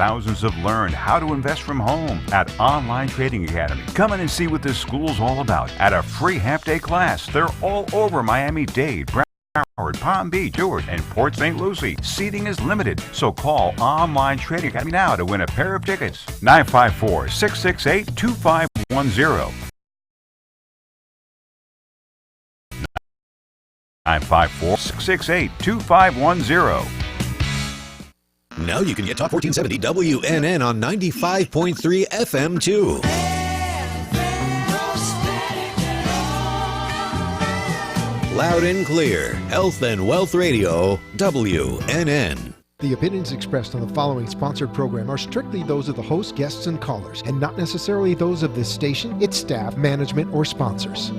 thousands have learned how to invest from home at Online Trading Academy. Come in and see what this school's all about at a free half-day class. They're all over Miami-Dade, Broward, Palm Beach, Stewart, and Port St. Lucie. Seating is limited, so call Online Trading Academy now to win a pair of tickets. 954-668-2510. 954-668-2510. Now you can get Talk 1470 WNN on 95.3 FM too. Loud and clear. Health and Wealth Radio, WNN. The opinions expressed on the following sponsored program are strictly those of the host, guests, and callers, and not necessarily those of this station, its staff, management, or sponsors.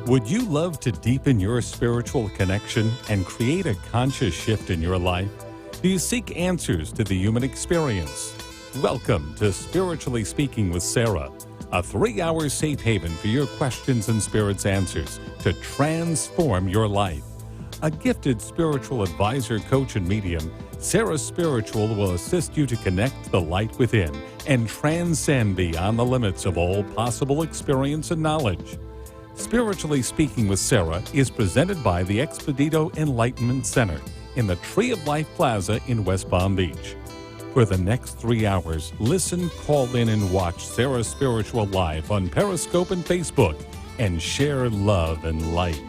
Would you love to deepen your spiritual connection and create a conscious shift in your life? Do you seek answers to the human experience? Welcome to Spiritually Speaking with Sarah, a 3-hour safe haven for your questions and spirit's answers to transform your life. A gifted spiritual advisor, coach, and medium, Sara Spiritual will assist you to connect the light within and transcend beyond the limits of all possible experience and knowledge. Spiritually Speaking with Sarah is presented by the Expedito Enlightenment Center in the Tree of Life Plaza in West Palm Beach. For the next 3 hours, listen, call in, and watch Sara Spiritual live on Periscope and Facebook and share love and light.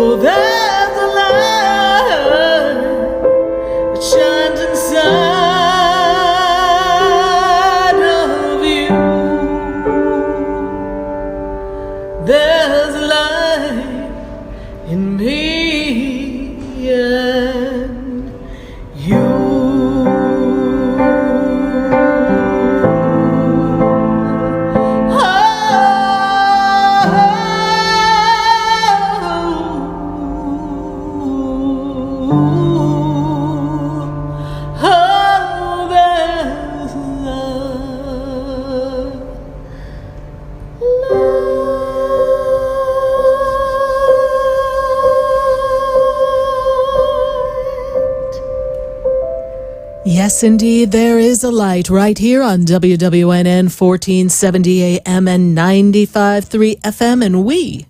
Oh, there's a light that shines inside of you. There's light in me and you. Yes, indeed, there is a light right here on WWNN 1470 AM and 95.3 FM. And we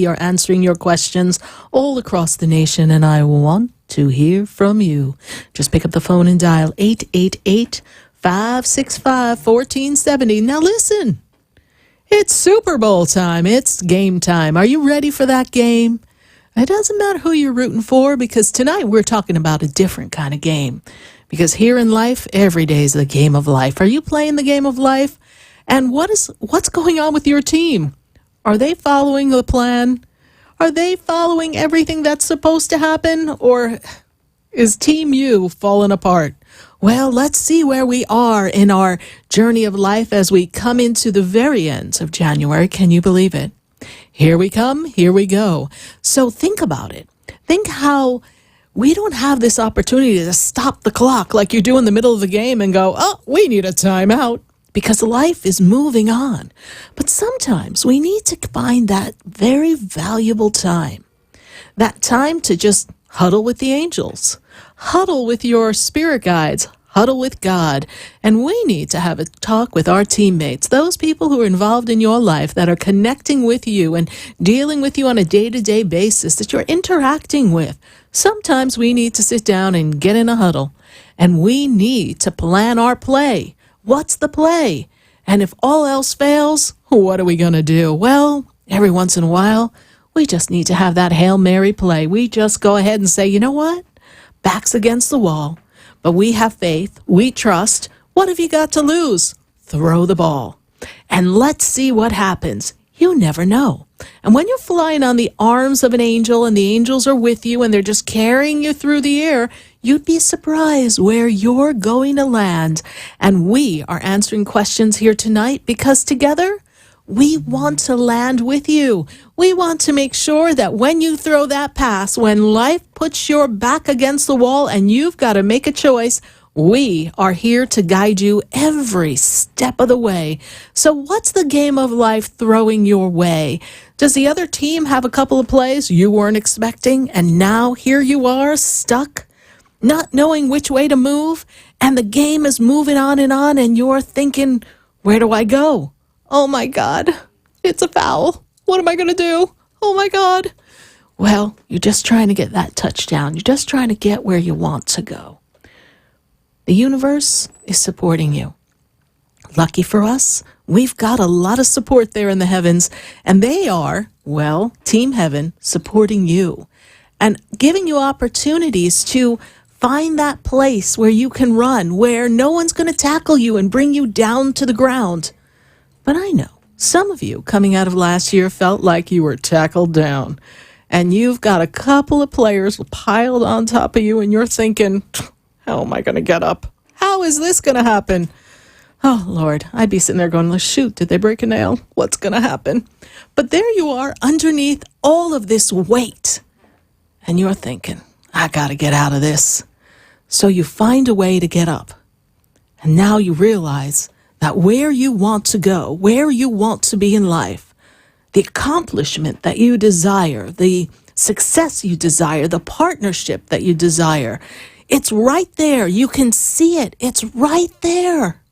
are answering your questions all across the nation. And I want to hear from you. Just pick up the phone and dial 888-565-1470. Now listen, it's Super Bowl time. It's game time. Are you ready for that game? It doesn't matter who you're rooting for, because tonight we're talking about a different kind of game. Because here in life, every day is the game of life. Are you playing the game of life? And what's going on with your team? Are they following the plan? Are they following everything that's supposed to happen? Or is Team You falling apart? Well, let's see where we are in our journey of life as we come into the very end of January. Can you believe it? Here we come, here we go. So think about it. Think how we don't have this opportunity to stop the clock like you do in the middle of the game and go, oh, we need a timeout, because life is moving on. But sometimes we need to find that very valuable time, that time to just huddle with the angels, huddle with your spirit guides, huddle with God. And we need to have a talk with our teammates, those people who are involved in your life that are connecting with you and dealing with you on a day-to-day basis that you're interacting with. Sometimes we need to sit down and get in a huddle, and we need to plan our play. What's the play? And if all else fails, what are we going to do? Well, every once in a while, we just need to have that Hail Mary play. We just go ahead and say, you know what? Back's against the wall, but we have faith. We trust. What have you got to lose? Throw the ball. And let's see what happens. You never know. And when you're flying on the arms of an angel and the angels are with you and they're just carrying you through the air, you'd be surprised where you're going to land. And we are answering questions here tonight because together we want to land with you. We want to make sure that when you throw that pass, when life puts your back against the wall and you've got to make a choice, we are here to guide you every step of the way. So what's the game of life throwing your way? Does the other team have a couple of plays you weren't expecting, and now here you are stuck, not knowing which way to move, and the game is moving on, and you're thinking, where do I go? Oh my God, it's a foul. What am I going to do? Oh my God. Well, you're just trying to get that touchdown. You're just trying to get where you want to go. The universe is supporting you. Lucky for us, we've got a lot of support there in the heavens, and they are, well, Team Heaven supporting you and giving you opportunities to find that place where you can run, where no one's going to tackle you and bring you down to the ground. But I know some of you coming out of last year felt like you were tackled down, and you've got a couple of players piled on top of you, and you're thinking, how am I going to get up? How is this going to happen? Oh, Lord, I'd be sitting there going, shoot, did they break a nail? What's going to happen? But there you are underneath all of this weight, and you're thinking, I got to get out of this. So you find a way to get up, and now you realize that where you want to go, where you want to be in life, the accomplishment that you desire, the success you desire, the partnership that you desire, it's right there. You can see it. It's right there.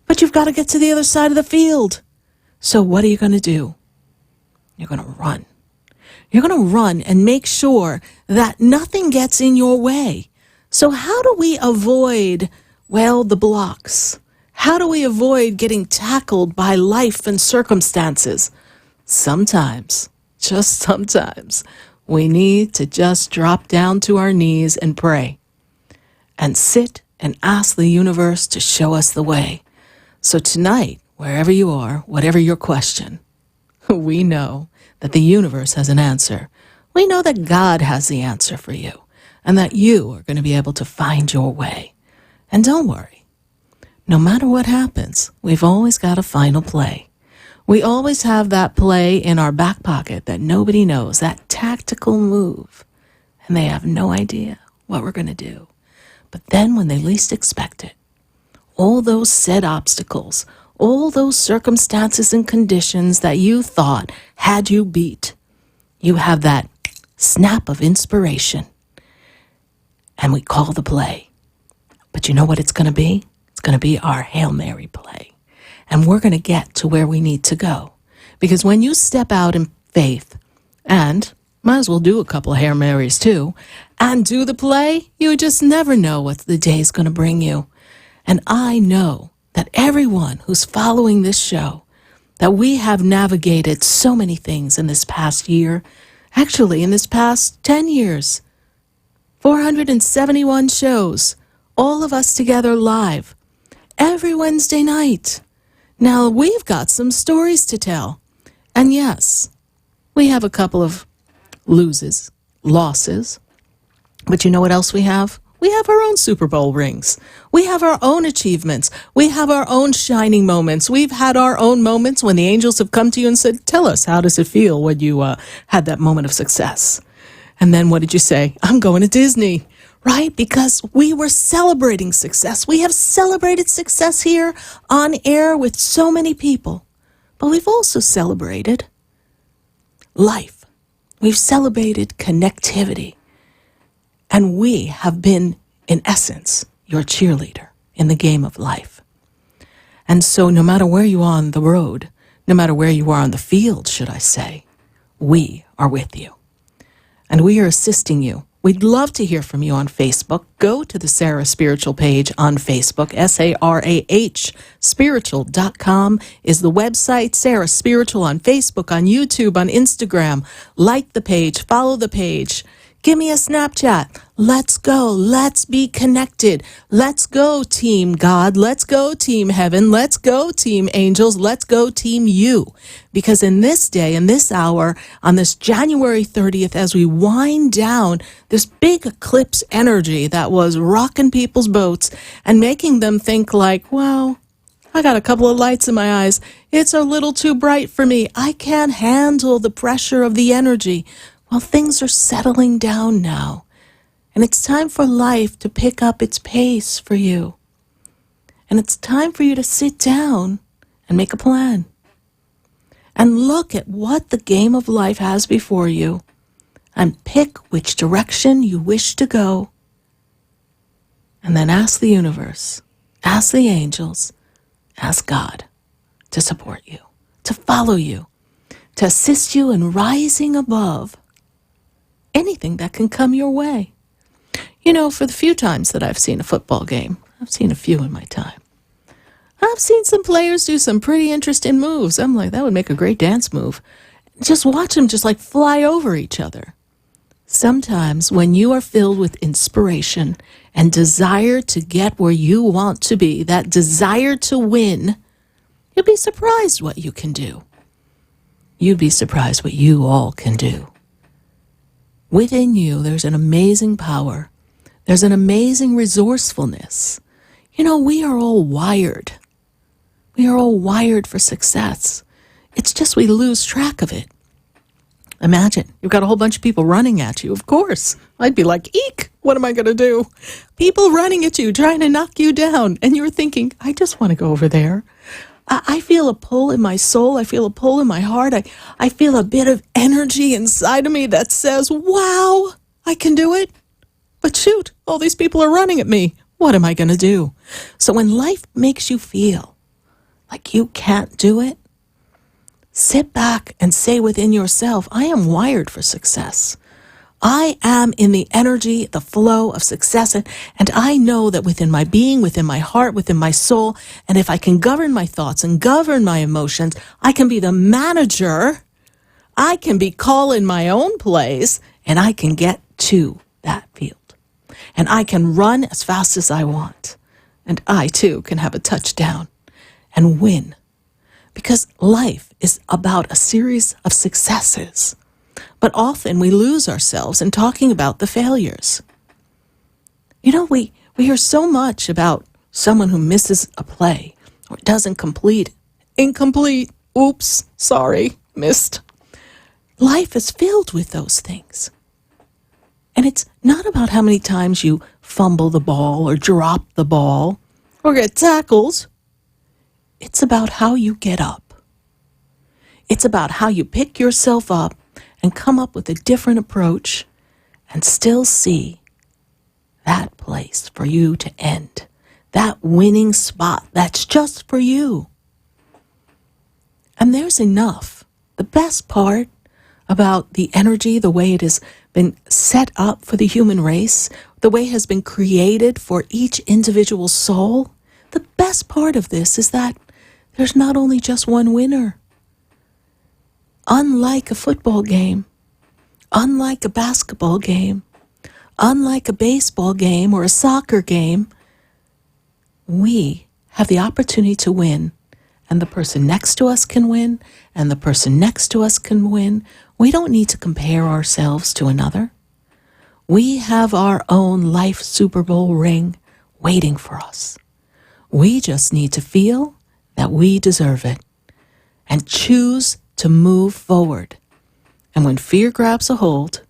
But you've got to get to the other side of the field. So what are you going to do? You're going to run. You're going to run and make sure that nothing gets in your way. So how do we avoid, well, the blocks? How do we avoid getting tackled by life and circumstances? Sometimes just sometimes we need to just drop down to our knees and pray and sit and ask the universe to show us the way. So tonight, wherever you are, whatever your question, we know that the universe has an answer. We know that God has the answer for you and that you are going to be able to find your way. And don't worry, no matter what happens, we've always got a final play. We always have that play in our back pocket that nobody knows, that tactical move, and they have no idea what we're going to do. But then when they least expect it, all those said obstacles, all those circumstances and conditions that you thought had you beat, you have that snap of inspiration, and we call the play. But you know what it's going to be? It's going to be our Hail Mary play. And we're going to get to where we need to go. Because when you step out in faith, and might as well do a couple of Hail Marys too, and do the play, you just never know what the day is going to bring you. And I know that everyone who's following this show, that we have navigated so many things in this past year, actually in this past 10 years, 471 shows, all of us together live, every Wednesday night. Now, we've got some stories to tell. And yes, we have a couple of losses. But you know what else we have? We have our own Super Bowl rings. We have our own achievements. We have our own shining moments. We've had our own moments when the angels have come to you and said, tell us, how does it feel when you had that moment of success? And then what did you say? I'm going to Disney. Right? Because we were celebrating success. We have celebrated success here on air with so many people. But we've also celebrated life. We've celebrated connectivity. And we have been, in essence, your cheerleader in the game of life. And so no matter where you are on the road, no matter where you are on the field, should I say, we are with you. And we are assisting you. We'd love to hear from you on Facebook. Go to the Sara Spiritual page on Facebook. SARAH Spiritual.com is the website. Sara Spiritual on Facebook, on YouTube, on Instagram. Like the page. Follow the page. Give me a Snapchat. Let's go. Let's be connected. Let's go, Team God. Let's go, Team Heaven. Let's go, Team Angels. Let's go, Team You. Because in this day, in this hour, on this January 30th, as we wind down this big eclipse energy that was rocking people's boats and making them think like, wow, I got a couple of lights in my eyes. It's a little too bright for me. I can't handle the pressure of the energy. Well, things are settling down now, and it's time for life to pick up its pace for you. And it's time for you to sit down and make a plan and look at what the game of life has before you and pick which direction you wish to go. And then ask the universe, ask the angels, ask God to support you, to follow you, to assist you in rising above anything that can come your way. You know, for the few times that I've seen a football game, I've seen a few in my time, I've seen some players do some pretty interesting moves. I'm like, that would make a great dance move. Just watch them just like fly over each other. Sometimes when you are filled with inspiration and desire to get where you want to be, that desire to win, you'll be surprised what you can do. You'd be surprised what you all can do. Within you, there's an amazing power. There's an amazing resourcefulness. You know, we are all wired. We are all wired for success. It's just we lose track of it. Imagine, you've got a whole bunch of people running at you. Of course, I'd be like, eek, what am I going to do? People running at you, trying to knock you down. And you're thinking, I just want to go over there. I feel a pull in my soul. I feel a pull in my heart. I feel a bit of energy inside of me that says, wow, I can do it. But shoot, all these people are running at me. What am I going to do? So when life makes you feel like you can't do it, sit back and say within yourself, I am wired for success. I am in the energy, the flow of success, and I know that within my being, within my heart, within my soul, and if I can govern my thoughts and govern my emotions, I can be the manager I can be calling my own plays, and I can get to that field. And I can run as fast as I want. And I, too, can have a touchdown and win. Because life is about a series of successes. But often we lose ourselves in talking about the failures. You know, we hear so much about someone who misses a play or doesn't complete. Incomplete. Oops, sorry, missed. Life is filled with those things. And it's not about how many times you fumble the ball or drop the ball or get tackled. It's about how you get up. It's about how you pick yourself up and come up with a different approach and still see that place for you to end, that winning spot that's just for you. And there's enough. The best part about the energy, the way it has been set up for the human race, the way it has been created for each individual soul, the best part of this is that there's not only just one winner. Unlike a football game, unlike a basketball game, unlike a baseball game or a soccer game, we have the opportunity to win. And the person next to us can win, and the person next to us can win. We don't need to compare ourselves to another. We have our own life Super Bowl ring waiting for us. We just need to feel that we deserve it and choose to move forward. And when fear grabs a hold,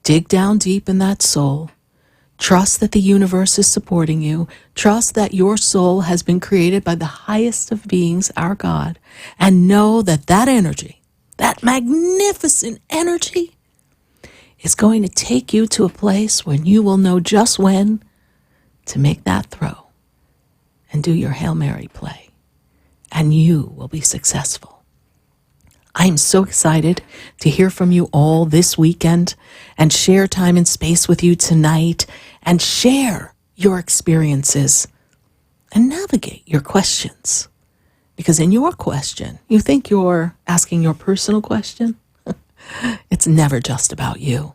dig down deep in that soul. Trust that the universe is supporting you. Trust that your soul has been created by the highest of beings, our God. And know that that energy, that magnificent energy, is going to take you to a place when you will know just when to make that throw and do your Hail Mary play. And you will be successful. I am so excited to hear from you all this weekend and share time and space with you tonight and share your experiences and navigate your questions. Because in your question, you think you're asking your personal question? It's never just about you.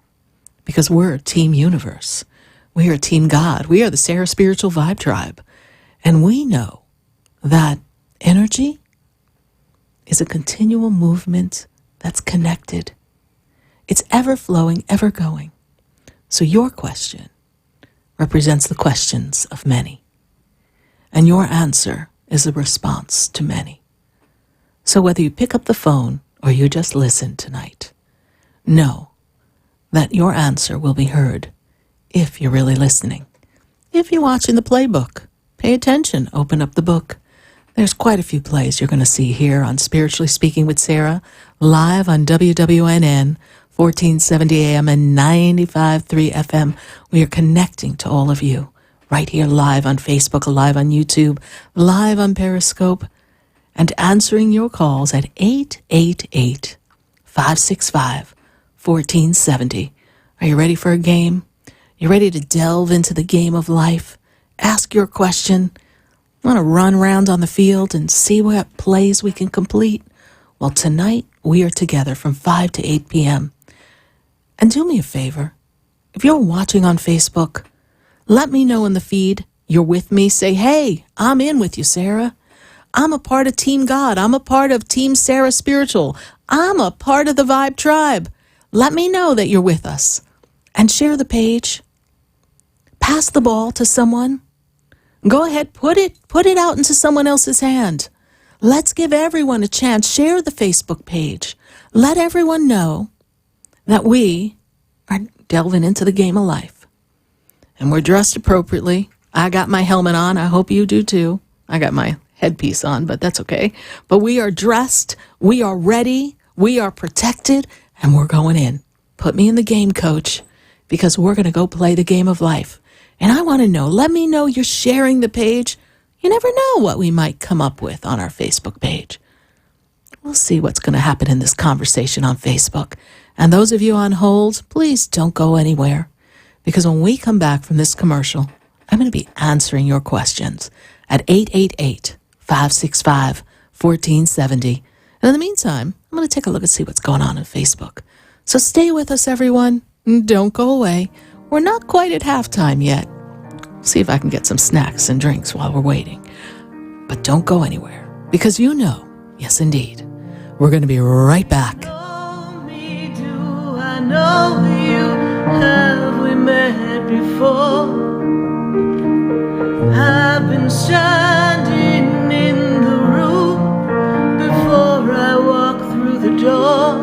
Because we're Team Universe. We are Team God. We are the Sara Spiritual Vibe Tribe. And we know that energy is a continual movement that's connected. It's ever flowing, ever going. So your question represents the questions of many. And your answer is a response to many. So whether you pick up the phone or you just listen tonight, know that your answer will be heard if you're really listening. If you're watching the playbook, pay attention, open up the book. There's quite a few plays you're going to see here on Spiritually Speaking with Sarah, live on WWNN, 1470 AM and 95.3 FM. We are connecting to all of you right here live on Facebook, live on YouTube, live on Periscope, and answering your calls at 888-565-1470. Are you ready for a game? You ready to delve into the game of life? Ask your question. Want to run around on the field and see what plays we can complete? Well, tonight we are together from 5 to 8 p.m. And do me a favor. If you're watching on Facebook, let me know in the feed you're with me. Say, hey, I'm in with you, Sarah. I'm a part of Team God. I'm a part of Team Sara Spiritual. I'm a part of the Vibe Tribe. Let me know that you're with us. And share the page. Pass the ball to someone. Go ahead, put it out into someone else's hand. Let's give everyone a chance. Share the Facebook page. Let everyone know that we are delving into the game of life. And we're dressed appropriately. I got my helmet on. I hope you do too. I got my headpiece on, but that's okay. But we are dressed. We are ready. We are protected. And we're going in. Put me in the game, coach, because we're going to go play the game of life. And I want to know, let me know you're sharing the page. You never know what we might come up with on our Facebook page. We'll see what's going to happen in this conversation on Facebook. And those of you on hold, please don't go anywhere. Because when we come back from this commercial, I'm going to be answering your questions at 888-565-1470. And in the meantime, I'm going to take a look and see what's going on Facebook. So stay with us, everyone. Don't go away. We're not quite at halftime yet. See if I can get some snacks and drinks while we're waiting. But don't go anywhere, because you know, yes indeed, we're going to be right back. Know me, do I know you? Have we met before? I've been standing in the room before I walk through the door.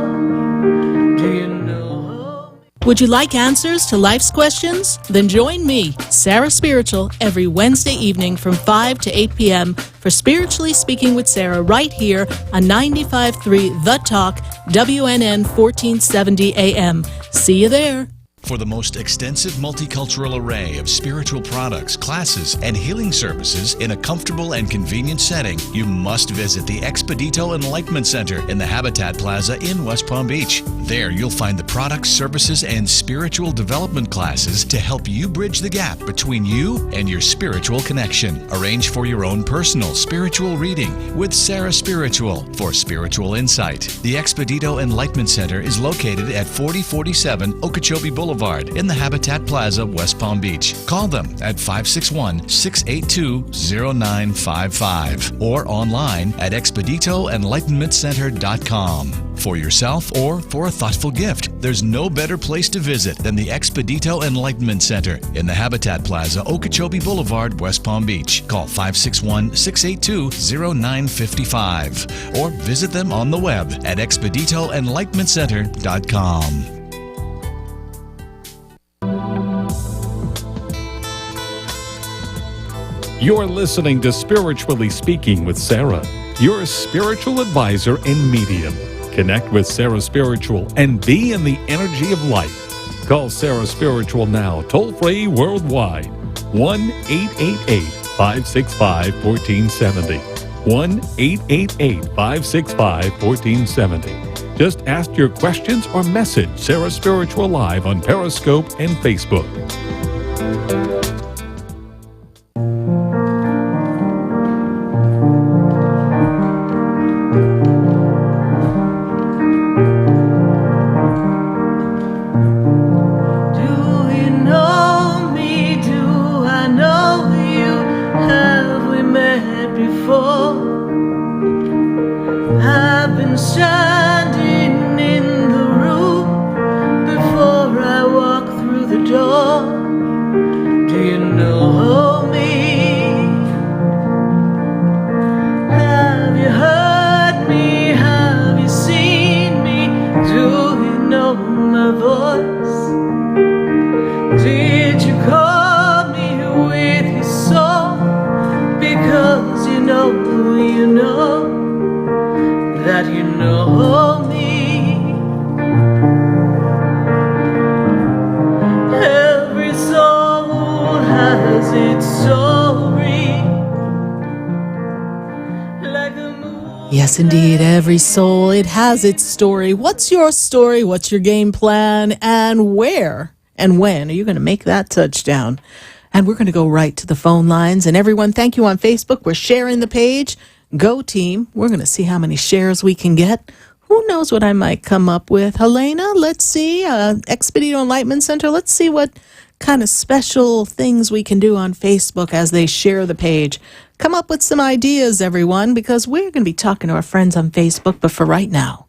Do you know? Would you like answers to life's questions? Then join me, Sara Spiritual, every Wednesday evening from 5 to 8 p.m. for Spiritually Speaking with Sarah right here on 95.3 The Talk, WNN 1470 AM. See you there. For the most extensive multicultural array of spiritual products, classes, and healing services in a comfortable and convenient setting, you must visit the Expedito Enlightenment Center in the Habitat Plaza in West Palm Beach. There you'll find the products, services, and spiritual development classes to help you bridge the gap between you and your spiritual connection. Arrange for your own personal spiritual reading with Sara Spiritual for spiritual insight. The Expedito Enlightenment Center is located at 4047 Okeechobee Boulevard in the Habitat Plaza, West Palm Beach. Call them at 561-682-0955 or online at expeditoenlightenmentcenter.com. For yourself or for a thoughtful gift, there's no better place to visit than the Expedito Enlightenment Center in the Habitat Plaza, Okeechobee Boulevard, West Palm Beach. Call 561-682-0955 or visit them on the web at expeditoenlightenmentcenter.com. You're listening to Spiritually Speaking with Sarah, your spiritual advisor and medium. Connect with Sara Spiritual and be in the energy of light. Call Sara Spiritual now, toll-free worldwide. 1-888-565-1470. 1-888-565-1470. Just ask your questions or message Sara Spiritual live on Periscope and Facebook. Yes, indeed. Every soul, it has its story. What's your story? What's your game plan? And where and when are you going to make that touchdown? And we're going to go right to the phone lines. And everyone, thank you on Facebook. We're sharing the page. Go team. We're going to see how many shares we can get. Who knows what I might come up with? Helena, let's see. Expedito Enlightenment Center. Let's see what kind of special things we can do on Facebook as they share the page. Come up with some ideas, everyone, because we're going to be talking to our friends on Facebook. But for right now,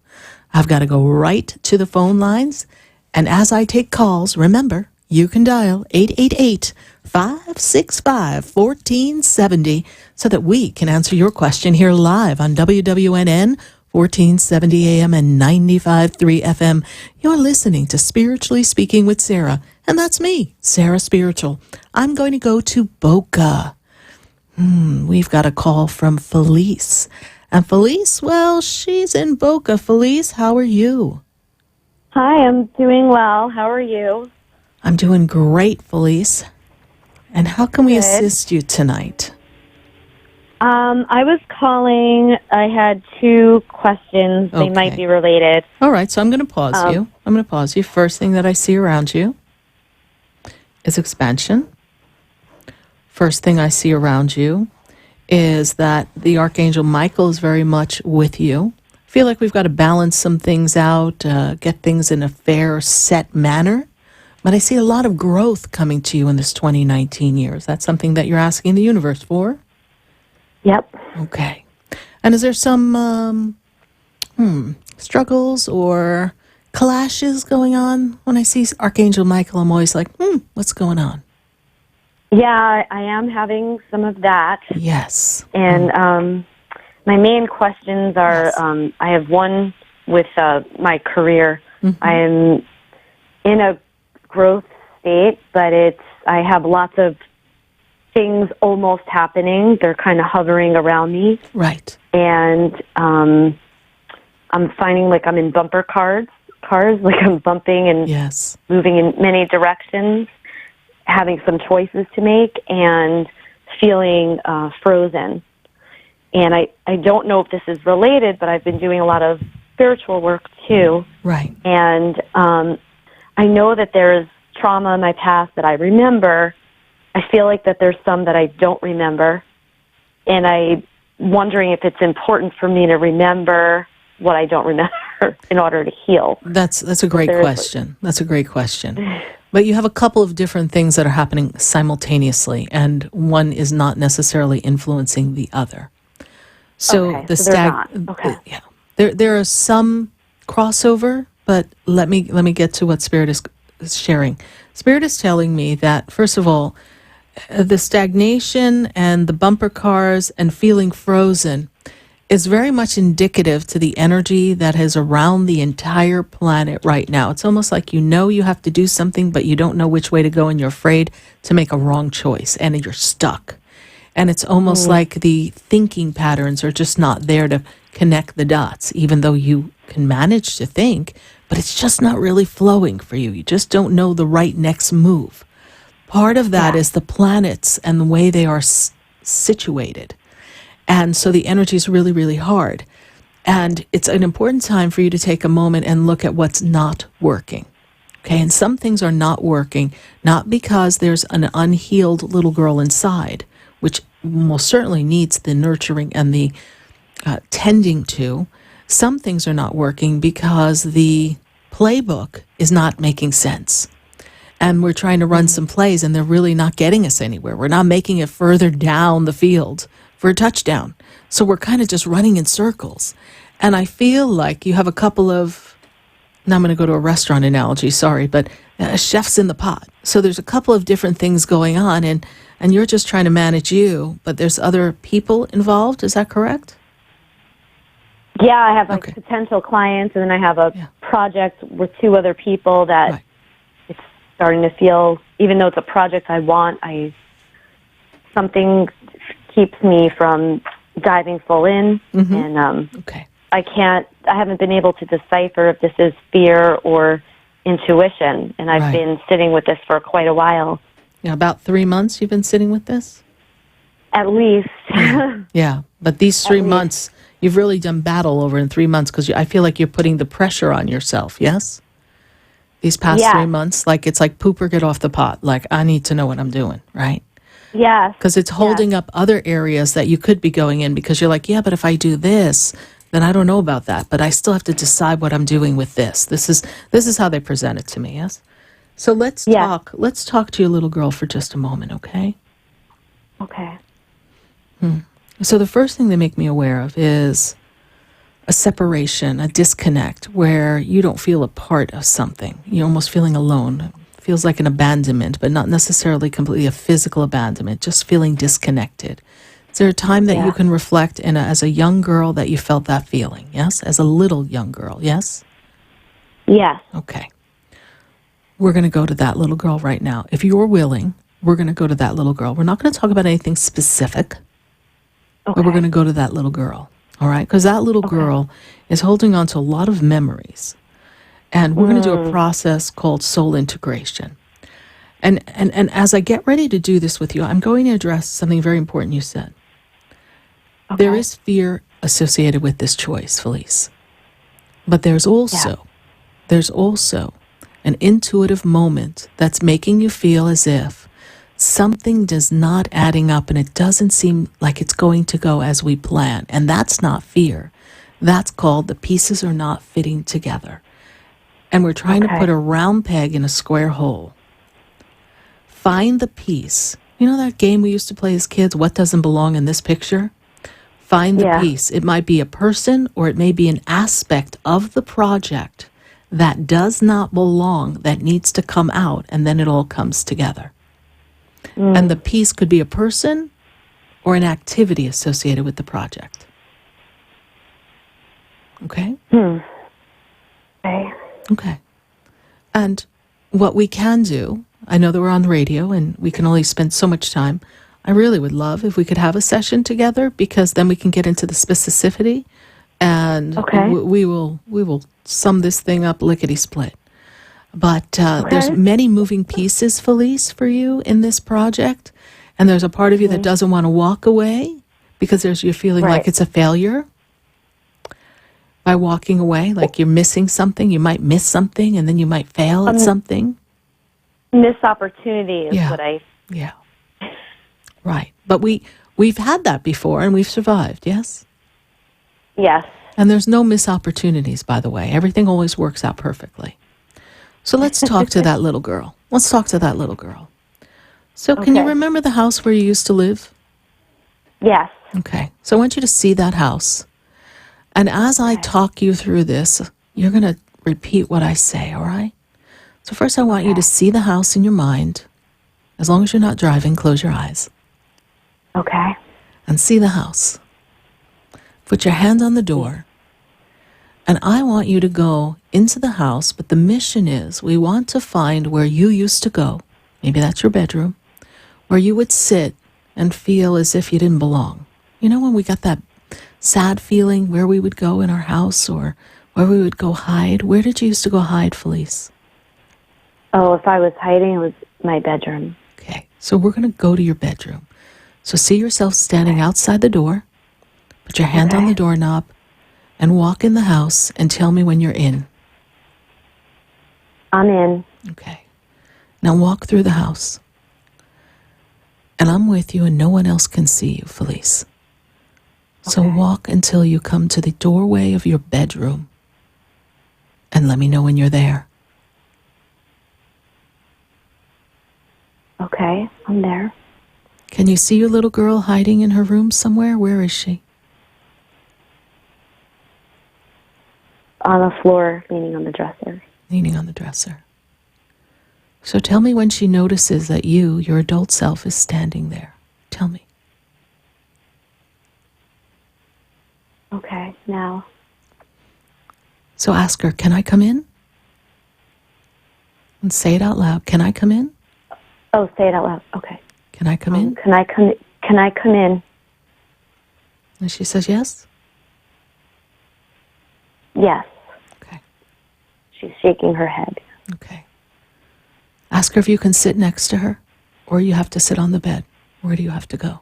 I've got to go right to the phone lines. And as I take calls, remember, you can dial 888-565-1470 so that we can answer your question here live on WWNN 1470 AM and 95.3 FM. You're listening to Spiritually Speaking with Sarah, and that's me, Sara Spiritual. I'm going to go to Boca. We've got a call from Felice. And Felice, well, she's in Boca. Felice, how are you? Hi, I'm doing well. How are you? I'm doing great, Felice. And how can we assist you tonight? I was calling. I had two questions. They might be related. All right, so I'm going to pause you. I'm going to pause you. First thing that I see around you is expansion. First thing I see around you is that the Archangel Michael is very much with you. feel like we've got to balance some things out, get things in a fair, set manner. But I see a lot of growth coming to you in this 2019 year. Is that something that you're asking the universe for? Yep. Okay. And is there some struggles or clashes going on? When I see Archangel Michael, I'm always like, what's going on? Yeah, I am having some of that. Yes. And my main questions are, Yes. I have one with my career. I am in a growth state, but I have lots of things almost happening. They're kind of hovering around me. Right. And I'm finding like I'm in bumper cars, like I'm bumping and Yes. moving in many directions, having some choices to make, and feeling frozen. And I don't know if this is related, but I've been doing a lot of spiritual work too. Right. And I know that there's trauma in my past that I remember. I feel like that there's some that I don't remember. And I'm wondering if it's important for me to remember what I don't remember in order to heal. That's a great question. That's a great question. But you have a couple of different things that are happening simultaneously, and one is not necessarily influencing the other. So Okay, the so they're not. Okay. yeah, there is some crossover, but let me get to what Spirit is sharing. Spirit is telling me that, first of all, the stagnation and the bumper cars and feeling frozen is very much indicative to the energy that is around the entire planet right now. It's almost like you have to do something, but you don't know which way to go, and you're afraid to make a wrong choice, and you're stuck. And it's almost like the thinking patterns are just not there to connect the dots, even though you can manage to think, but it's just not really flowing for you. You just don't know the right next move. Part of that is the planets and the way they are situated. And so the energy is really, really hard. And it's an important time for you to take a moment and look at what's not working. Okay, and some things are not working, not because there's an unhealed little girl inside, which most certainly needs the nurturing and the tending to. Some things are not working because the playbook is not making sense. And we're trying to run some plays, and they're really not getting us anywhere. We're not making it further down the field for a touchdown. So we're kind of just running in circles. And I feel like you have a couple of, now I'm going to go to a restaurant analogy, sorry, but chefs in the pot. So there's a couple of different things going on, and you're just trying to manage you, but there's other people involved. Is that correct? Yeah, I have like potential clients, and then I have a project with two other people that it's starting to feel, even though it's a project I want, something keeps me from diving full in, and I haven't been able to decipher if this is fear or intuition, and I've been sitting with this for quite a while. Yeah, about 3 months you've been sitting with this? At least. Yeah, but these 3 months, you've really done battle over in 3 months, because I feel like you're putting the pressure on yourself, yes? These past 3 months, like it's like poop or get off the pot. Like, I need to know what I'm doing, right? Yes. Because it's holding up other areas that you could be going in, because you're like, yeah, but if I do this, then I don't know about that. But I still have to decide what I'm doing with this. This is how they present it to me, yes? So let's talk. Let's talk to your little girl for just a moment, okay? Okay. So the first thing they make me aware of is a separation, a disconnect, where you don't feel a part of something. You're almost feeling alone. It feels like an abandonment, but not necessarily completely a physical abandonment, just feeling disconnected. Is there a time that you can reflect as a young girl that you felt that feeling, yes? As a little young girl, yes? Yes. Okay. We're going to go to that little girl right now. If you're willing, we're going to go to that little girl. We're not going to talk about anything specific, but we're going to go to that little girl, all right? Because that little girl is holding on to a lot of memories. And we're going to do a process called soul integration. And as I get ready to do this with you, I'm going to address something very important you said. There is fear associated with this choice, Felice. But there's also an intuitive moment that's making you feel as if something does not adding up, and it doesn't seem like it's going to go as we plan. And that's not fear. That's called the pieces are not fitting together. And we're trying to put a round peg in a square hole. Find the piece. You know that game we used to play as kids, What Doesn't Belong in This Picture? Find the piece. It might be a person or it may be an aspect of the project that does not belong, that needs to come out, and then it all comes together. And the piece could be a person or an activity associated with the project. Okay? Okay. And what we can do, I know that we're on the radio and we can only spend so much time. I really would love if we could have a session together, because then we can get into the specificity and we will sum this thing up lickety-split. But there's many moving pieces, Felice, for you in this project. And there's a part of you that doesn't want to walk away because you're feeling like it's a failure. By walking away, like you're missing something, you might miss something, and then you might fail at something. Missed opportunity is what I... Yeah. Right. But we've had that before, and we've survived, yes? Yes. And there's no missed opportunities, by the way. Everything always works out perfectly. So let's talk to that little girl. Let's talk to that little girl. So can you remember the house where you used to live? Yes. Okay. So I want you to see that house. And as I talk you through this, you're going to repeat what I say, all right? So first I want you to see the house in your mind. As long as you're not driving, close your eyes. Okay. And see the house. Put your hand on the door. And I want you to go into the house, but the mission is we want to find where you used to go. Maybe that's your bedroom. Where you would sit and feel as if you didn't belong. You know when we got that sad feeling, where we would go in our house or where we would go hide? Where did you used to go hide, Felice? Oh, if I was hiding, it was my bedroom. Okay, so we're going to go to your bedroom. So see yourself standing outside the door, put your hand on the doorknob, and walk in the house and tell me when you're in. I'm in. Okay. Now walk through the house. And I'm with you and no one else can see you, Felice. So walk until you come to the doorway of your bedroom and let me know when you're there. Okay, I'm there. Can you see your little girl hiding in her room somewhere? Where is she? On the floor, leaning on the dresser. Leaning on the dresser. So tell me when she notices that your adult self, is standing there. Tell me. Okay, now. So ask her, can I come in? And say it out loud. Can I come in? Oh, say it out loud. Okay. Can I come in? Can I come in? And she says yes? Yes. Okay. She's shaking her head. Okay. Ask her if you can sit next to her, or you have to sit on the bed. Where do you have to go?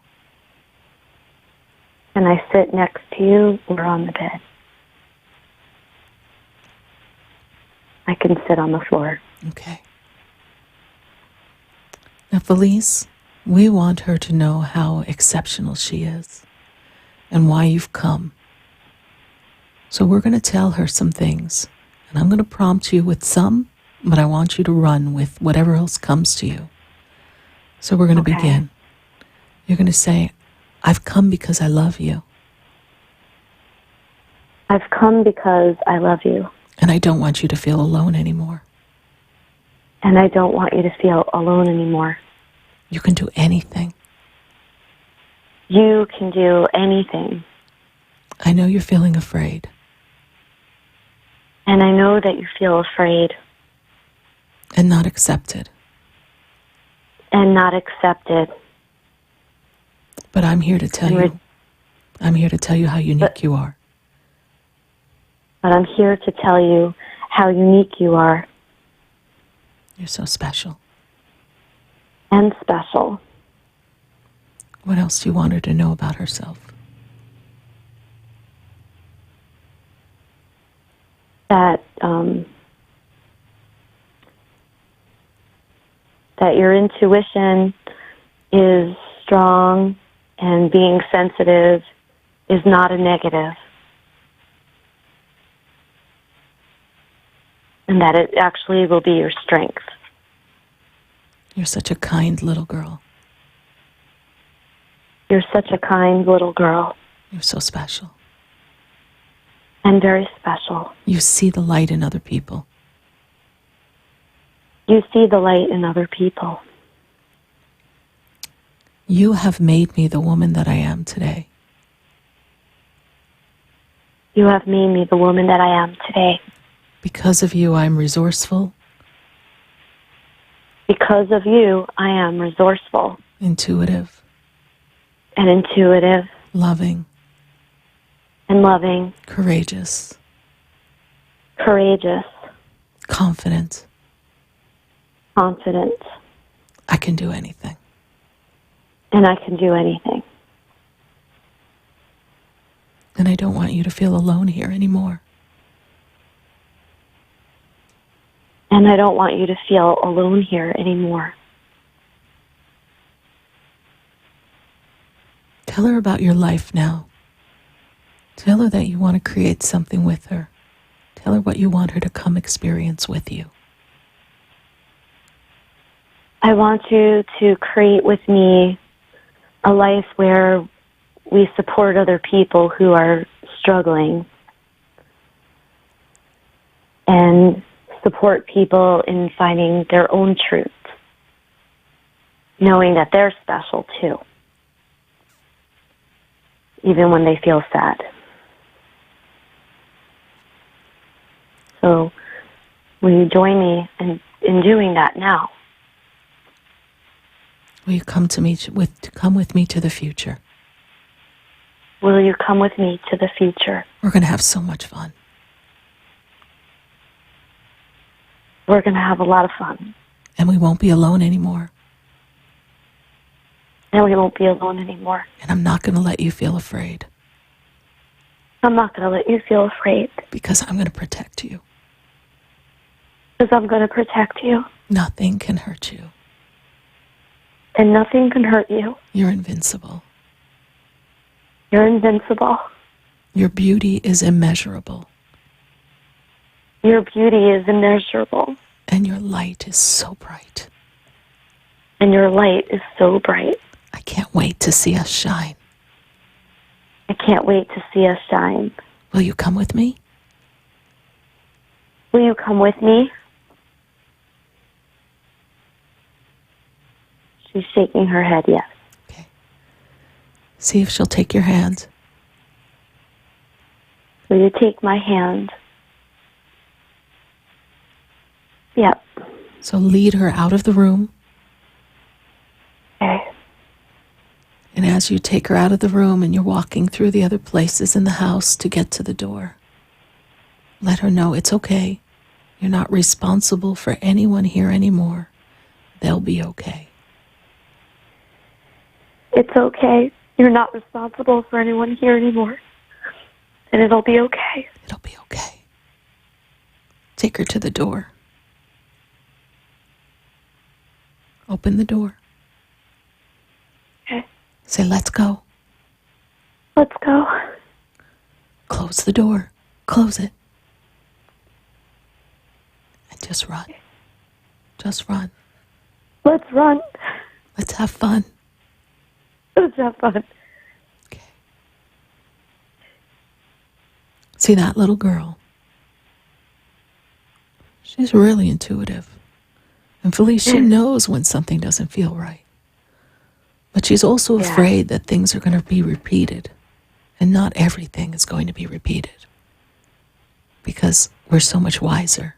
Can I sit next to you or on the bed? I can sit on the floor. Okay. Now, Felice, we want her to know how exceptional she is and why you've come. So we're going to tell her some things, and I'm going to prompt you with some, but I want you to run with whatever else comes to you. So we're going to begin. You're going to say, I've come because I love you. I've come because I love you. And I don't want you to feel alone anymore. And I don't want you to feel alone anymore. You can do anything. You can do anything. I know you're feeling afraid. And I know that you feel afraid. And not accepted. And not accepted. But I'm here to tell you. I'm here to tell you how unique you are. But I'm here to tell you how unique you are. You're so special. And special. What else do you want her to know about herself? That your intuition is strong and being sensitive is not a negative. and that it actually will be your strength. You're such a kind little girl. You're such a kind little girl. You're so special. And very special. You see the light in other people. You see the light in other people. You have made me the woman that I am today. You have made me the woman that I am today. Because of you, I'm resourceful. Because of you, I am resourceful. Intuitive. And intuitive. Loving. And loving. Courageous. Courageous. Confident. Confident. I can do anything. And I can do anything. And I don't want you to feel alone here anymore. And I don't want you to feel alone here anymore. Tell her about your life now. Tell her that you want to create something with her. Tell her what you want her to come experience with you. I want you to create with me a life where we support other people who are struggling and support people in finding their own truth, knowing that they're special too, even when they feel sad. So will you join me in doing that now? Will you come with me to the future? Will you come with me to the future? We're going to have so much fun. We're going to have a lot of fun. And we won't be alone anymore. And we won't be alone anymore. And I'm not going to let you feel afraid. I'm not going to let you feel afraid. Because I'm going to protect you. Because I'm going to protect you. Nothing can hurt you. And nothing can hurt you. You're invincible. You're invincible. Your beauty is immeasurable. Your beauty is immeasurable. And your light is so bright. And your light is so bright. I can't wait to see us shine. I can't wait to see us shine. Will you come with me? Will you come with me? She's shaking her head, yes. Okay. See if she'll take your hand. Will you take my hand? Yep. So lead her out of the room. Okay. And as you take her out of the room and you're walking through the other places in the house to get to the door, let her know it's okay. You're not responsible for anyone here anymore. They'll be okay. It's okay. You're not responsible for anyone here anymore. And it'll be okay. It'll be okay. Take her to the door. Open the door. Okay. Say, let's go. Let's go. Close the door. Close it. And just run. Just run. Let's run. Let's have fun. Let's have fun. Okay. See that little girl? She's really intuitive. And Felice, she knows when something doesn't feel right. But she's also afraid that things are going to be repeated. And not everything is going to be repeated. Because we're so much wiser.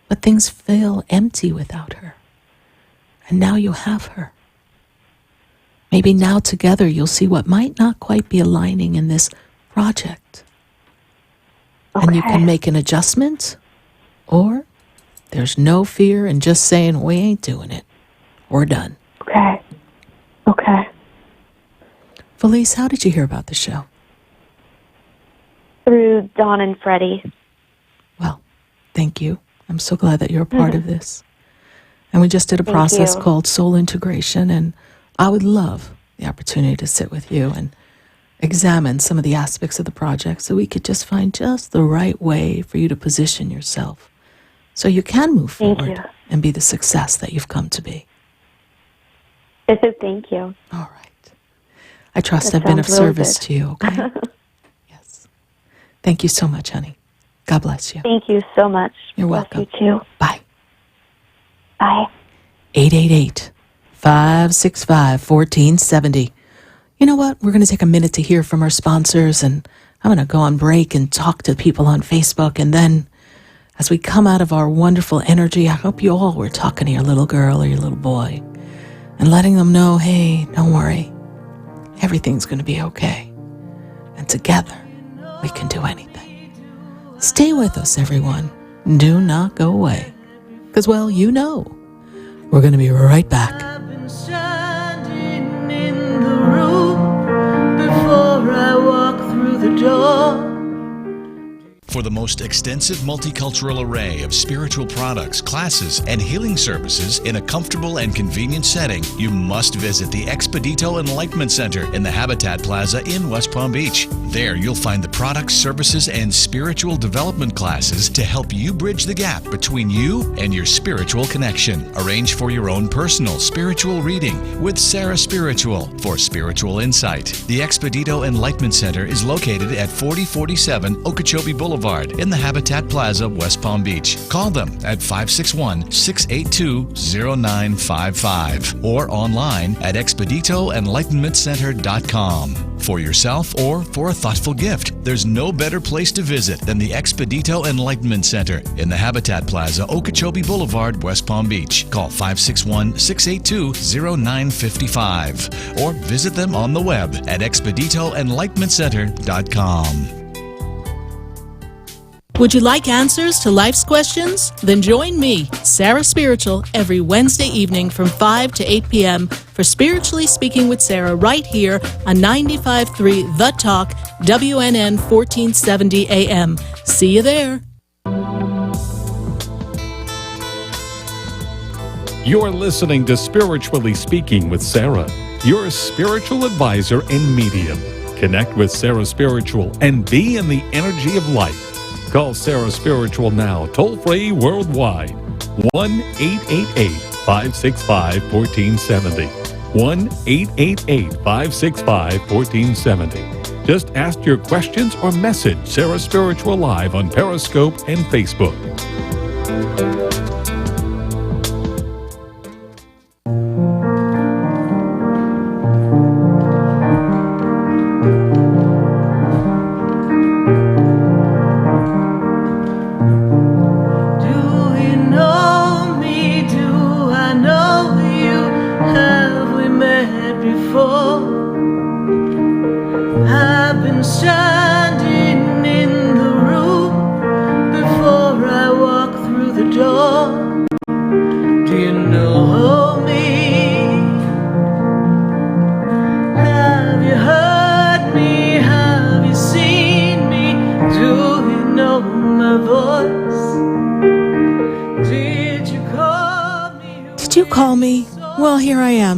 But things feel empty without her. And now you have her. Maybe now together you'll see what might not quite be aligning in this project. Okay. And you can make an adjustment, or there's no fear in just saying, we ain't doing it. We're done. Okay. Okay. Felice, how did you hear about the show? Through Dawn and Freddie. Well, thank you. I'm so glad that you're a part of this. And we just did a process called Soul Integration, and I would love the opportunity to sit with you and examine some of the aspects of the project so we could just find just the right way for you to position yourself so you can move Thank forward you. and be the success that you've come to be. Thank you. All right. I trust That I've been of sounds really service good. to you, okay? Yes. Thank you so much, honey. God bless you. Thank you so much. You're Bless welcome. you too. Bye. Bye. 888-565-1470. You know what? We're going to take a minute to hear from our sponsors, and I'm going to go on break and talk to people on Facebook. And then as we come out of our wonderful energy, I hope you all were talking to your little girl or your little boy and letting them know, hey, don't worry. Everything's going to be okay. And together, we can do anything. Stay with us, everyone. Do not go away. Because, well, you know, we're going to be right back. I've been standing in the room before I walk through the door. For the most extensive multicultural array of spiritual products, classes, and healing services in a comfortable and convenient setting, you must visit the Expedito Enlightenment Center in the Habitat Plaza in West Palm Beach. There you'll find the products, services, and spiritual development classes to help you bridge the gap between you and your spiritual connection. Arrange for your own personal spiritual reading with Sara Spiritual for spiritual insight. The Expedito Enlightenment Center is located at 4047 Okeechobee Boulevard in the Habitat Plaza, West Palm Beach. Call them at 561-682-0955 or online at expeditoenlightenmentcenter.com. For yourself or for a thoughtful gift, there's no better place to visit than the Expedito Enlightenment Center in the Habitat Plaza, Okeechobee Boulevard, West Palm Beach. Call 561-682-0955 or visit them on the web at expeditoenlightenmentcenter.com. Would you like answers to life's questions? Then join me, Sara Spiritual, every Wednesday evening from 5 to 8 p.m. for Spiritually Speaking with Sarah right here on 95.3 The Talk, WNN 1470 AM. See you there. You're listening to Spiritually Speaking with Sarah, your spiritual advisor and medium. Connect with Sara Spiritual and be in the energy of life. Call Sara Spiritual now, toll-free worldwide. 1-888-565-1470. 1-888-565-1470. Just ask your questions or message Sara Spiritual live on Periscope and Facebook.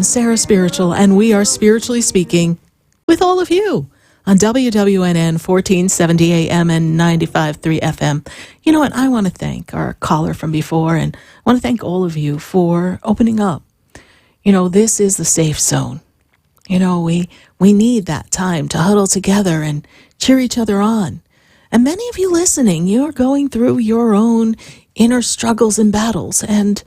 Sara Spiritual, and we are spiritually speaking with all of you on WWNN 1470 AM and 95.3 FM. You know what? I want to thank our caller from before, and I want to thank all of you for opening up. You know, this is the safe zone. You know, we need that time to huddle together and cheer each other on. And many of you listening, you're going through your own inner struggles and battles, and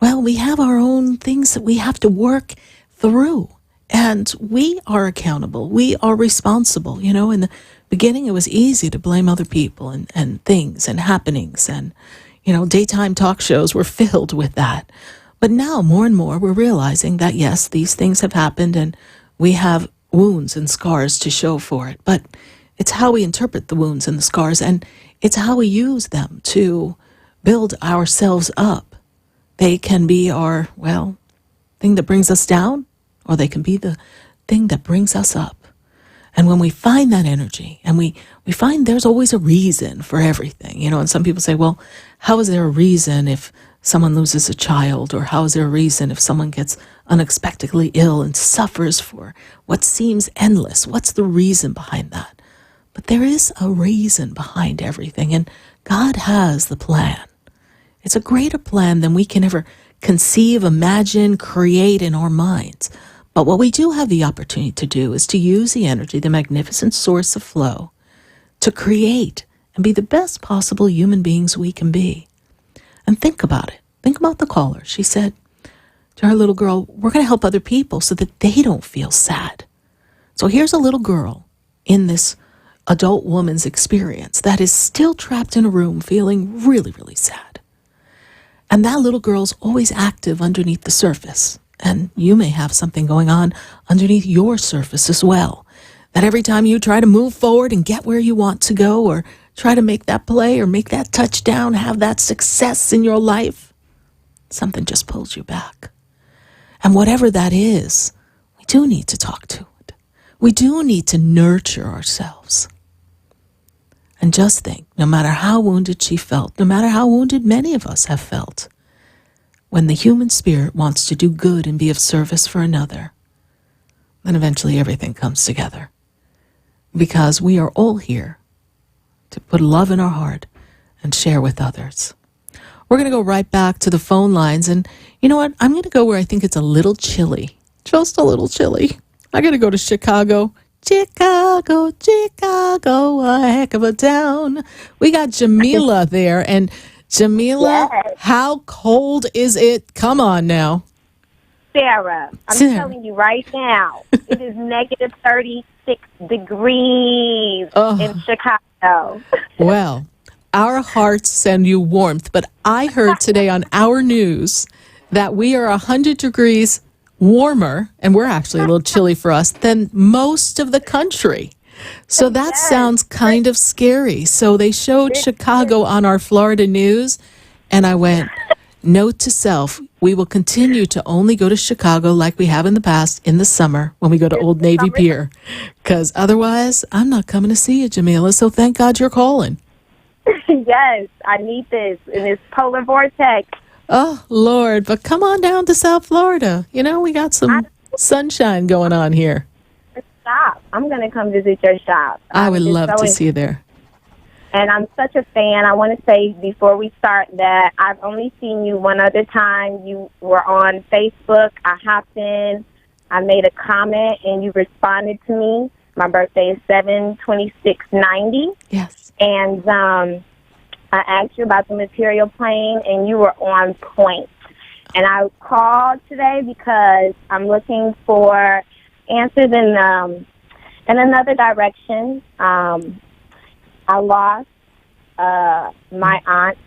well, we have our own things that we have to work through, and we are accountable. We are responsible. You know, in the beginning, it was easy to blame other people and things and happenings, and, you know, daytime talk shows were filled with that. But now, more and more, we're realizing that, yes, these things have happened, and we have wounds and scars to show for it. But it's how we interpret the wounds and the scars, and it's how we use them to build ourselves up. They can be our, well, thing that brings us down, or they can be the thing that brings us up. And when we find that energy, and we find there's always a reason for everything, you know, and some people say, well, how is there a reason if someone loses a child, or how is there a reason if someone gets unexpectedly ill and suffers for what seems endless? What's the reason behind that? But there is a reason behind everything, and God has the plan. It's a greater plan than we can ever conceive, imagine, create in our minds. But what we do have the opportunity to do is to use the energy, the magnificent source of flow, to create and be the best possible human beings we can be. And think about it. Think about the caller. She said to her little girl, we're going to help other people so that they don't feel sad. So here's a little girl in this adult woman's experience that is still trapped in a room feeling really, really sad. And that little girl's always active underneath the surface. And you may have something going on underneath your surface as well. That every time you try to move forward and get where you want to go, or try to make that play or make that touchdown, have that success in your life, something just pulls you back. And whatever that is, we do need to talk to it. We do need to nurture ourselves. And just think, no matter how wounded she felt, no matter how wounded many of us have felt, when the human spirit wants to do good and be of service for another, then eventually everything comes together. Because we are all here to put love in our heart and share with others. We're going to go right back to the phone lines. And you know what? I'm going to go where I think it's a little chilly. Just a little chilly. I got to go to Chicago. Chicago, Chicago, a heck of a town. We got Jamila there. And Jamila, Yes. How cold is it? Come on now. Sarah, I'm Sarah. telling you right now, it is negative 36 degrees Oh. in Chicago. Well, our hearts send you warmth, but I heard today on our news that we are 100 degrees warmer, and we're actually a little chilly for us, than most of the country. So that sounds kind of scary. So they showed Chicago on our Florida news, and I went, note to self, we will continue to only go to Chicago like we have in the past in the summer when we go to Old Navy Pier. Because otherwise, I'm not coming to see you, Jamila. So thank God you're calling. Yes, I need this in this polar vortex. Oh, Lord. But come on down to South Florida. You know, we got some sunshine going on here. Stop. I'm going to come visit your shop. I would I'm love just to so see you there. And I'm such a fan. I want to say before we start that I've only seen you one other time. You were on Facebook. I hopped in. I made a comment, and you responded to me. My birthday is 7/26/90. Yes. And I asked you about the material plane, and you were on point. And I called today because I'm looking for answers in another direction. I lost my aunt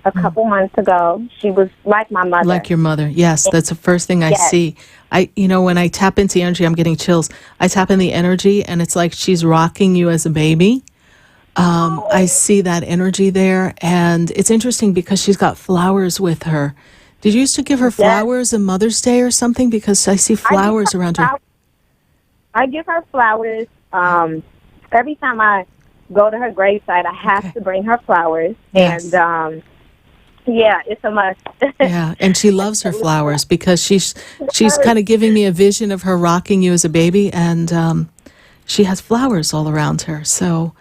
a couple months ago. She was like my mother. Like your mother. Yes, that's the first thing I see. When I tap into the energy, I'm getting chills. I tap in the energy, and it's like she's rocking you as a baby. I see that energy there, and it's interesting because she's got flowers with her. Did you used to give her flowers on Mother's Day or something? Because I see flowers around her. I give her flowers. Every time I go to her gravesite, I have to bring her flowers. Yes. And, it's a must. Yeah, and she loves her flowers because she's kind of giving me a vision of her rocking you as a baby, and she has flowers all around her. So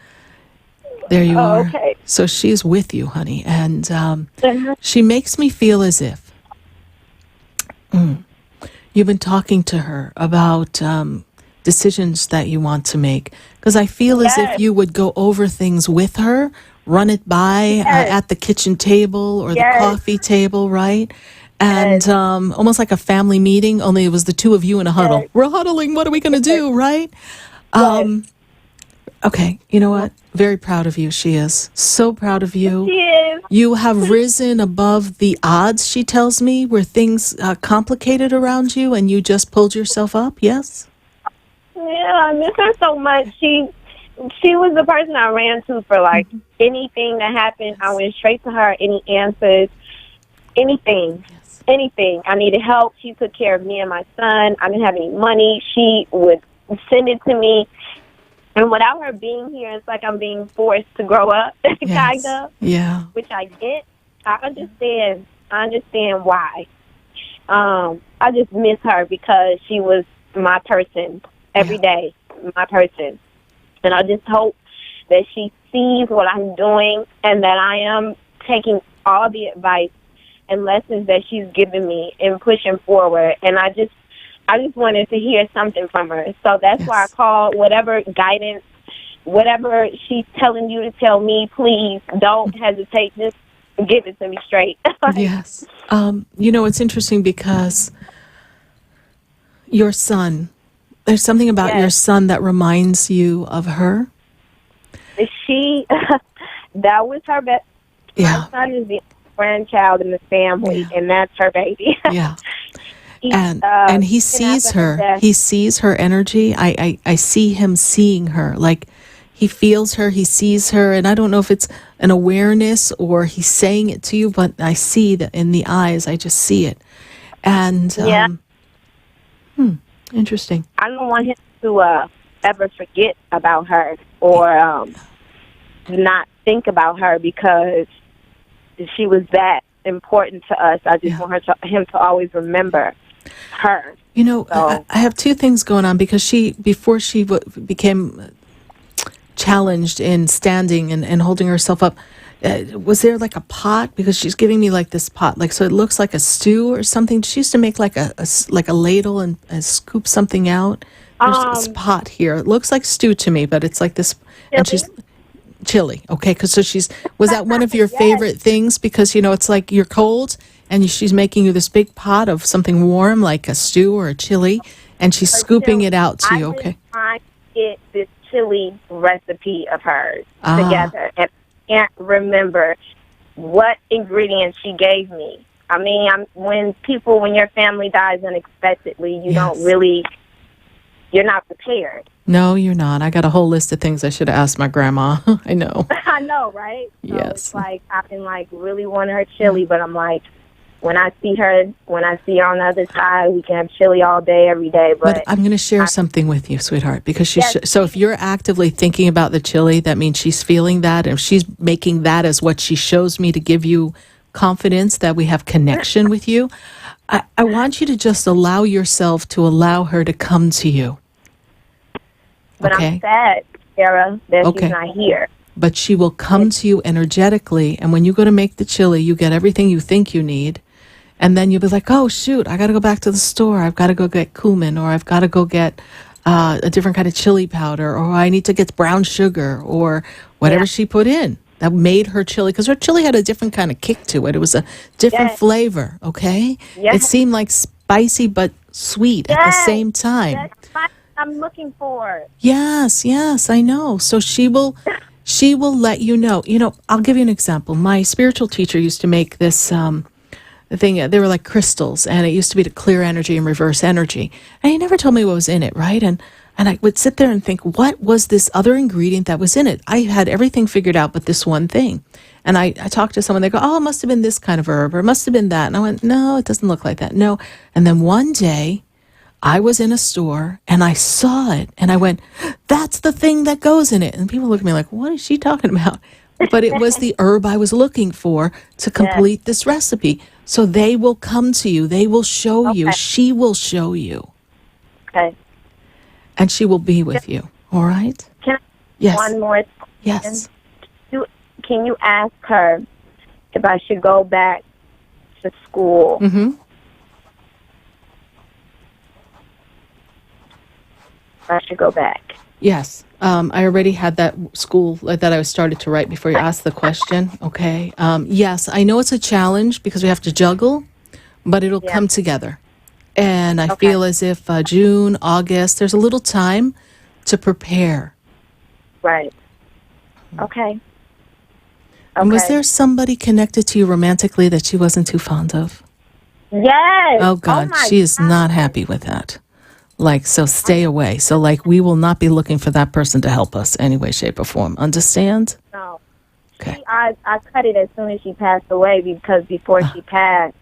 there you are. Okay. So she's with you, honey, and she makes me feel as if you've been talking to her about decisions that you want to make, because I feel as if you would go over things with her, run it by at the kitchen table or the coffee table, right? And almost like a family meeting, only it was the two of you in a huddle. We're huddling. What are we going to do, right? Okay, you know what? Very proud of you, she is. So proud of you. She is. You have risen above the odds, she tells me, where things complicated around you, and you just pulled yourself up, yes? Yeah, I miss her so much. She was the person I ran to for, like, anything that happened. I went straight to her, any answers, anything. Anything. I needed help. She took care of me and my son. I didn't have any money. She would send it to me. And without her being here, it's like I'm being forced to grow up, kind of. Yeah. Which I get. I understand why. I just miss her because she was my person every day, my person. And I just hope that she sees what I'm doing and that I am taking all the advice and lessons that she's given me in pushing forward. And I just wanted to hear something from her. So that's why I called. Whatever guidance, whatever she's telling you to tell me, please don't hesitate. Just give it to me straight. Yes. It's interesting because your son, there's something about your son that reminds you of her. That was her best. My son is the grandchild in the family, and that's her baby. Yeah. And he sees her. He sees her energy. I see him seeing her. Like, he feels her, he sees her, and I don't know if it's an awareness or he's saying it to you, but I see that in the eyes. I just see it. And, interesting. I don't want him to ever forget about her or not think about her because she was that important to us. I just want him to always remember her. I have two things going on because before she became challenged in standing and holding herself up, was there like a pot? Because she's giving me like this pot, like, so it looks like a stew or something. She used to make like a ladle and scoop something out. There's this pot here. It looks like stew to me, but it's like this, and she's chili. Okay, because was that one of your favorite things? Because it's like you're cold and she's making you this big pot of something warm, like a stew or a chili, and she's scooping it out to you. Okay. I get this chili recipe of hers together, and I can't remember what ingredients she gave me. I mean, when your family dies unexpectedly, you're not prepared. No, you're not. I got a whole list of things I should have asked my grandma. I know. I know, right? So yes. It's like I've been really wanting her chili, but I'm like, when I see her on the other side, we can have chili all day, every day. But I'm going to share something with you, sweetheart, because so if you're actively thinking about the chili, that means she's feeling that, and if she's making that as what she shows me to give you confidence that we have connection with you, I want you to just allow yourself to allow her to come to you. But I'm sad, Sarah, that she's not here. But she will come to you energetically, and when you go to make the chili, you get everything you think you need, and then you'll be like, oh, shoot, I got to go back to the store. I've got to go get cumin, or I've got to go get a different kind of chili powder, or I need to get brown sugar, or whatever she put in that made her chili, because her chili had a different kind of kick to it. It was a different flavor, okay? Yes. It seemed like spicy but sweet at the same time. That's what I'm looking for. Yes, I know. So she will let you know. I'll give you an example. My spiritual teacher used to make this thing. They were like crystals, and it used to be to clear energy and reverse energy. And he never told me what was in it, right? And I would sit there and think, what was this other ingredient that was in it? I had everything figured out but this one thing. And I talked to someone, they go, oh, it must have been this kind of herb, or it must have been that. And I went, no, it doesn't look like that. No. And then one day, I was in a store and I saw it and I went, that's the thing that goes in it. And people look at me like, what is she talking about? But it was the herb I was looking for to complete this recipe. So they will come to you. They will show you. She will show you. Okay. And she will be with you. All right? Can I yes. one more? Yes. Can you ask her if I should go back to school? Mm-hmm. I should go back. Yes. I already had that school that I started to write before you asked the question. Okay. Yes, I know it's a challenge because we have to juggle, but it'll come together. And I feel as if June, August, there's a little time to prepare. Right. Okay. And was there somebody connected to you romantically that she wasn't too fond of? Yes. Oh, God. She is not happy with that. So stay away. So, we will not be looking for that person to help us any way, shape, or form. Understand? No. Okay. I cut it as soon as she passed away because before she passed.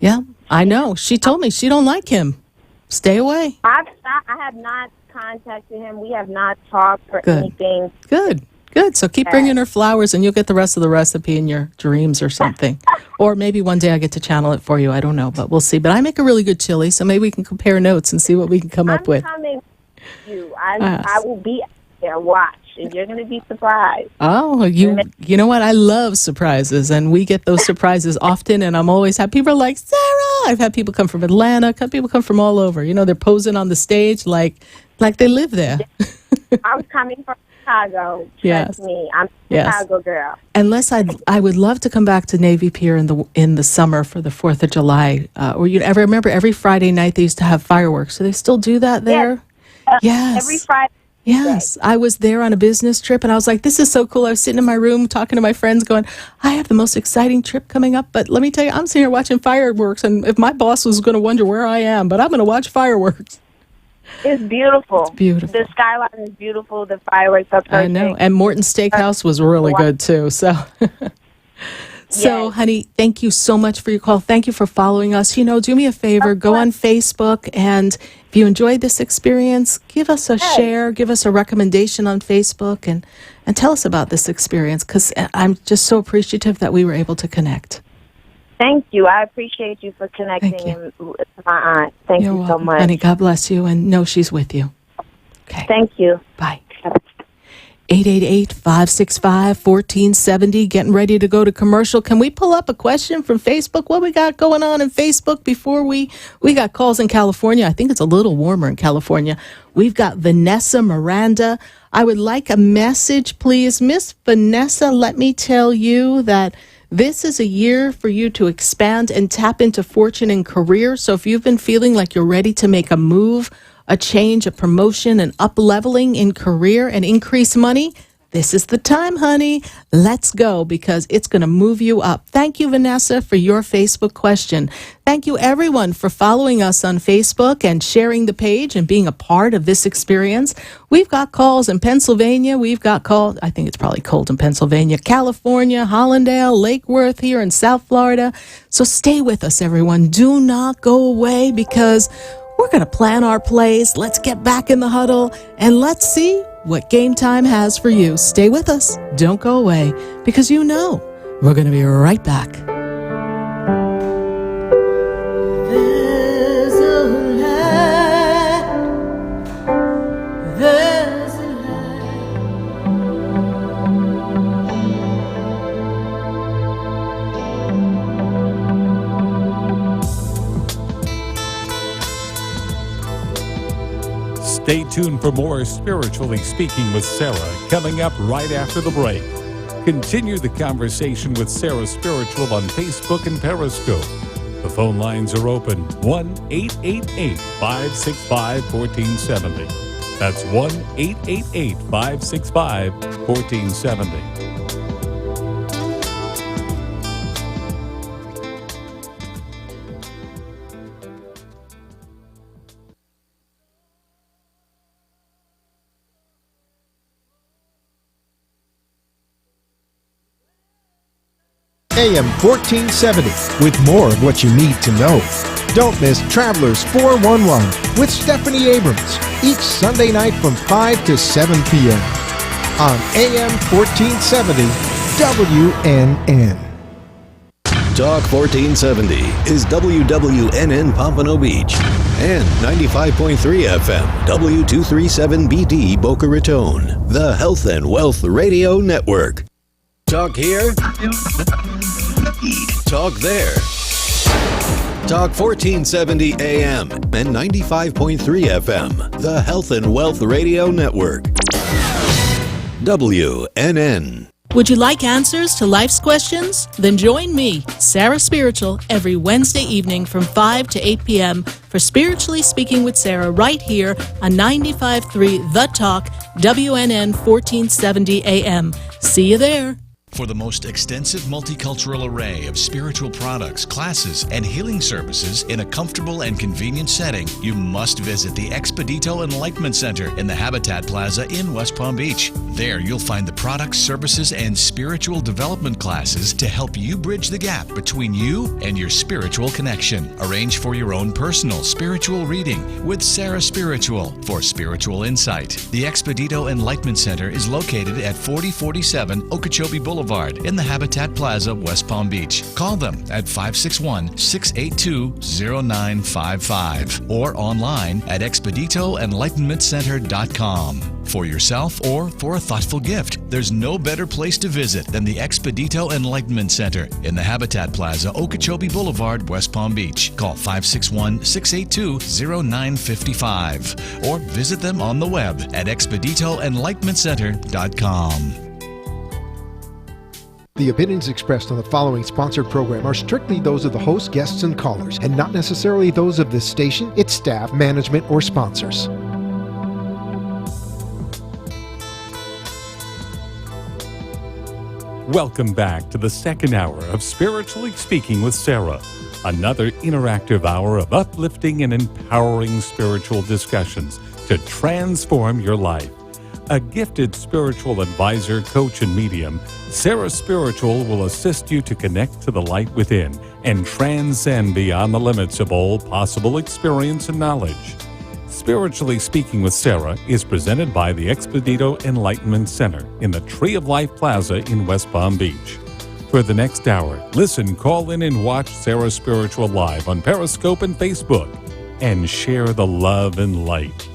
Yeah, I know. She told me she don't like him. Stay away. I have not contacted him. We have not talked for anything. Good. So keep bringing her flowers and you'll get the rest of the recipe in your dreams or something. Or maybe one day I get to channel it for you. I don't know, but we'll see. But I make a really good chili, so maybe we can compare notes and see what we can come up with. I'm coming to you. I will be at there. Watch, and you're going to be surprised. Oh, you know what? I love surprises, and we get those surprises often, and I'm always happy. People are like, Sarah! I've had people come from Atlanta, people come from all over. You know, they're posing on the stage like they live there. I'm coming from Chicago. Yes. Trust me, I'm a Chicago girl. Unless I would love to come back to Navy Pier in the summer for the 4th of July. Or you ever remember every Friday night they used to have fireworks? Do they still do that there? Yes. Every Friday. Yes, I was there on a business trip, and I was like, this is so cool. I was sitting in my room talking to my friends going, I have the most exciting trip coming up, but let me tell you, I'm sitting here watching fireworks, and if my boss was going to wonder where I am, but I'm going to watch fireworks. It's beautiful. It's beautiful. The skyline is beautiful. The fireworks are perfect. I know, and Morton's Steakhouse was really good, too, so... So, honey, thank you so much for your call. Thank you for following us. You know, do me a favor, go on Facebook, and if you enjoyed this experience, give us a share, give us a recommendation on Facebook, and tell us about this experience, because I'm just so appreciative that we were able to connect. Thank you. I appreciate you for connecting with my aunt. Thank you so much. Honey, God bless you, and know she's with you. Okay. Thank you. Bye. 888-565-1470. Getting ready to go to commercial. Can we pull up a question from Facebook? What we got going on in Facebook before we got calls in California? I think it's a little warmer in California. We've got Vanessa Miranda. I would like a message, please. Miss Vanessa, let me tell you that this is a year for you to expand and tap into fortune and career. So if you've been feeling like you're ready to make a move, a change, a promotion, an up-leveling in career and increase money, this is the time, honey. Let's go, because it's going to move you up. Thank you, Vanessa, for your Facebook question. Thank you, everyone, for following us on Facebook and sharing the page and being a part of this experience. We've got calls in Pennsylvania. We've got calls, I think it's probably cold in Pennsylvania, California, Hollandale, Lake Worth here in South Florida. So stay with us, everyone. Do not go away, because we're going to plan our plays. Let's get back in the huddle, and let's see what Game Time has for you. Stay with us. Don't go away, because you know we're going to be right back. There's a land, there's a Stay tuned for more Spiritually Speaking with Sarah coming up right after the break. Continue the conversation with Sara Spiritual on Facebook and Periscope. The phone lines are open, 1-888-565-1470. That's 1-888-565-1470. AM 1470 with more of what you need to know. Don't miss Travelers 411 with Stephanie Abrams each Sunday night from 5 to 7 p.m. on AM 1470 WNN. Talk 1470 is WWNN Pompano Beach and 95.3 FM W237BD Boca Raton, the Health and Wealth Radio Network. Talk here, talk there. Talk 1470 AM and 95.3 FM, the Health and Wealth Radio Network. WNN. Would you like answers to life's questions? Then join me, Sara Spiritual, every Wednesday evening from 5 to 8 p.m. for Spiritually Speaking with Sarah right here on 95.3 The Talk, WNN 1470 AM. See you there. For the most extensive multicultural array of spiritual products, classes, and healing services in a comfortable and convenient setting, you must visit the Expedito Enlightenment Center in the Habitat Plaza in West Palm Beach. There you'll find the products, services, and spiritual development classes to help you bridge the gap between you and your spiritual connection. Arrange for your own personal spiritual reading with Sara Spiritual for spiritual insight. The Expedito Enlightenment Center is located at 4047 Okeechobee Boulevard Boulevard in the Habitat Plaza, West Palm Beach. Call them at 561-682-0955 or online at expeditoenlightenmentcenter.com. For yourself or for a thoughtful gift, there's no better place to visit than the Expedito Enlightenment Center in the Habitat Plaza, Okeechobee Boulevard, West Palm Beach. Call 561-682-0955 or visit them on the web at expeditoenlightenmentcenter.com. The opinions expressed on the following sponsored program are strictly those of the host, guests, and callers, and not necessarily those of this station, its staff, management, or sponsors. Welcome back to the second hour of Spiritually Speaking with Sarah, another interactive hour of uplifting and empowering spiritual discussions to transform your life. A gifted spiritual advisor, coach, and medium, Sara Spiritual will assist you to connect to the light within and transcend beyond the limits of all possible experience and knowledge. Spiritually Speaking with Sarah is presented by the Expedito Enlightenment Center in the Tree of Life Plaza in West Palm Beach. For the next hour, listen, call in, and watch Sara Spiritual live on Periscope and Facebook, and share the love and light.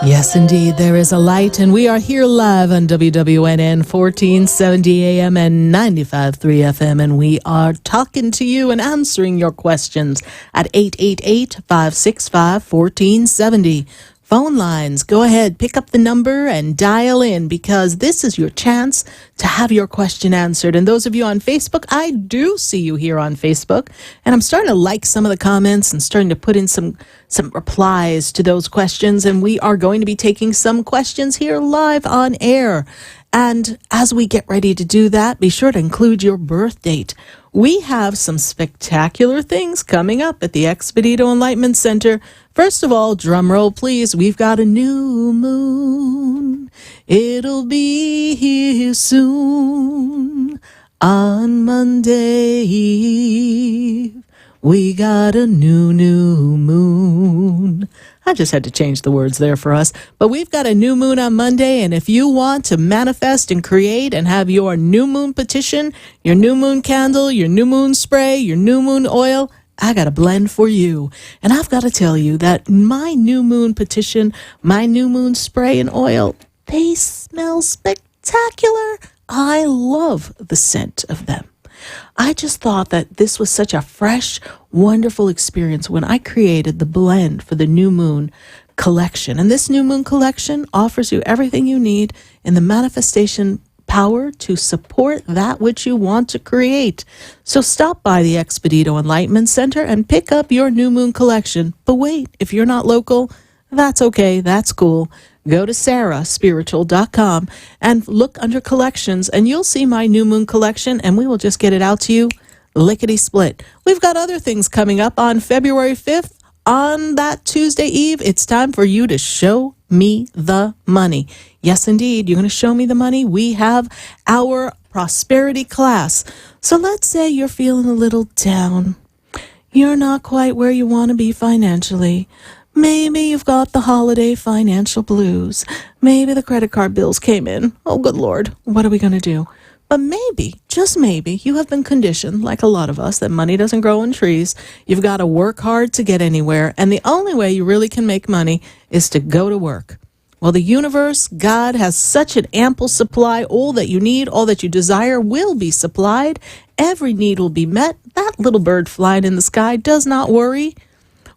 Yes, indeed, there is a light, and we are here live on WWNN 1470 AM and 95.3 FM, and we are talking to you and answering your questions at 888-565-1470. Phone lines, go ahead, pick up the number and dial in, because this is your chance to have your question answered. And those of you on Facebook, I do see you here on Facebook, and I'm starting to like some of the comments and starting to put in some replies to those questions, and we are going to be taking some questions here live on air. And as we get ready to do that, be sure to include your birth date. We have some spectacular things coming up at the Expedito Enlightenment Center. First of all, drum roll please, we've got a new moon. It'll be here soon on Monday Eve. We got a new moon. I just had to change the words there for us. But we've got a new moon on Monday, and if you want to manifest and create and have your new moon petition, your new moon candle, your new moon spray, your new moon oil, I got a blend for you. And I've got to tell you that my new moon petition, my new moon spray and oil, they smell spectacular. I love the scent of them. I just thought that this was such a fresh, wonderful experience when I created the blend for the New Moon collection. And this New Moon collection offers you everything you need in the manifestation power to support that which you want to create. So stop by the Expedito Enlightenment Center and pick up your New Moon collection. But wait, if you're not local, that's okay, that's cool. Go to SarahSpiritual.com and look under collections, and you'll see my New Moon collection, and we will just get it out to you lickety-split. We've got other things coming up on February 5th. On that Tuesday Eve, it's time for you to show me the money. Yes, indeed, you're going to show me the money. We have our prosperity class. So let's say you're feeling a little down. You're not quite where you want to be financially. Maybe you've got the holiday financial blues. Maybe the credit card bills came in. Oh, good Lord, what are we going to do? But maybe, just maybe, you have been conditioned, like a lot of us, that money doesn't grow on trees. You've got to work hard to get anywhere, and the only way you really can make money is to go to work. Well, the universe, God, has such an ample supply. All that you need, all that you desire will be supplied. Every need will be met. That little bird flying in the sky does not worry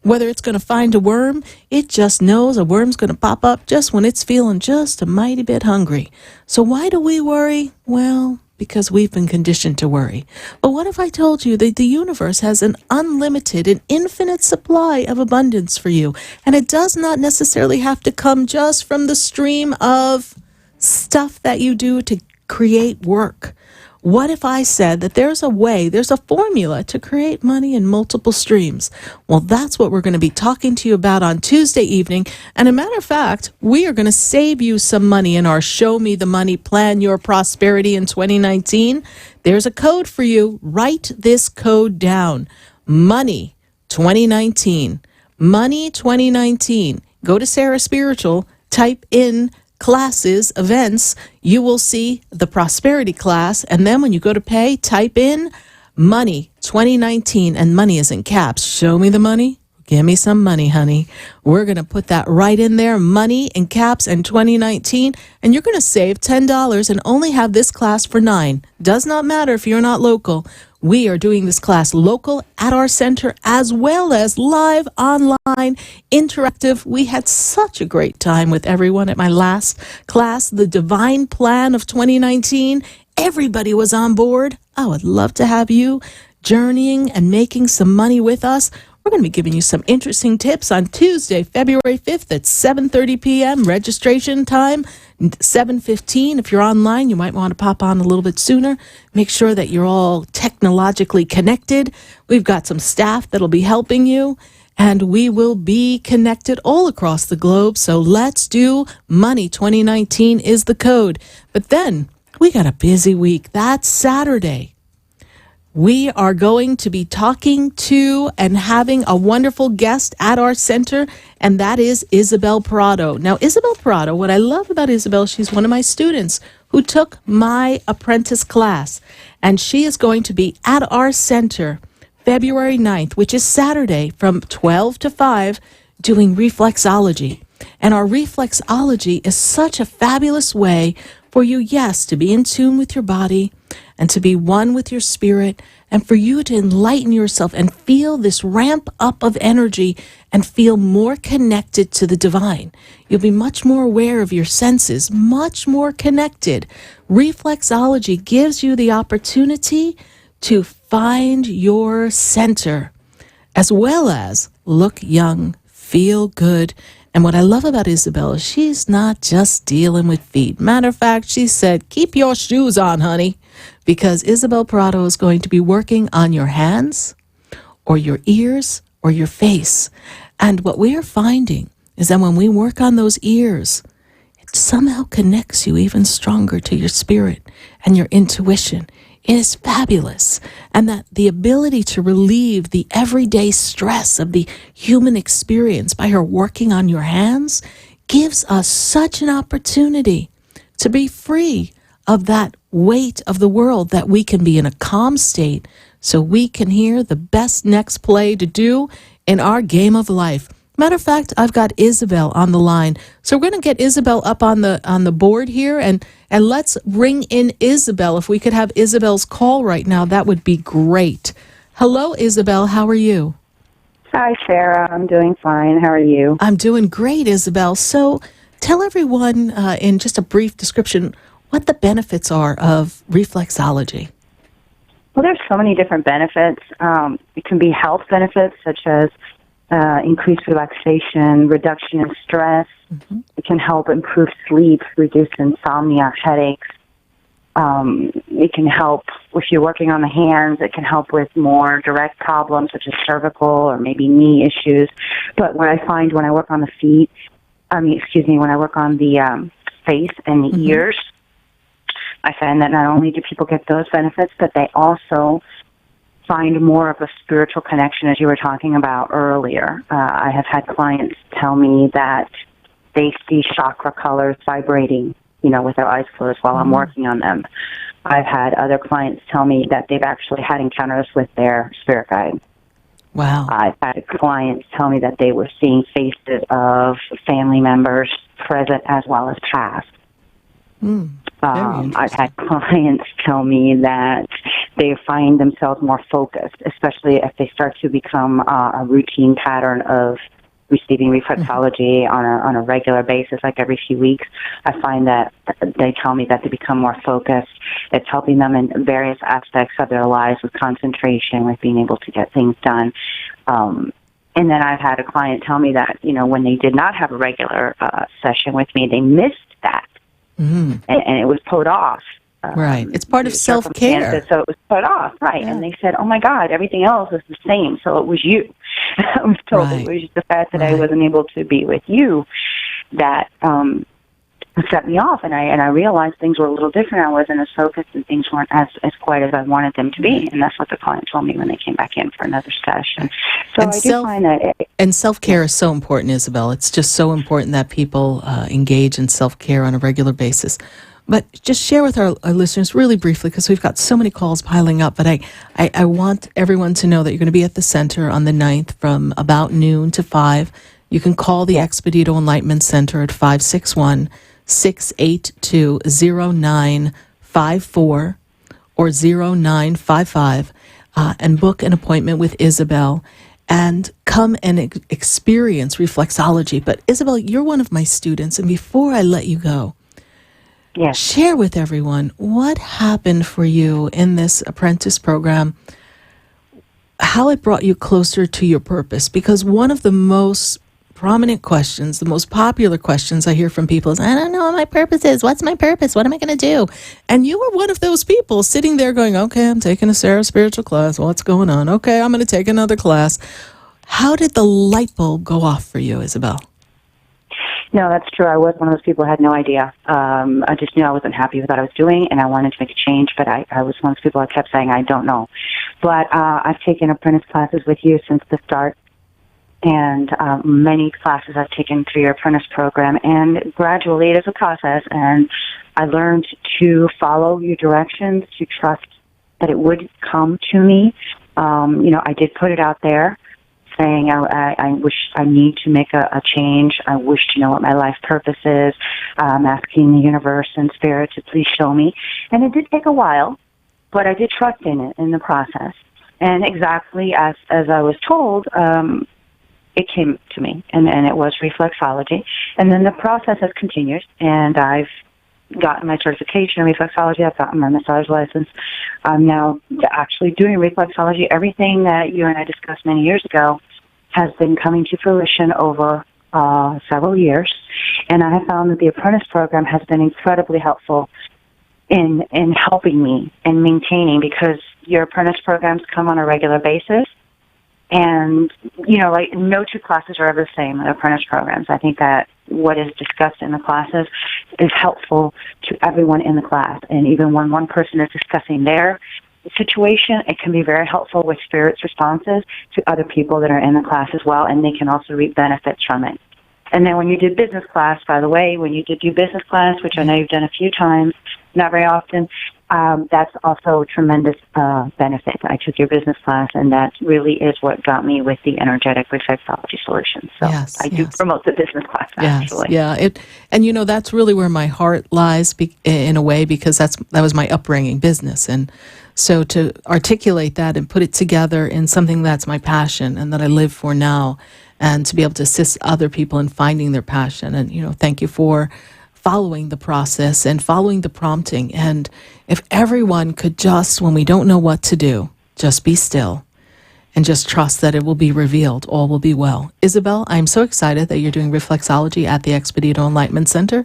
whether it's going to find a worm. It just knows a worm's going to pop up just when it's feeling just a mighty bit hungry. So why do we worry? Well, because we've been conditioned to worry. But what if I told you that the universe has an unlimited and infinite supply of abundance for you? And it does not necessarily have to come just from the stream of stuff that you do to create work. What if I said that there's a way, there's a formula to create money in multiple streams? Well, that's what we're going to be talking to you about on Tuesday evening. And a matter of fact, we are going to save you some money in our Show Me the Money, Plan Your Prosperity in 2019. There's a code for you. Write this code down. Money 2019. Money 2019. Go to Sara Spiritual, type in classes, events, you will see the prosperity class. And then when you go to pay, type in money 2019, and money is in caps. Show me the money. Give me some money, honey. We're going to put that right in there. Money in caps and 2019. And you're going to save $10 and only have this class for $9. Does not matter if you're not local. We are doing this class local at our center as well as live, online, interactive. We had such a great time with everyone at my last class, The Divine Plan of 2019. Everybody was on board. I would love to have you journeying and making some money with us. We're going to be giving you some interesting tips on Tuesday, February 5th at 7:30 p.m. Registration time, 7:15. If you're online, you might want to pop on a little bit sooner. Make sure that you're all technologically connected. We've got some staff that'll be helping you, and we will be connected all across the globe. So let's do Money 2019 is the code. But then we got a busy week. That's Saturday. We are going to be talking to and having a wonderful guest at our center, and that is Isabel Prado. Now, Isabel Prado, what I love about Isabel, she's one of my students who took my apprentice class, and she is going to be at our center February 9th, which is Saturday, from 12 to 5, doing reflexology. And our reflexology is such a fabulous way for you, yes, to be in tune with your body and to be one with your spirit, and for you to enlighten yourself and feel this ramp up of energy and feel more connected to the divine. You'll be much more aware of your senses, much more connected. Reflexology gives you the opportunity to find your center, as well as look young, feel good. And what I love about Isabel is she's not just dealing with feet. Matter of fact, she said, keep your shoes on, honey, because Isabel Prado is going to be working on your hands or your ears or your face. And what we are finding is that when we work on those ears, it somehow connects you even stronger to your spirit and your intuition. It is fabulous. And that the ability to relieve the everyday stress of the human experience by her working on your hands gives us such an opportunity to be free of that weight of the world, that we can be in a calm state so we can hear the best next play to do in our game of life. Matter of fact, I've got Isabel on the line. So we're going to get Isabel up on the board here, and let's ring in Isabel. If we could have Isabel's call right now, that would be great. Hello, Isabel. How are you? Hi, Sarah. I'm doing fine. How are you? I'm doing great, Isabel. So tell everyone in just a brief description what the benefits are of reflexology. Well, there's so many different benefits. It can be health benefits such as increased relaxation, reduction in stress. Mm-hmm. It can help improve sleep, reduce insomnia, headaches. It can help if you're working on the hands. It can help with more direct problems such as cervical or maybe knee issues. But what I find when I work on the feet, when I work on the face and the mm-hmm. ears, I find that not only do people get those benefits, but they also find more of a spiritual connection, as you were talking about earlier. I have had clients tell me that they see chakra colors vibrating, with their eyes closed while I'm working on them. I've had other clients tell me that they've actually had encounters with their spirit guide. Wow. I've had clients tell me that they were seeing faces of family members present as well as past. I've had clients tell me that they find themselves more focused, especially if they start to become a routine pattern of receiving reflexology on a regular basis, like every few weeks. I find that they tell me that they become more focused. It's helping them in various aspects of their lives with concentration, with being able to get things done. And then I've had a client tell me that, when they did not have a regular session with me, they missed that. And it was put off. Right. It's part of self-care. So it was put off, right. Yeah. And they said, oh, my God, everything else is the same, so it was you. I was told it was just the fact that I wasn't able to be with you that set me off. And I realized things were a little different. I wasn't as focused and things weren't as quiet as I wanted them to be. And that's what the client told me when they came back in for another session. So I do find that... And self-care is so important, Isabel. It's just so important that people engage in self-care on a regular basis. But just share with our listeners really briefly, because we've got so many calls piling up, but I want everyone to know that you're going to be at the center on the 9th from about noon to 5. You can call the Expedito Enlightenment Center at 561-682-0954 or 0955 and book an appointment with Isabel and come and experience reflexology. But Isabel, you're one of my students, and before I let you go, share with everyone what happened for you in this apprentice program, how it brought you closer to your purpose. Because one of the most prominent questions, the most popular questions I hear from people is, I don't know what my purpose is. What's my purpose? What am I going to do? And you were one of those people sitting there going, okay, I'm taking a Sara Spiritual class. What's going on? Okay, I'm going to take another class. How did the light bulb go off for you, Isabel? No, that's true. I was one of those people who had no idea. I just knew I wasn't happy with what I was doing, and I wanted to make a change, but I was one of those people that kept saying, I don't know. But I've taken apprentice classes with you since the start, and many classes I've taken through your apprentice program, and gradually it is a process, and I learned to follow your directions, to trust that it would come to me. I did put it out there, saying I wish I need to make a change. I wish to know what my life purpose is. I'm asking the universe and spirit to please show me. And it did take a while, but I did trust in it, in the process. And exactly as I was told, it came to me, and it was reflexology. And then the process has continued, and I've gotten my certification in reflexology. I've gotten my massage license. I'm now actually doing reflexology. Everything that you and I discussed many years ago has been coming to fruition over several years. And I have found that the apprentice program has been incredibly helpful in helping me and maintaining, because your apprentice programs come on a regular basis. And, like no two classes are ever the same, the apprentice programs. I think that what is discussed in the classes is helpful to everyone in the class. And even when one person is discussing their situation, it can be very helpful with spirit's responses to other people that are in the class as well, and they can also reap benefits from it. And then when you did business class, by the way, when you did do business class, which I know you've done a few times, not very often, that's also a tremendous benefit. I took your business class, and that really is what got me with the energetic reflexology solutions. So I do promote the business class, actually. Yeah, and that's really where my heart lies in a way, because that was my upbringing, business. And so to articulate that and put it together in something that's my passion and that I live for now, and to be able to assist other people in finding their passion. And, thank you for following the process and following the prompting. And if everyone could just, when we don't know what to do, just be still and just trust that it will be revealed, all will be well. Isabel, I'm so excited that you're doing reflexology at the Expedito Enlightenment Center,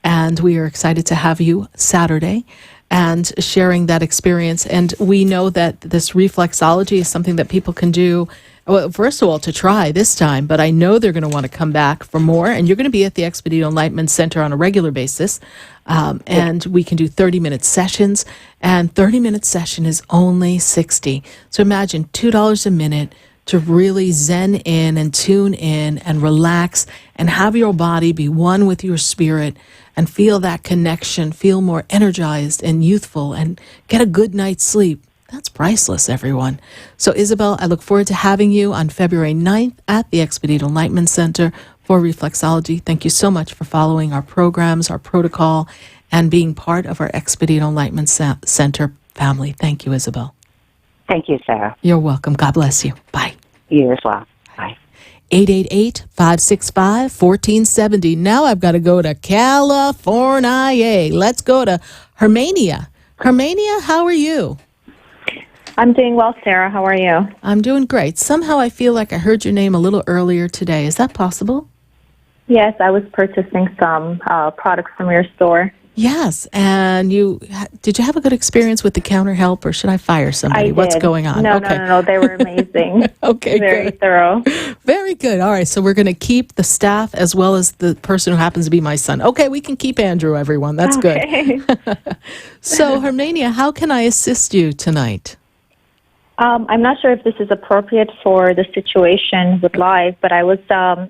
and we are excited to have you Saturday and sharing that experience. And we know that this reflexology is something that people can do, well, first of all, to try this time, but I know they're going to want to come back for more. And you're going to be at the Expedito Enlightenment Center on a regular basis. And we can do 30-minute sessions, and 30-minute session is only $60. So imagine $2 a minute, to really zen in and tune in and relax and have your body be one with your spirit and feel that connection, feel more energized and youthful and get a good night's sleep. That's priceless, everyone. So, Isabel, I look forward to having you on February 9th at the Expedito Enlightenment Center for Reflexology. Thank you so much for following our programs, our protocol, and being part of our Expedito Enlightenment Center family. Thank you, Isabel. Thank you, Sarah. You're welcome. God bless you. Bye. You as well. Bye. 888-565-1470. Now I've got to go to California. Let's go to Hermania. Hermania, how are you? I'm doing well, Sarah. How are you? I'm doing great. Somehow I feel like I heard your name a little earlier today. Is that possible? Yes, I was purchasing some products from your store. Yes, and did you have a good experience with the counter help, or should I fire somebody? I did. What's going on? No, okay. no, they were amazing. Okay, very good. thorough. Very good. All right, so we're going to keep the staff as well as the person who happens to be my son. Okay, we can keep Andrew, everyone. That's okay. Good. So, Hermania, how can I assist you tonight? I'm not sure if this is appropriate for the situation with life, but I was, I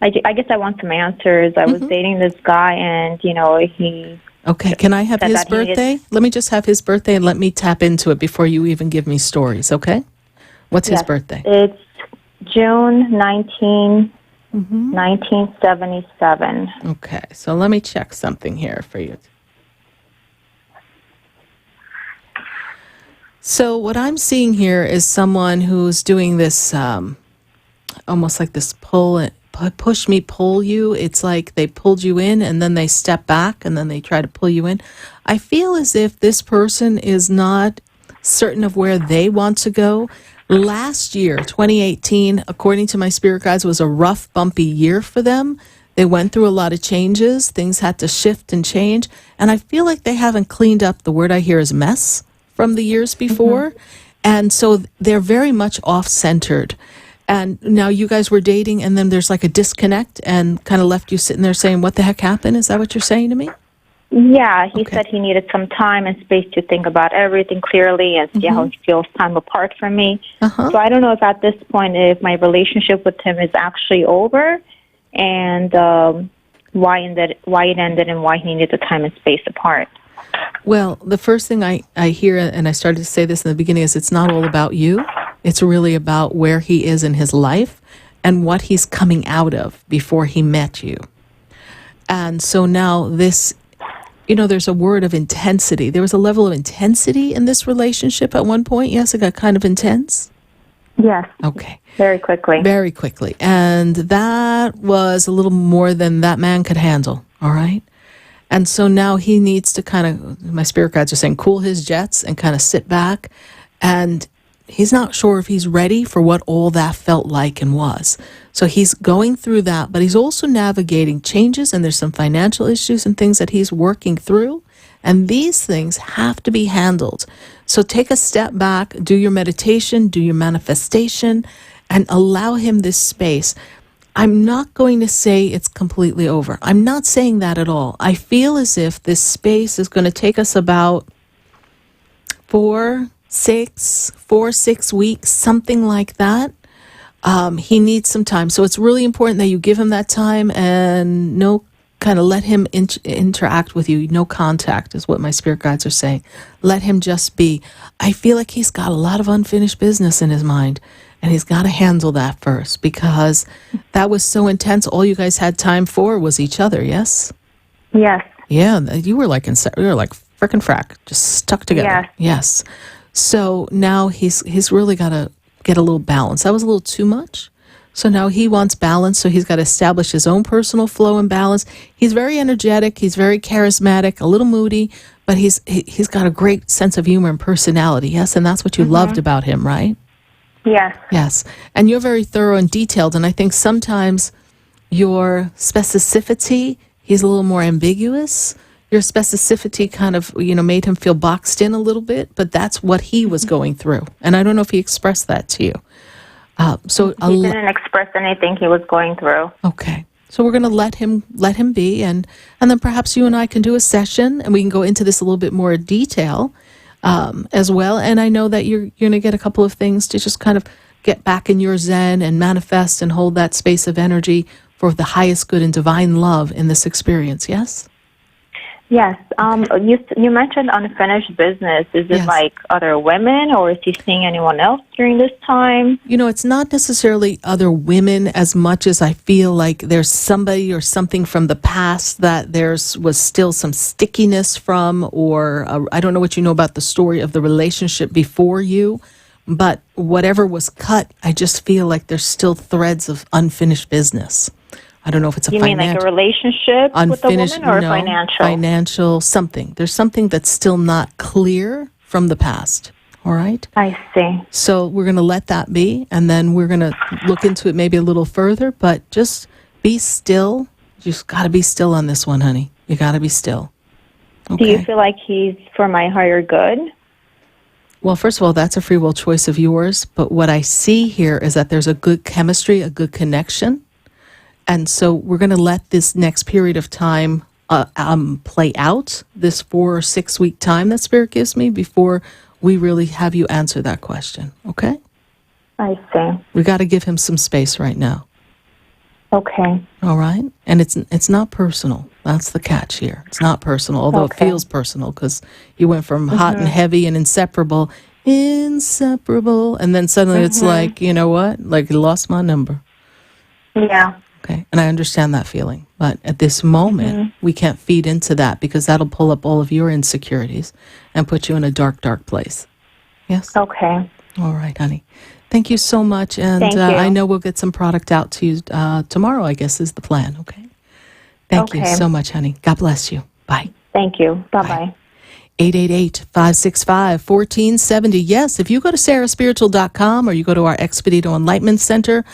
guess I want some answers. I was dating this guy, and, he... Okay, can I have his birthday? Let me just have his birthday, and let me tap into it before you even give me stories, okay? What's his birthday? It's June 1977. Okay, so let me check something here for you. So what I'm seeing here is someone who's doing this almost like this push me, pull you. It's like they pulled you in and then they step back and then they try to pull you in. I feel as if this person is not certain of where they want to go. Last year, 2018, according to my spirit guides, was a rough, bumpy year for them. They went through a lot of changes. Things had to shift and change. And I feel like they haven't cleaned up, the word I hear is mess, from the years before. And so they're very much off-centered. And now you guys were dating and then there's like a disconnect and kind of left you sitting there saying, what the heck happened? Is that what you're saying to me? Yeah, he said he needed some time and space to think about everything clearly and see how he feels time apart from me. So I don't know if at this point, if my relationship with him is actually over and why it ended and why he needed the time and space apart. Well, the first thing I hear, and I started to say this in the beginning, is it's not all about you. It's really about where he is in his life and what he's coming out of before he met you. And so now this, there's a word of intensity. There was a level of intensity in this relationship at one point. Yes, it got kind of intense. Yes. Okay. Very quickly. Very quickly. And that was a little more than that man could handle. All right. And so now he needs to kind of, my spirit guides are saying, cool his jets and kind of sit back. And he's not sure if he's ready for what all that felt like and was. So he's going through that, but he's also navigating changes, and there's some financial issues and things that he's working through. And these things have to be handled. So take a step back, do your meditation, do your manifestation, and allow him this space. I'm not going to say it's completely over. I'm not saying that at all. I feel as if this space is going to take us about 4, 6 weeks, something like that. He needs some time. So it's really important that you give him that time and kind of let him interact with you. No contact is what my spirit guides are saying. Let him just be. I feel like he's got a lot of unfinished business in his mind. And he's got to handle that first, because that was so intense. All you guys had time for was each other, yes? Yes. Yeah, you were like frickin' frack, just stuck together. Yes. So now he's really got to get a little balance. That was a little too much. So now he wants balance, so he's got to establish his own personal flow and balance. He's very energetic, he's very charismatic, a little moody, but he's got a great sense of humor and personality, yes? And that's what you loved about him, right? Yes. Yes. And you're very thorough and detailed. And I think sometimes your specificity, he's a little more ambiguous. Your specificity kind of, made him feel boxed in a little bit, but that's what he was going through. And I don't know if he expressed that to you. So he didn't express anything he was going through. Okay. So we're going to let him be. And then perhaps you and I can do a session and we can go into this a little bit more detail as well. And I know that you're going to get a couple of things to just kind of get back in your zen and manifest and hold that space of energy for the highest good and divine love in this experience, yes? Yes. You mentioned unfinished business. Is it like other women, or is he seeing anyone else during this time? You know, it's not necessarily other women as much as I feel like there's somebody or something from the past that was still some stickiness from, or I don't know what you know about the story of the relationship before you, but whatever was cut, I just feel like there's still threads of unfinished business. I don't know if it's You mean like a relationship with a woman, or financial? Financial, something. There's something that's still not clear from the past. All right? I see. So we're going to let that be, and then we're going to look into it maybe a little further, but just be still. You just got to be still on this one, honey. You got to be still. Okay? Do you feel like he's for my higher good? Well, first of all, that's a free will choice of yours, but what I see here is that there's a good chemistry, a good connection. And so we're going to let this next period of time play out, this 4 or 6 week time that Spirit gives me, before we really have you answer that question. Okay? I see. We got to give him some space right now. Okay. All right? And it's not personal. That's the catch here. It's not personal, although it feels personal, because you went from hot and heavy and inseparable, and then suddenly it's like, you know what? Like, you lost my number. Yeah. Okay, and I understand that feeling. But at this moment, we can't feed into that, because that'll pull up all of your insecurities and put you in a dark, dark place. Yes? Okay. All right, honey. Thank you so much. And Thank you. I know we'll get some product out to you tomorrow, I guess, is the plan. Okay? Thank you so much, honey. God bless you. Bye. Thank you. Bye-bye. 888-565-1470. Yes, if you go to SarahSpiritual.com, or you go to our Expedito Enlightenment Center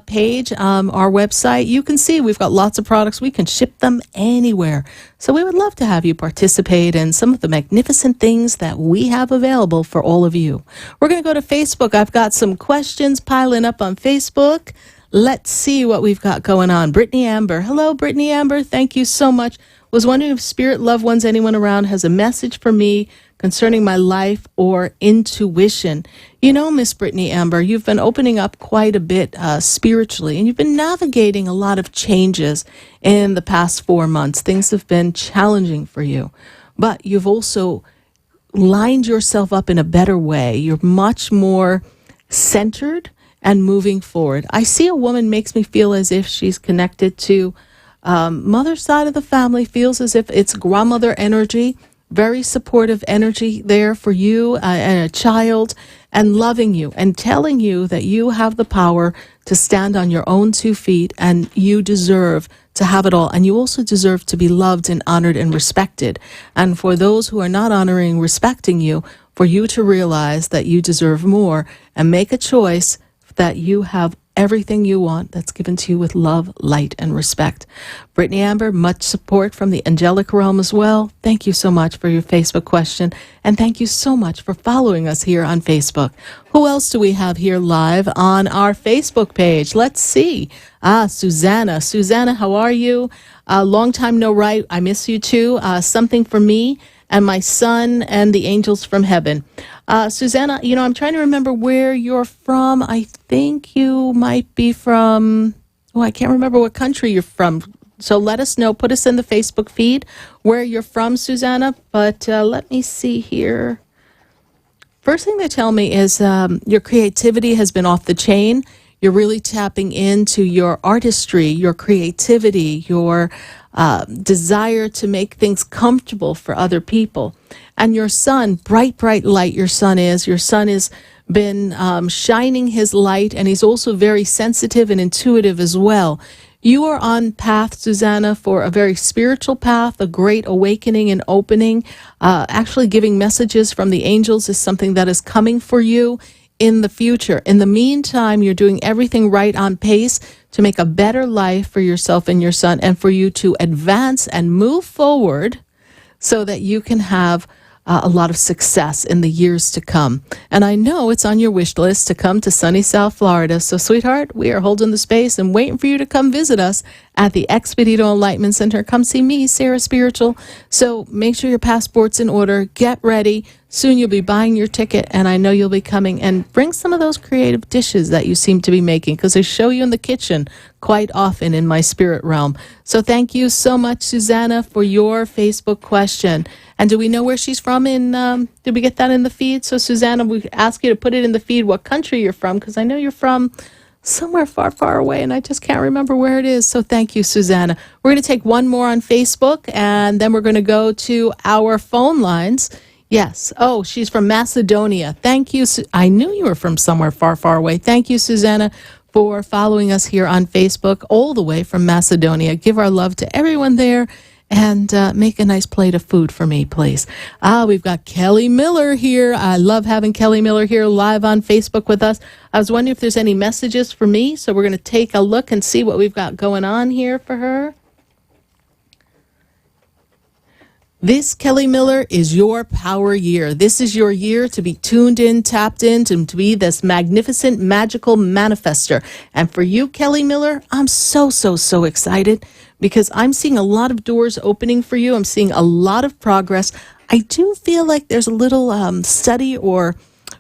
page, our website, you can see we've got lots of products. We can ship them anywhere. So we would love to have you participate in some of the magnificent things that we have available for all of you. We're going to go to Facebook. I've got some questions piling up on Facebook. Let's see what we've got going on. Brittany Amber. Hello, Brittany Amber. Thank you so much. Was wondering if spirit, loved ones, anyone around has a message for me concerning my life or intuition. You know, Miss Brittany Amber, you've been opening up quite a bit spiritually, and you've been navigating a lot of changes in the past 4 months. Things have been challenging for you, but you've also lined yourself up in a better way. You're much more centered and moving forward. I see a woman makes me feel as if she's connected to mother's side of the family, feels as if it's grandmother energy, very supportive energy there for you and a child, and loving you and telling you that you have the power to stand on your own 2 feet, and you deserve to have it all. And you also deserve to be loved and honored and respected. And for those who are not honoring and respecting you, for you to realize that you deserve more and make a choice that you have everything you want that's given to you with love, light, and respect. Brittany Amber, much support from the angelic realm as well. Thank you so much for your Facebook question, and thank you so much for following us here on Facebook. Who else do we have here live on our Facebook page? Let's see. Susanna. Susanna, how are you? Long time no write. I miss you too. Something for me and my son and the angels from heaven. Susanna, you know, I'm trying to remember where you're from. I think you might be from, I can't remember what country you're from. So let us know. Put us in the Facebook feed where you're from, Susanna. But let me see here. First thing they tell me is your creativity has been off the chain. You're really tapping into your artistry, your creativity, your desire to make things comfortable for other people. And your son, bright, bright light, your son has been shining his light, and he's also very sensitive and intuitive as well. You are on path, Susanna, for a very spiritual path, a great awakening and opening. Actually giving messages from the angels is something that is coming for you in the future. In the meantime, you're doing everything right on pace to make a better life for yourself and your son, and for you to advance and move forward so that you can have a lot of success in the years to come. And I know it's on your wish list to come to sunny South Florida. So, sweetheart, we are holding the space and waiting for you to come visit us at the Expedito Enlightenment Center. Come see me, Sara Spiritual. So make sure your passport's in order. Get ready soon you'll be buying your ticket, and I know you'll be coming. And bring some of those creative dishes that you seem to be making, because I show you in the kitchen quite often in my spirit realm. So thank you so much, Susanna, for your Facebook question. And do we know where she's from? Did we get that in the feed? So Susanna, we ask you to put it in the feed what country you're from, because I know you're from somewhere far, far away, and I just can't remember where it is. So thank you, Susanna. We're going to take one more on Facebook, and then we're going to go to our phone lines. Yes. Oh, she's from Macedonia. Thank you. I knew you were from somewhere far, far away. Thank you, Susanna, for following us here on Facebook all the way from Macedonia. Give our love to everyone there, and make a nice plate of food for me, please. We've got Kelly Miller here. I love having Kelly Miller here live on Facebook with us. I was wondering if there's any messages for me, so we're going to take a look and see what we've got going on here for her. This, Kelly Miller, is your power year. This is your year to be tuned in, tapped in, to be this magnificent, magical manifester. And for you, Kelly Miller, I'm so, so, so excited, because I'm seeing a lot of doors opening for you. I'm seeing a lot of progress. I do feel like there's a little study or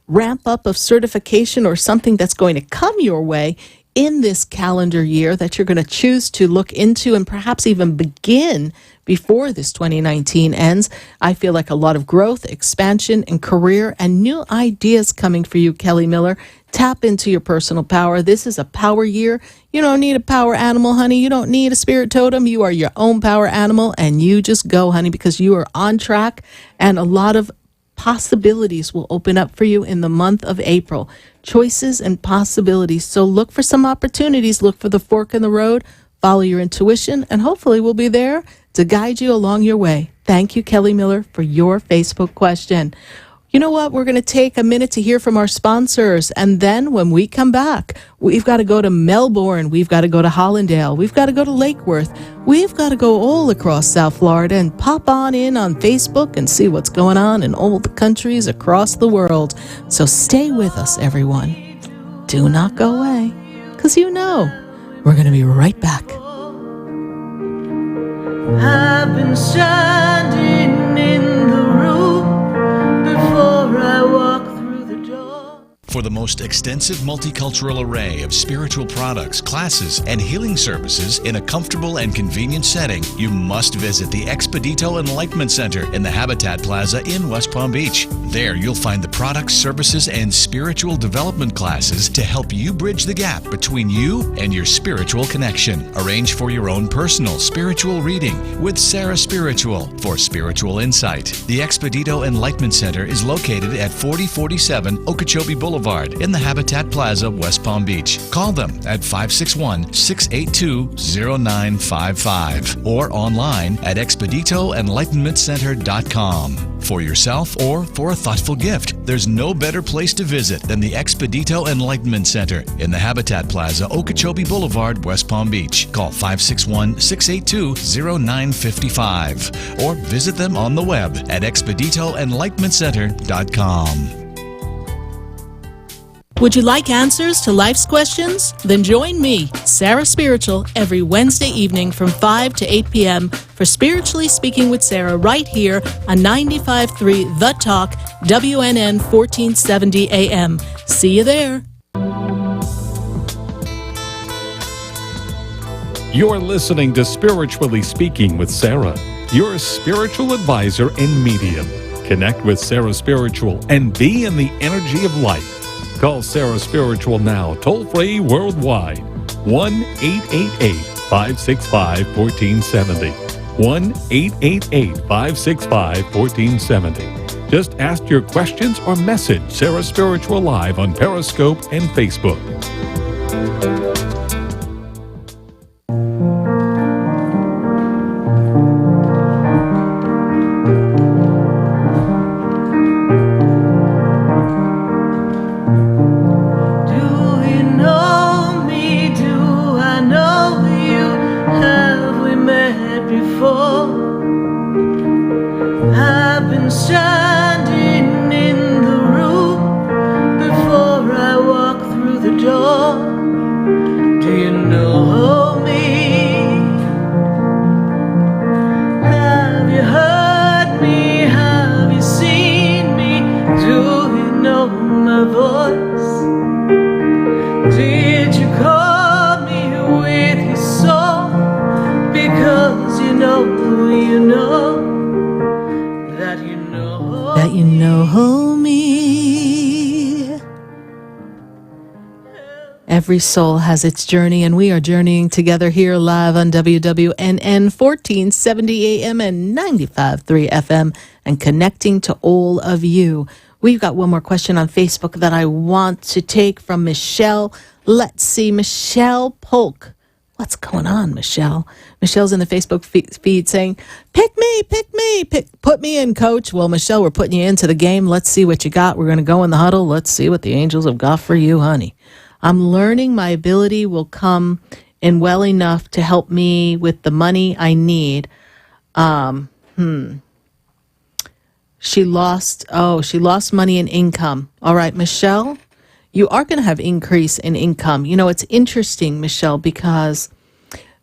ramp up of certification or something that's going to come your way in this calendar year that you're going to choose to look into and perhaps even begin before this 2019 ends. I feel like a lot of growth, expansion, and career and new ideas coming for you, Kelly Miller. Tap into your personal power. This is a power year. You don't need a power animal, honey. You don't need a spirit totem. You are your own power animal, and you just go, honey, because you are on track, and a lot of possibilities will open up for you in the month of April. Choices and possibilities. So look for some opportunities. Look for the fork in the road. Follow your intuition, and hopefully we'll be there to guide you along your way. Thank you, Kelly Miller, for your Facebook question. You know what? We're going to take a minute to hear from our sponsors. And then when we come back, we've got to go to Melbourne. We've got to go to Hollandale. We've got to go to Lake Worth. We've got to go all across South Florida and pop on in on Facebook and see what's going on in all the countries across the world. So stay with us, everyone. Do not go away, because you know we're going to be right back. I've been standing in the room before I walk through the door. For the most extensive multicultural array of spiritual products, classes, and healing services in a comfortable and convenient setting, you must visit the Expedito Enlightenment Center in the Habitat Plaza in West Palm Beach. There you'll find the products, services, and spiritual development classes to help you bridge the gap between you and your spiritual connection. Arrange for your own personal spiritual reading with Sara Spiritual for spiritual insight. The Expedito Enlightenment Center is located at 4047 Okeechobee Boulevard in the Habitat Plaza, West Palm Beach. Call them at 561-682-0955 or online at expeditoenlightenmentcenter.com. For yourself or for a thoughtful gift, there's no better place to visit than the Expedito Enlightenment Center in the Habitat Plaza, Okeechobee Boulevard, West Palm Beach. Call 561-682-0955 or visit them on the web at expeditoenlightenmentcenter.com. Would you like answers to life's questions? Then join me, Sara Spiritual, every Wednesday evening from 5 to 8 p.m. for Spiritually Speaking with Sarah right here on 95.3 The Talk, WNN 1470 AM. See you there. You're listening to Spiritually Speaking with Sarah, your spiritual advisor and medium. Connect with Sara Spiritual and be in the energy of life. Call Sara Spiritual now, toll-free worldwide, 1-888-565-1470, 1-888-565-1470. Just ask your questions or message Sara Spiritual live on Periscope and Facebook. voice? Did you call me with your soul? Because you know that you know me. Every soul has its journey, and we are journeying together here live on WWNN 1470 AM and 95.3 FM and connecting to all of you. We've got one more question on Facebook that I want to take from Michelle. Let's see, Michelle Polk. What's going on, Michelle? Michelle's in the Facebook feed saying, pick me, put me in, coach. Well, Michelle, we're putting you into the game. Let's see what you got. We're going to go in the huddle. Let's see what the angels have got for you, honey. I'm learning my ability will come in well enough to help me with the money I need. She lost money and income. All right, Michelle, you are going to have increase in income. You know, it's interesting, Michelle, because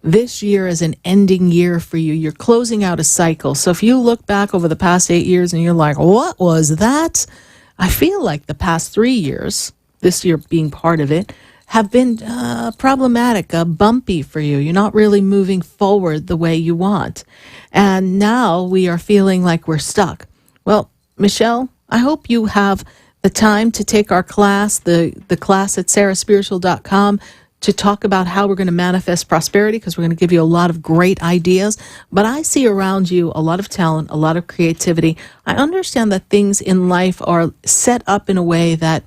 this year is an ending year for you. You're closing out a cycle. So if you look back over the past 8 years and you're like, what was that? I feel like the past 3 years, this year being part of it, have been problematic, bumpy for you. You're not really moving forward the way you want. And now we are feeling like we're stuck. Well, Michelle, I hope you have the time to take our class, the class at SarahSpiritual.com, to talk about how we're going to manifest prosperity, because we're going to give you a lot of great ideas. But I see around you a lot of talent, a lot of creativity. I understand that things in life are set up in a way that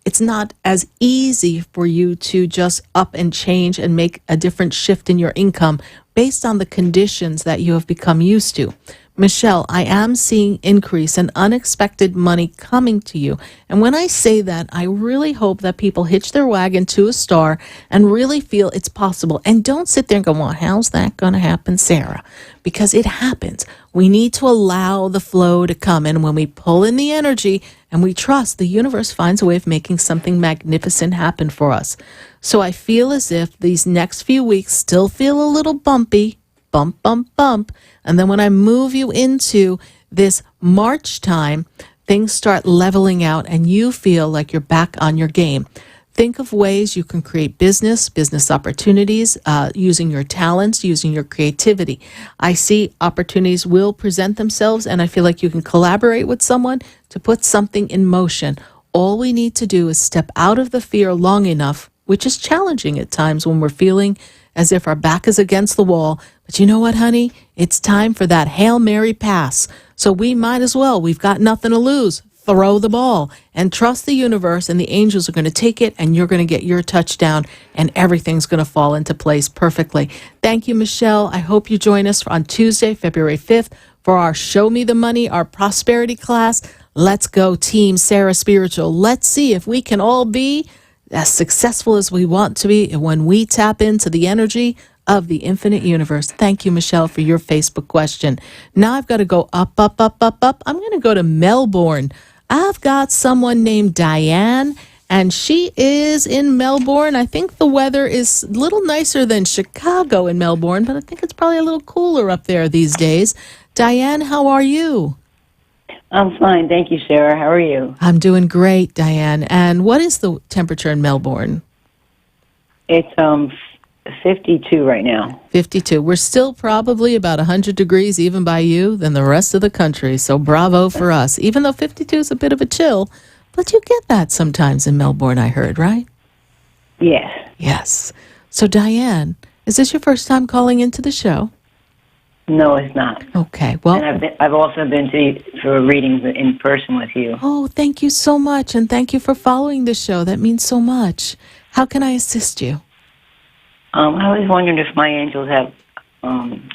it's not as easy for you to just up and change and make a different shift in your income based on the conditions that you have become used to. Michelle, I am seeing increase and unexpected money coming to you. And when I say that, I really hope that people hitch their wagon to a star and really feel it's possible. And don't sit there and go, well, how's that going to happen, Sarah? Because it happens. We need to allow the flow to come. And when we pull in the energy and we trust, the universe finds a way of making something magnificent happen for us. So I feel as if these next few weeks still feel a little bumpy, bump, bump, bump. And then when I move you into this March time, things start leveling out and you feel like you're back on your game. Think of ways you can create business opportunities, using your talents, using your creativity. I see opportunities will present themselves, and I feel like you can collaborate with someone to put something in motion. All we need to do is step out of the fear long enough, which is challenging at times when we're feeling as if our back is against the wall. But you know what, honey? It's time for that Hail Mary pass. So we might as well. We've got nothing to lose. Throw the ball and trust the universe, and the angels are going to take it, and you're going to get your touchdown, and everything's going to fall into place perfectly. Thank you, Michelle. I hope you join us on Tuesday, February 5th for our Show Me the Money, our prosperity class. Let's go, Team Sara Spiritual. Let's see if we can all be as successful as we want to be when we tap into the energy of the infinite universe. Thank you, Michelle, for your Facebook question. Now I've got to go up. I'm going to go to Melbourne. I've got someone named Diane, and she is in Melbourne. I think the weather is a little nicer than Chicago in Melbourne, but I think it's probably a little cooler up there these days. Diane, how are you? I'm fine. Thank you, Sarah. How are you? I'm doing great, Diane. And what is the temperature in Melbourne? It's 52 right now. 52. We're still probably about 100 degrees even by you than the rest of the country. So bravo for us. Even though 52 is a bit of a chill, but you get that sometimes in Melbourne, I heard, right? Yes. Yes. So Diane, is this your first time calling into the show? No, it's not. Okay. Well, and I've also been for readings in person with you. Oh, thank you so much, and thank you for following the show. That means so much. How can I assist you? I was wondering if my angels have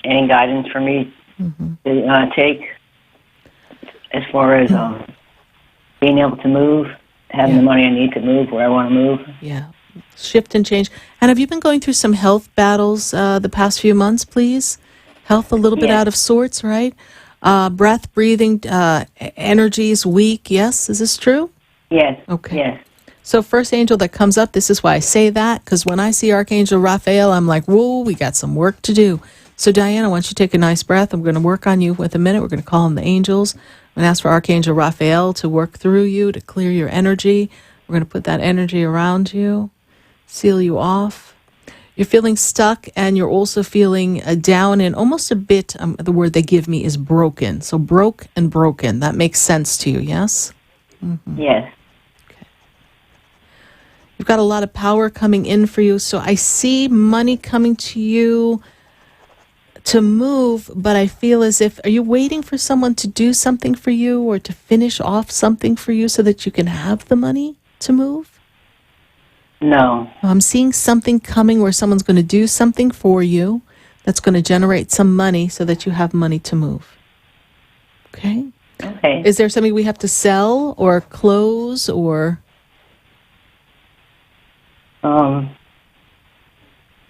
any guidance for me to take as far as being able to move, having the money I need to move where I want to move. Yeah. Shift and change. And have you been going through some health battles the past few months, please? Health a little bit out of sorts, right? Breath, breathing, energies weak. Yes, is this true? Yes. Okay. Yes. So first angel that comes up, this is why I say that, because when I see Archangel Raphael, I'm like, whoa, we got some work to do. So Diana, why don't you take a nice breath? I'm going to work on you with a minute. We're going to call on the angels. I'm going to ask for Archangel Raphael to work through you, to clear your energy. We're going to put that energy around you, seal you off. You're feeling stuck, and you're also feeling down and almost a bit, the word they give me is broken. So broke and broken. That makes sense to you, yes? Mm-hmm. Yes. Okay. You've got a lot of power coming in for you. So I see money coming to you to move, but I feel as if, are you waiting for someone to do something for you or to finish off something for you so that you can have the money to move? No. I'm seeing something coming where someone's going to do something for you that's going to generate some money so that you have money to move. Okay? Okay. Is there something we have to sell or close or?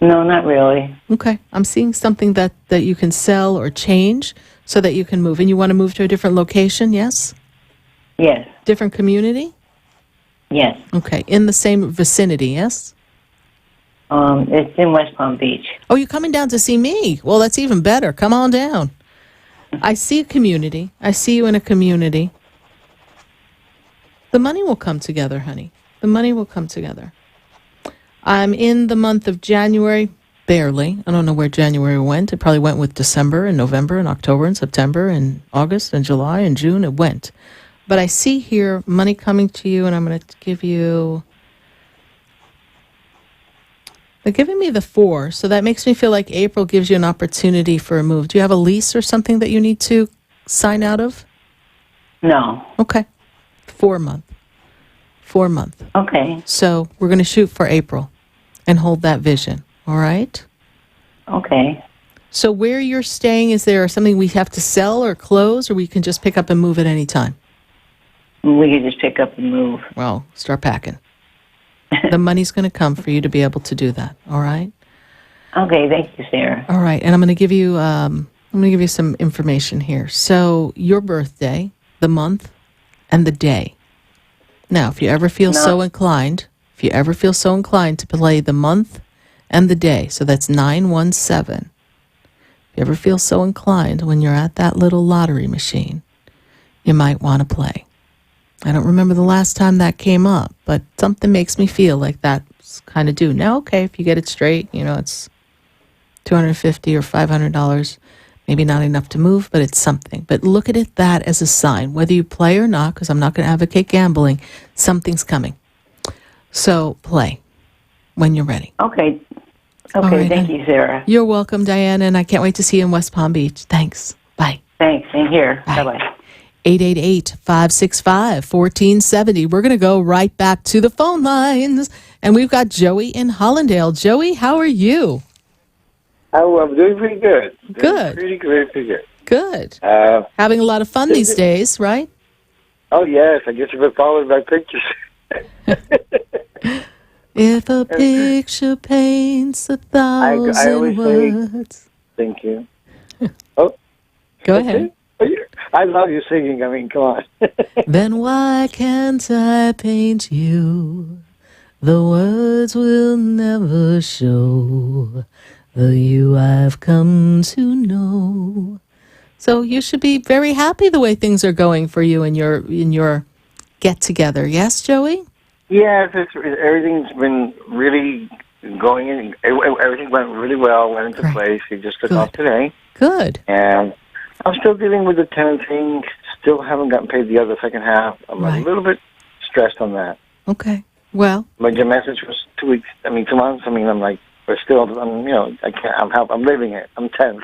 No, not really. Okay. I'm seeing something that you can sell or change so that you can move. And you want to move to a different location, yes? Yes. Different community? Yes. Okay. In the same vicinity, yes? It's in West Palm Beach. Oh, you're coming down to see me? Well, that's even better. Come on down. I see a community. I see you in a community. The money will come together, honey. The money will come together. I'm in the month of January, barely. I don't know where January went. It probably went with December and November and October and September and August and July and June. It went. But I see here money coming to you, and I'm going to give you... They're giving me the 4, so that makes me feel like April gives you an opportunity for a move. Do you have a lease or something that you need to sign out of? No. Okay. 4 month. 4 month. Okay. So we're going to shoot for April and hold that vision, all right? Okay. So where you're staying, is there something we have to sell or close, or we can just pick up and move at any time? We can just pick up and move. Well, start packing. The money's going to come for you to be able to do that, all right? Okay, thank you, Sarah. All right, and I'm going to give you some information here. So your birthday, the month, and the day. Now, if you ever feel so inclined to play the month and the day, so that's 917. If you ever feel so inclined when you're at that little lottery machine, you might want to play. I don't remember the last time that came up, but something makes me feel like that's kind of due. Now, okay, if you get it straight, it's $250 or $500, maybe not enough to move, but it's something. But look at it that as a sign, whether you play or not, because I'm not going to advocate gambling, something's coming. So play when you're ready. Okay. Okay, right, thank you, Sarah. You're welcome, Diana, and I can't wait to see you in West Palm Beach. Thanks. Bye. Thanks, same here. Bye-bye. 888-565-1470. We're going to go right back to the phone lines. And we've got Joey in Hollandale. Joey, how are you? Oh, I'm doing pretty good. Good. Pretty good. Good. Having a lot of fun these days, right? Oh, yes. I guess you've been following my pictures. If a picture paints 1,000 words. Thank you. Oh. Go ahead. I love you singing. I mean, come on. Then why can't I paint you? The words will never show the you I've come to know. So you should be very happy the way things are going for you in your get together. Yes, Joey? Yes, everything's been really going in. Everything went really well. Went into place. He just took off today. Good. And I'm still dealing with the tenant thing. Still haven't gotten paid the other second half. I'm a little bit stressed on that. Okay. Well. But your message was 2 weeks. 2 months. I'm like, but still, I can't. I'm living it. I'm tense.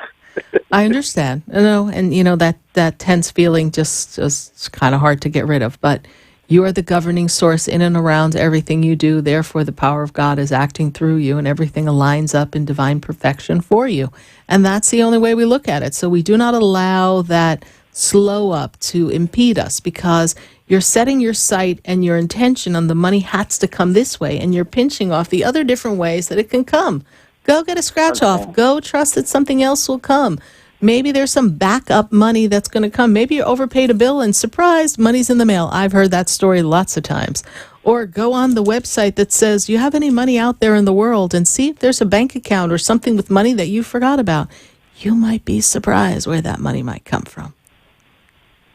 I understand. And that tense feeling just kind of hard to get rid of. But you are the governing source in and around everything you do. Therefore, the power of God is acting through you, and everything aligns up in divine perfection for you. And that's the only way we look at it. So we do not allow that slow up to impede us, because you're setting your sight and your intention on the money has to come this way, and you're pinching off the other different ways that it can come. Go get a scratch off. Go trust that something else will come. Maybe there's some backup money that's going to come. Maybe you overpaid a bill and surprise, money's in the mail. I've heard that story lots of times. Or go on the website that says, you have any money out there in the world, and see if there's a bank account or something with money that you forgot about. You might be surprised where that money might come from.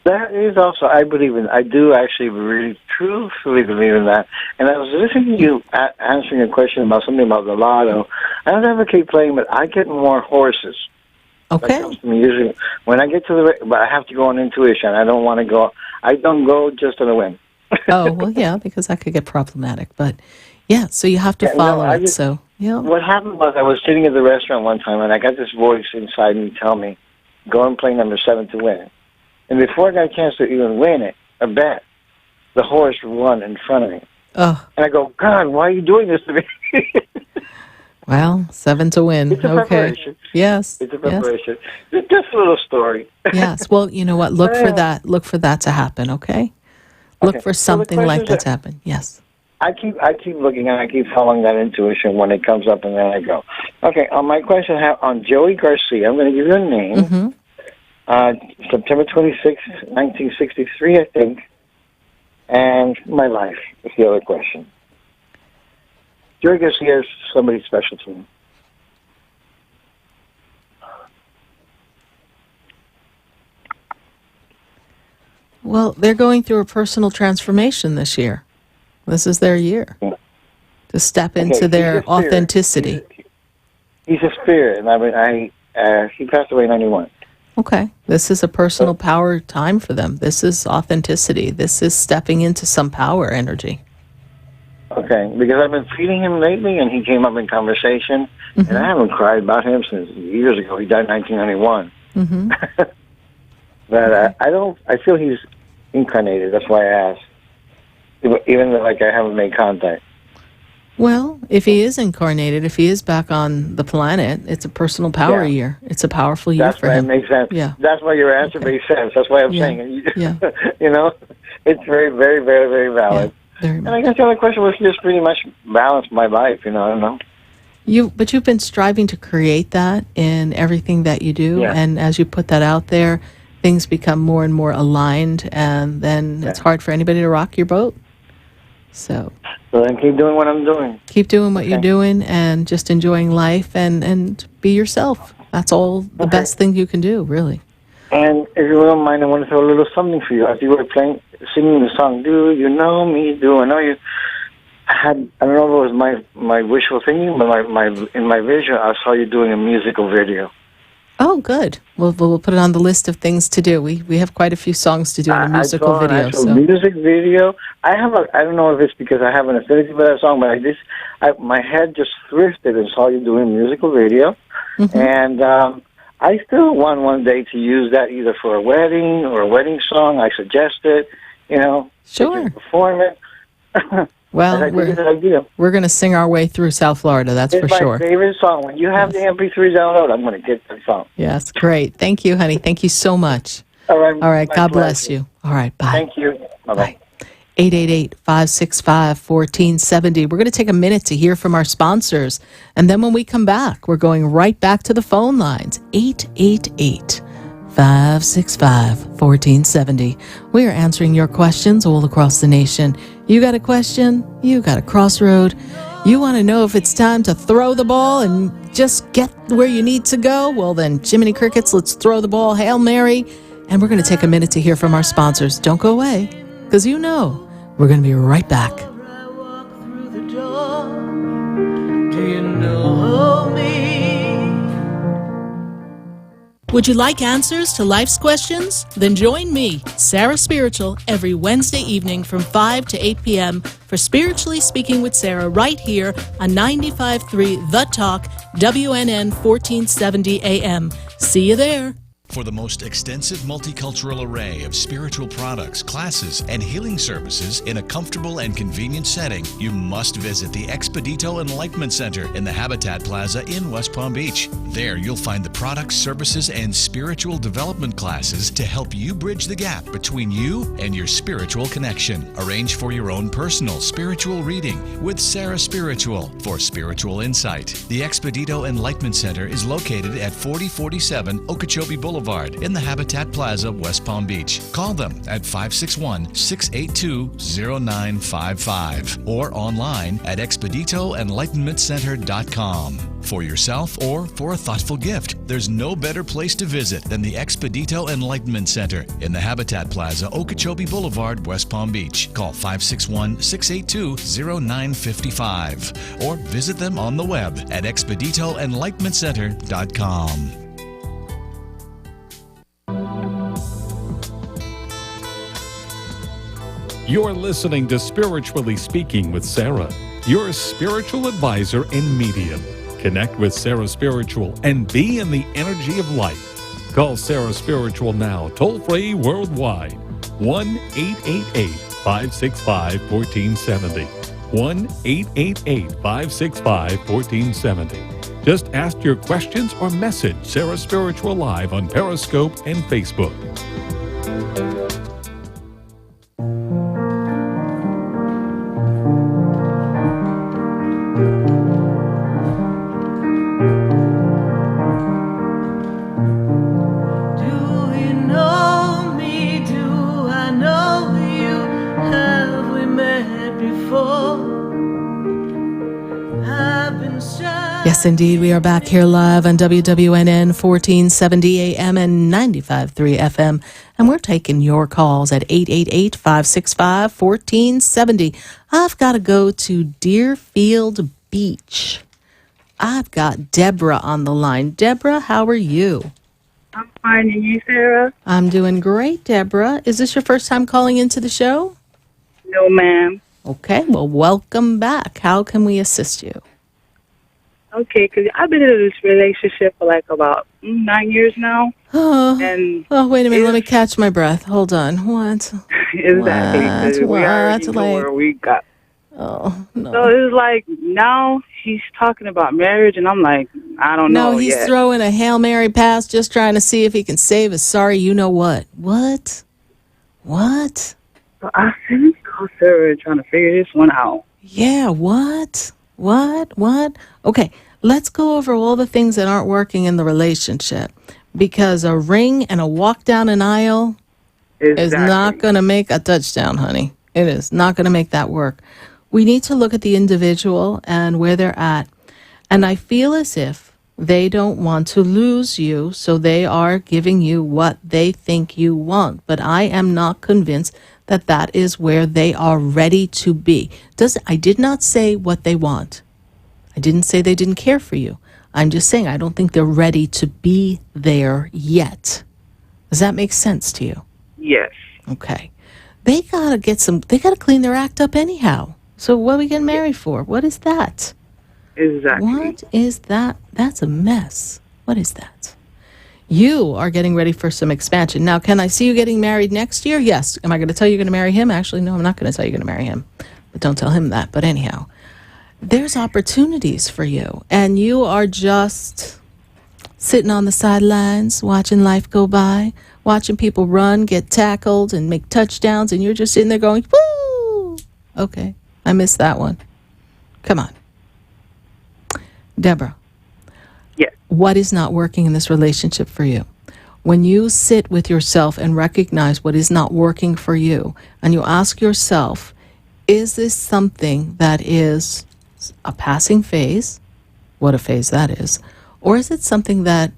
That is also, I believe in. I do actually really, truthfully believe in that. And I was listening to you answering a question about something about the lotto. I don't ever keep playing, but I get more horses. Okay. That comes to me usually when I get to but I have to go on intuition. I don't want to go. I don't go just on a whim. Oh, well, yeah, because that could get problematic. But yeah, so you have to follow it. So yeah. What happened was I was sitting at the restaurant one time, and I got this voice inside me tell me, "Go and play number 7 to win." And before I got a chance to even win it, a bet, the horse won in front of me. Oh. And I go, God, why are you doing this to me? Well, 7 to win. It's a okay. preparation. Yes. It's a preparation. Yes. Just a little story. Yes. Well, you know what? Look for that. Look for that to happen. Okay. Look for something like that to happen. Yes. I keep looking and I keep following that intuition when it comes up, and then I go, okay. On my question on Joey Garcia, I'm going to give you a name. Mm-hmm. September 26, 1963, I think. And my life is the other question. Joey Garcia is somebody special to me. Well, they're going through a personal transformation this year. This is their year to step into their authenticity. He's a spirit, and I mean, he passed away in 91. Okay. This is a personal power time for them. This is authenticity. This is stepping into some power energy. Okay, because I've been feeding him lately, and he came up in conversation, and I haven't cried about him since years ago. He died in 1991. Mm-hmm. But I feel he's incarnated. That's why I asked, even though I haven't made contact. Well, if he is incarnated, if he is back on the planet, it's a personal power year. It's a powerful year for him. That makes sense. Yeah. That's why your answer makes sense. That's why I'm saying it. Yeah. You know, it's very, very, very, very valid. Yeah, very much. And I guess the other question was just pretty much balance my life. I don't know. But you've been striving to create that in everything that you do, and as you put that out there, things become more and more aligned, and then it's hard for anybody to rock your boat. So then keep doing what I'm doing. Keep doing what you're doing, and just enjoying life, and be yourself. That's all the best thing you can do, really. And if you don't mind, I want to throw a little something for you. As you were singing the song, "Do You Know Me? Do I Know You?" I don't know if it was my wishful thinking, but in my vision, I saw you doing a musical video. Oh, good. We'll put it on the list of things to do. We have quite a few songs to do in a musical video. Music video. I don't know if it's because I have an affinity for that song, but my head just thrifted and saw you doing a musical video, and I still want one day to use that either for a wedding or a wedding song. I suggest it. Sure. Perform it. Well, we're going to sing our way through South Florida, that's for sure. It's my favorite song. When you have the MP3 download, I'm going to get that song. Yes, great. Thank you, honey. Thank you so much. All right. All right. God bless you. All right. Bye. Thank you. Bye-bye. 888-565-1470. We're going to take a minute to hear from our sponsors. And then when we come back, we're going right back to the phone lines. 888-565-1470. We are answering your questions all across the nation. You got a question? You got a crossroad? You want to know if it's time to throw the ball and just get where you need to go? Well, then, Jiminy Crickets, let's throw the ball. Hail Mary. And we're going to take a minute to hear from our sponsors. Don't go away, because we're going to be right back. Do you know me? Would you like answers to life's questions? Then join me, Sara Spiritual, every Wednesday evening from 5 to 8 p.m. for Spiritually Speaking with Sarah right here on 95.3 The Talk, WNN 1470 AM. See you there. For the most extensive multicultural array of spiritual products, classes, and healing services in a comfortable and convenient setting, you must visit the Expedito Enlightenment Center in the Habitat Plaza in West Palm Beach. There you'll find the products, services, and spiritual development classes to help you bridge the gap between you and your spiritual connection. Arrange for your own personal spiritual reading with Sara Spiritual for spiritual insight. The Expedito Enlightenment Center is located at 4047 Okeechobee Boulevard Boulevard in the Habitat Plaza, West Palm Beach. Call them at 561-682-0955 or online at expeditoenlightenmentcenter.com. For yourself or for a thoughtful gift, there's no better place to visit than the Expedito Enlightenment Center in the Habitat Plaza, Okeechobee Boulevard, West Palm Beach. Call 561-682-0955 or visit them on the web at expeditoenlightenmentcenter.com. You're listening to Spiritually Speaking with Sarah, your spiritual advisor and medium. Connect with Sara Spiritual and be in the energy of light. Call Sara Spiritual now, toll-free worldwide. 1-888-565-1470. 1-888-565-1470. Just ask your questions or message Sara Spiritual live on Periscope and Facebook. Yes, indeed. We are back here live on WWNN 1470 AM and 95.3 FM. And we're taking your calls at 888-565-1470. I've got to go to Deerfield Beach. I've got Deborah on the line. Deborah, how are you? I'm fine. And you, Sarah? I'm doing great, Deborah. Is this your first time calling into the show? No, ma'am. Okay, well, welcome back. How can we assist you? Okay, because I've been in this relationship for like about 9 years now. Oh, and wait a minute. Let me catch my breath. Hold on. What? Exactly. We already know where we got. Oh, no. So it's like now he's talking about marriage, and I'm like, I don't know. No, he's yet. throwing a Hail Mary pass just trying to see if he can save his sorry you-know-what. What? What? So I said, let's call Sarah and trying to figure this one out. Yeah, what? What? Okay, let's go over all the things that aren't working in the relationship. Because a ring and a walk down an aisle is not going to make a touchdown, honey. It is not going to make that work. We need to look at the individual and where they're at. And I feel as if they don't want to lose you, so they are giving you what they think you want. But I am not convinced that that is where they are ready to be. I did not say what they want. I didn't say they didn't care for you. I'm just saying I don't think they're ready to be there yet. Does that make sense to you? Yes. Okay. They gotta clean their act up anyhow. So what are we getting married for? What is that? Exactly. What is that? That's a mess. What is that? You are getting ready for some expansion. Now, can I see you getting married next year? Yes. Am I going to tell you you're going to marry him? Actually, no, I'm not going to tell you you're going to marry him. But don't tell him that. But anyhow, there's opportunities for you. And you are just sitting on the sidelines, watching life go by, watching people run, get tackled, and make touchdowns. And you're just sitting there going, woo! Okay, I missed that one. Come on. Deborah. Yes. What is not working in this relationship for you? When you sit with yourself and recognize what is not working for you, and you ask yourself, is this something that is a passing phase? What a phase that is. Or is it something that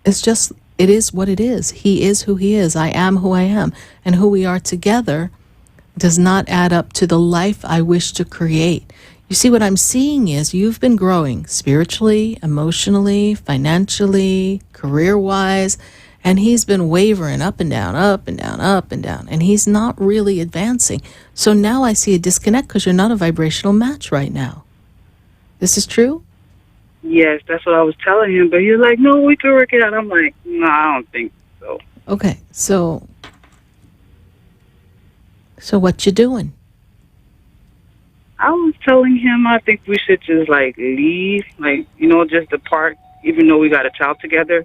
is just, it is what it is. He is who he is. I am who I am. And who we are together does not add up to the life I wish to create. You see, what I'm seeing is you've been growing spiritually, emotionally, financially, career-wise, and he's been wavering up and down, up and down, up and down, and he's not really advancing. So now I see a disconnect because you're not a vibrational match right now. This is true? Yes, that's what I was telling him, but you're like, no, we can work it out. I'm like, no, I don't think so. Okay, so what you doing? I was telling him I think we should just, leave, just depart, even though we got a child together.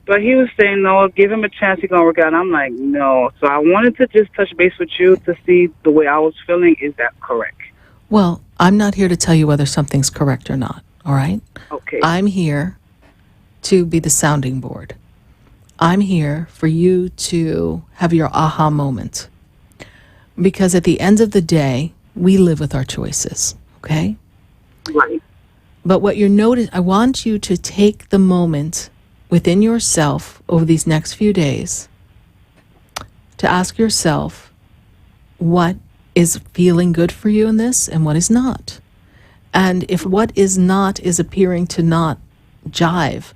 But he was saying, no, give him a chance, he's going to work out. And I'm like, no. So I wanted to just touch base with you to see the way I was feeling. Is that correct? Well, I'm not here to tell you whether something's correct or not, all right? Okay. I'm here to be the sounding board. I'm here for you to have your aha moment. Because at the end of the day, we live with our choices, okay? Right. But what you're noticing, I want you to take the moment within yourself over these next few days to ask yourself what is feeling good for you in this and what is not. And if what is not is appearing to not jive,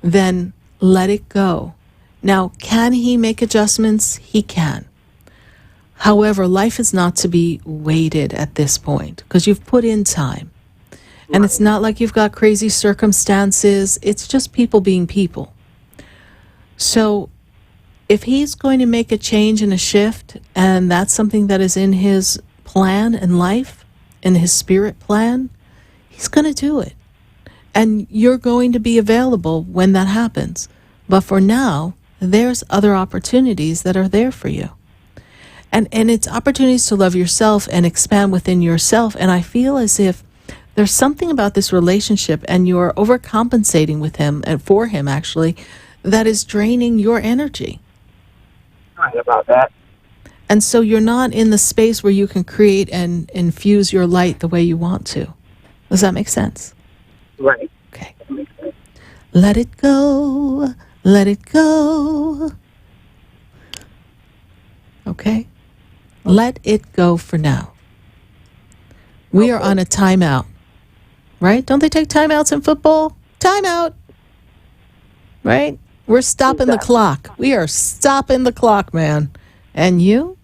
then let it go. Now, can he make adjustments? He can. However, life is not to be weighted at this point because you've put in time. And it's not like you've got crazy circumstances. It's just people being people. So if he's going to make a change and a shift, and that's something that is in his plan in life, in his spirit plan, he's going to do it. And you're going to be available when that happens. But for now, there's other opportunities that are there for you. And it's opportunities to love yourself and expand within yourself. And I feel as if there's something about this relationship and you're overcompensating with him and for him actually that is draining your energy. Right about that. And so you're not in the space where you can create and infuse your light the way you want to. Does that make sense? Right. Okay. That makes sense. Let it go. Let it go. Okay? Let it go for now. We are on a timeout. Right? Don't they take timeouts in football? Timeout. Right? We're stopping the clock. We are stopping the clock, man. And you're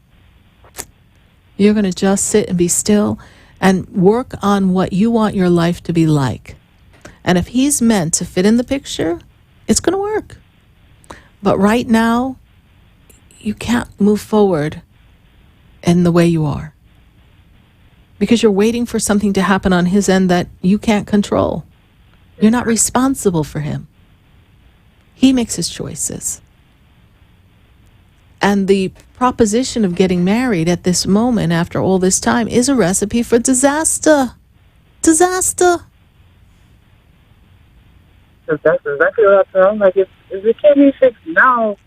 going to just sit and be still and work on what you want your life to be like. And if he's meant to fit in the picture, it's going to work. But right now, you can't move forward in the way you are. Because you're waiting for something to happen on his end that you can't control. You're not responsible for him. He makes his choices. And the proposition of getting married at this moment after all this time is a recipe for disaster. Disaster. That's exactly what I tell him. Like, if it can't be fixed now,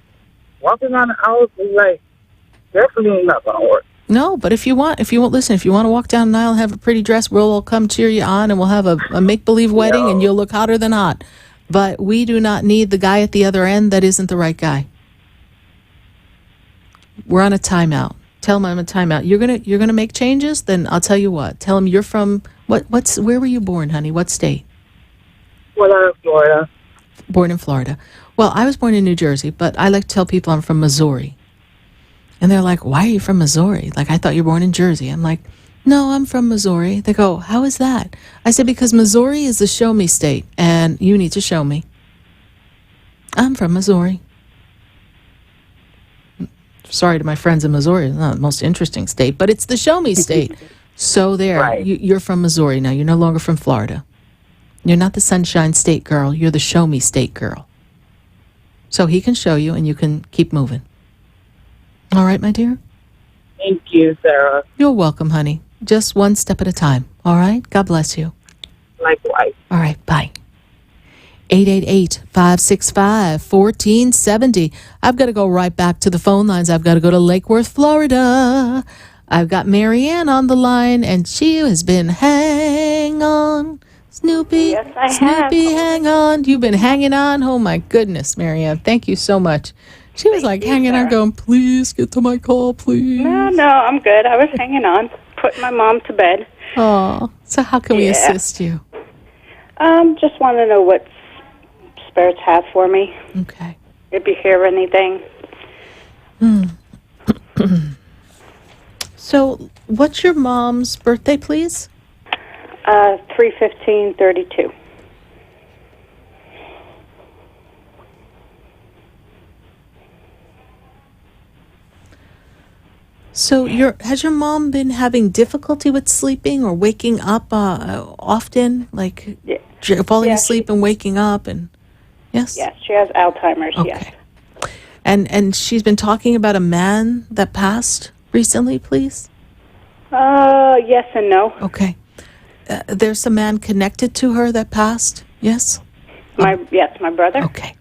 walking around the house is like definitely not going to work. No, but if you want to walk down the aisle and have a pretty dress, we'll all come cheer you on and we'll have a make-believe wedding and you'll look hotter than hot. But we do not need the guy at the other end that isn't the right guy. We're on a timeout. Tell him I'm a timeout. You're gonna make changes? Then I'll tell you what. Tell him you're from where were you born, honey? What state? Well, Florida. Born in Florida. Well, I was born in New Jersey, but I like to tell people I'm from Missouri. And they're like, why are you from Missouri? Like, I thought you were born in Jersey. I'm like, no, I'm from Missouri. They go, how is that? I said, because Missouri is the show me state, and you need to show me. I'm from Missouri. Sorry to my friends in Missouri. It's not the most interesting state, but it's the show me state. So there, right. You're from Missouri now. You're no longer from Florida. You're not the Sunshine State girl. You're the show me state girl. So he can show you, and you can keep moving. All right, my dear? Thank you, Sarah. You're welcome, honey. Just one step at a time. All right? God bless you. Likewise. All right, bye. 888-565-1470. I've got to go right back to the phone lines. I've got to go to Lake Worth, Florida. I've got Marianne on the line, and she has been hang on. Snoopy, yes, I Snoopy, have. hang on. You've been hanging on. Oh, my goodness, Marianne. Thank you so much. She was like hanging on going, please get to my call, please. No, I'm good. I was hanging on, putting my mom to bed. Oh, so how can we assist you? Just want to know what spirits have for me. Okay. If you hear anything. So, what's your mom's birthday, please? 3/15/32. So has your mom been having difficulty with sleeping or waking up often? Like falling asleep and waking up and yes? Yes, she has Alzheimer's, okay. Yes. And she's been talking about a man that passed recently, please? Yes and no. Okay. There's a man connected to her that passed, yes? Yes, my brother. Okay.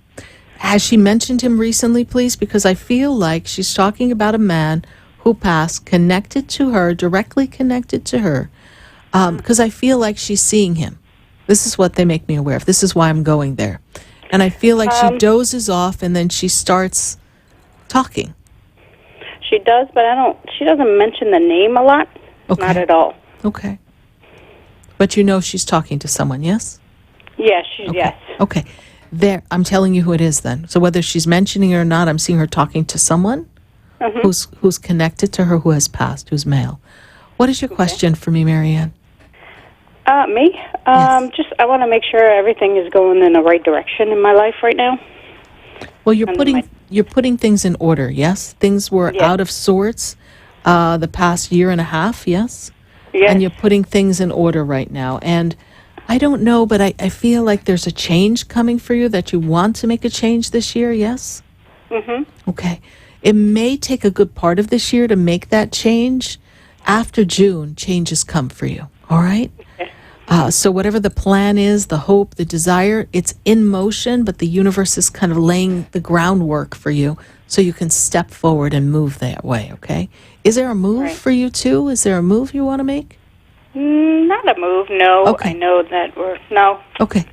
Has she mentioned him recently, please? Because I feel like she's talking about a man who passed, connected to her, directly connected to her, because I feel like she's seeing him. This is what they make me aware of. This is why I'm going there. And I feel like she dozes off and then she starts talking. She does, but she doesn't mention the name a lot. Okay. Not at all. Okay. But you know she's talking to someone, yes? Yes, yes. Okay. There, I'm telling you who it is then. So whether she's mentioning it or not, I'm seeing her talking to someone who's connected to her, who has passed, who's male. What is your question for me, Marianne? Me? Just I want to make sure everything is going in the right direction in my life right now. Well, you're putting things in order, yes? Things were out of sorts the past year and a half, yes? Yes. And you're putting things in order right now. And I don't know, but I feel like there's a change coming for you, that you want to make a change this year, yes? Mm-hmm. Okay. It may take a good part of this year to make that change. After June, changes come for you, all right? Okay. So whatever the plan is, the hope, the desire, it's in motion, but the universe is kind of laying the groundwork for you so you can step forward and move that way, okay? Is there a move for you, too? Is there a move you want to make? Not a move, no. Okay. I know that no. Okay.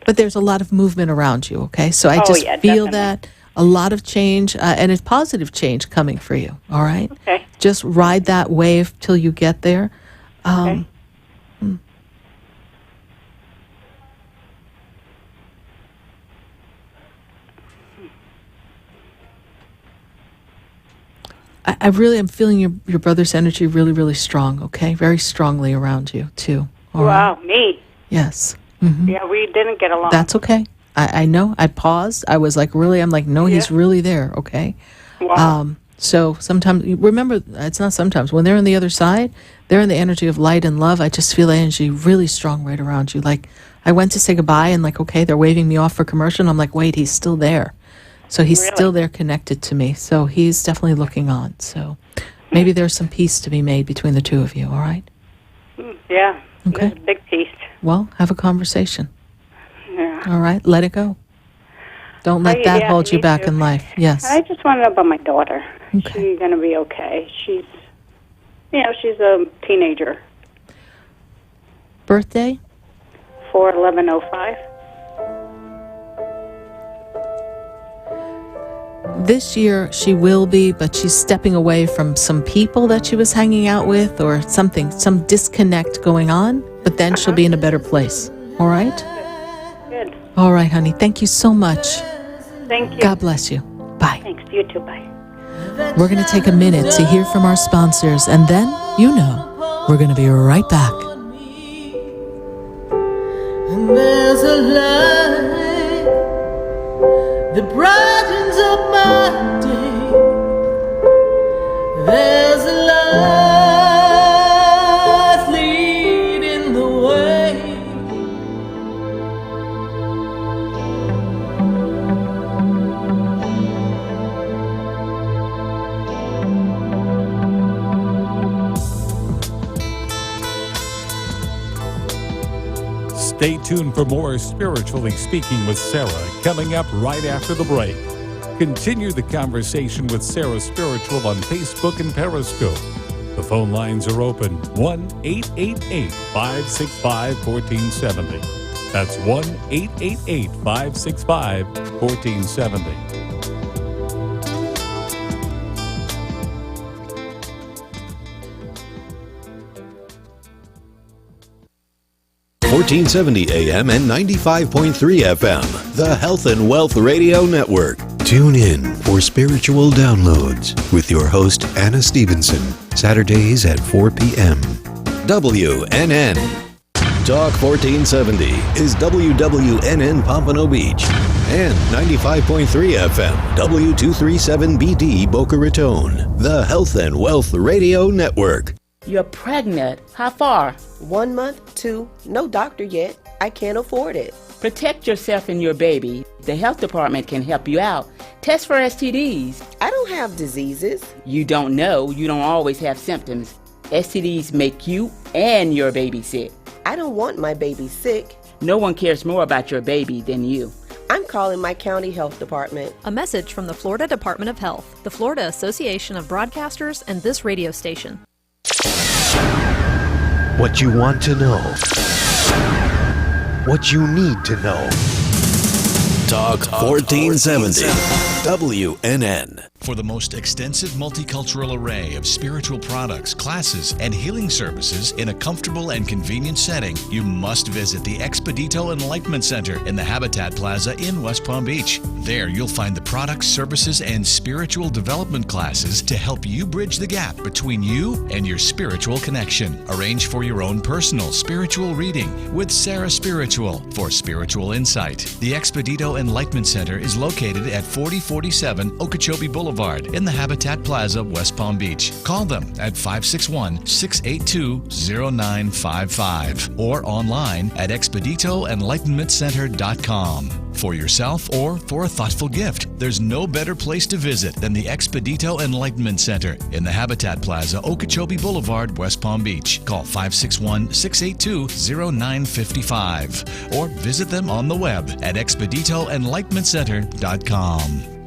But there's a lot of movement around you, okay? So I just feel definitely. that a lot of change, and it's positive change coming for you, all right? Okay. Just ride that wave till you get there. Okay. I really am feeling your brother's energy really, really strong, okay? Very strongly around you, too. All right? Wow, me? Yes. Mm-hmm. Yeah, we didn't get along. That's okay. I know. I paused. I was like, really? I'm like, no, he's really there, okay? Wow. So sometimes, remember, it's not sometimes. When they're on the other side, they're in the energy of light and love. I just feel the energy really strong right around you. Like, I went to say goodbye, and like, okay, they're waving me off for commercial, and I'm like, wait, he's still there. So he's still there connected to me. So he's definitely looking on. So maybe there's some peace to be made between the two of you, all right? Yeah. Okay. There's a big piece. Well, have a conversation. Yeah. All right? Let it go. Don't let that hold you back in life. Yes. I just want to know about my daughter. Okay. She's going to be okay. She's a teenager. Birthday? 4/11/05. This year she will be, but she's stepping away from some people that she was hanging out with or something, some disconnect going on, but then she'll be in a better place. All right? Good. All right, honey. Thank you so much. Thank you. God bless you. Bye. Thanks. You too. Bye. We're going to take a minute to hear from our sponsors, and then, we're going to be right back. And there's a light that brightens up my day. There's a light leading the way. Stay tuned for more Spiritually Speaking with Sarah coming up right after the break. Continue the conversation with Sara Spiritual on Facebook and Periscope. The phone lines are open 1-888-565-1470. That's 1-888-565-1470. 1470 AM and 95.3 FM, the Health and Wealth Radio Network. Tune in for spiritual downloads with your host, Anna Stevenson, Saturdays at 4 p.m. WNN. Talk 1470 is WWNN Pompano Beach and 95.3 FM, W237BD Boca Raton, the Health and Wealth Radio Network. You're pregnant. How far? 1 month, 2. No doctor yet. I can't afford it. Protect yourself and your baby. The health department can help you out. Test for STDs. I don't have diseases. You don't know. You don't always have symptoms. STDs make you and your baby sick. I don't want my baby sick. No one cares more about your baby than you. I'm calling my county health department. A message from the Florida Department of Health, the Florida Association of Broadcasters, and this radio station. What you want to know. What you need to know. Talk 1470. WNN. For the most extensive multicultural array of spiritual products, classes, and healing services in a comfortable and convenient setting, you must visit the Expedito Enlightenment Center in the Habitat Plaza in West Palm Beach. There you'll find the products, services, and spiritual development classes to help you bridge the gap between you and your spiritual connection. Arrange for your own personal spiritual reading with Sara Spiritual for spiritual insight. The Expedito Enlightenment Center is located at 4047 Okeechobee Boulevard in the Habitat Plaza, West Palm Beach. Call them at 561-682-0955 or online at expeditoenlightenmentcenter.com. For yourself or for a thoughtful gift, there's no better place to visit than the Expedito Enlightenment Center in the Habitat Plaza, Okeechobee Boulevard, West Palm Beach. Call 561-682-0955 or visit them on the web at expeditoenlightenmentcenter.com.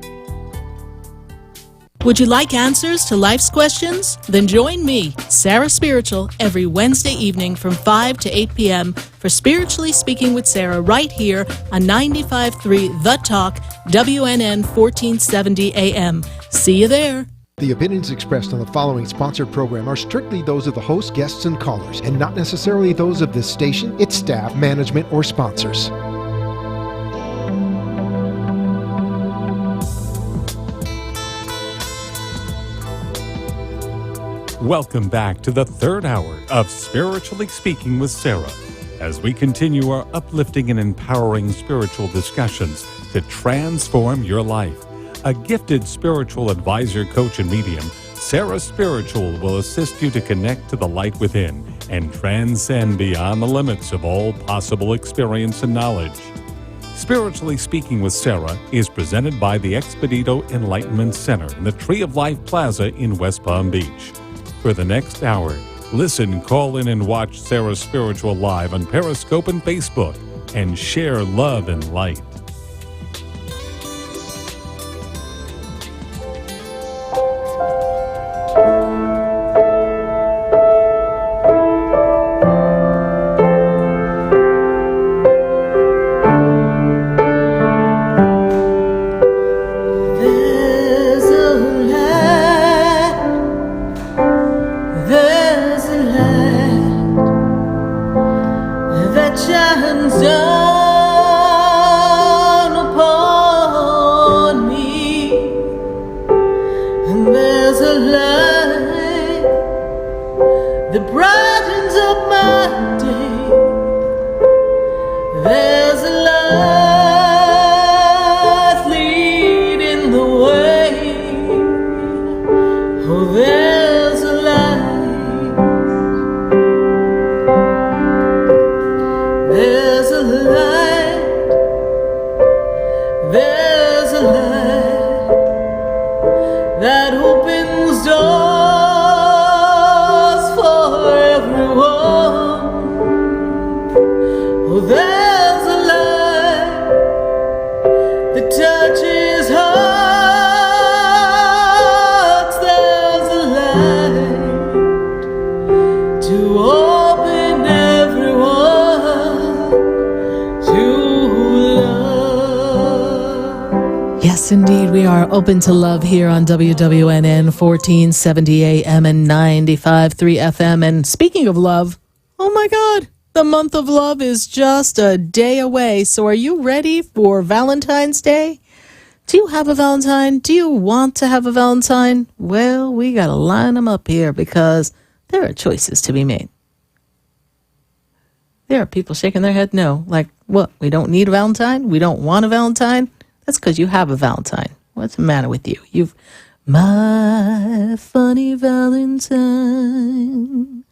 Would you like answers to life's questions? Then join me, Sara Spiritual, every Wednesday evening from 5 to 8 p.m. for Spiritually Speaking with Sarah right here on 95.3 The Talk, WNN 1470 AM. See you there. The opinions expressed on the following sponsored program are strictly those of the host, guests, and callers, and not necessarily those of this station, its staff, management, or sponsors. Welcome back to the third hour of Spiritually Speaking with Sarah, as we continue our uplifting and empowering spiritual discussions to transform your life. A gifted spiritual advisor, coach, and medium, Sara Spiritual will assist you to connect to the light within and transcend beyond the limits of all possible experience and knowledge. Spiritually Speaking with Sarah is presented by the Expedito Enlightenment Center in the Tree of Life Plaza in West Palm Beach. For the next hour, listen, call in, and watch Sara Spiritual live on Periscope and Facebook, and share love and light. Open to love here on WWNN 1470 AM and 95.3 FM. And speaking of love, oh my God, the month of love is just a day away. So are you ready for Valentine's Day? Do you have a Valentine? Do you want to have a Valentine? Well, we got to line them up here because there are choices to be made. There are people shaking their head no. Like, what? We don't need a Valentine? We don't want a Valentine? That's because you have a Valentine. What's the matter with you? You've my funny Valentine,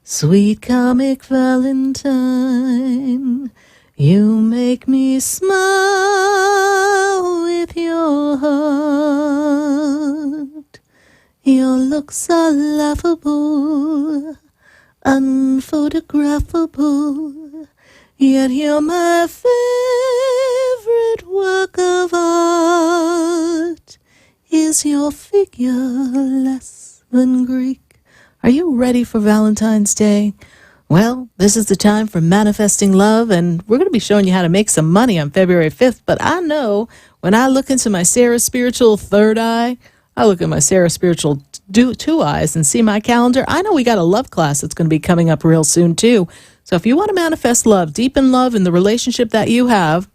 sweet comic Valentine, you make me smile with your heart. Your looks are laughable, unphotographable, yet you're my favorite favorite work of art? Is your figure less than Greek? Are you ready for Valentine's Day? Well, this is the time for manifesting love, and we're going to be showing you how to make some money on February 5th. But I know when I look into my Sara Spiritual third eye, I look at my Sara Spiritual two eyes and see my calendar. I know we got a love class that's going to be coming up real soon, too. So if you want to manifest love, deepen love in the relationship that you have,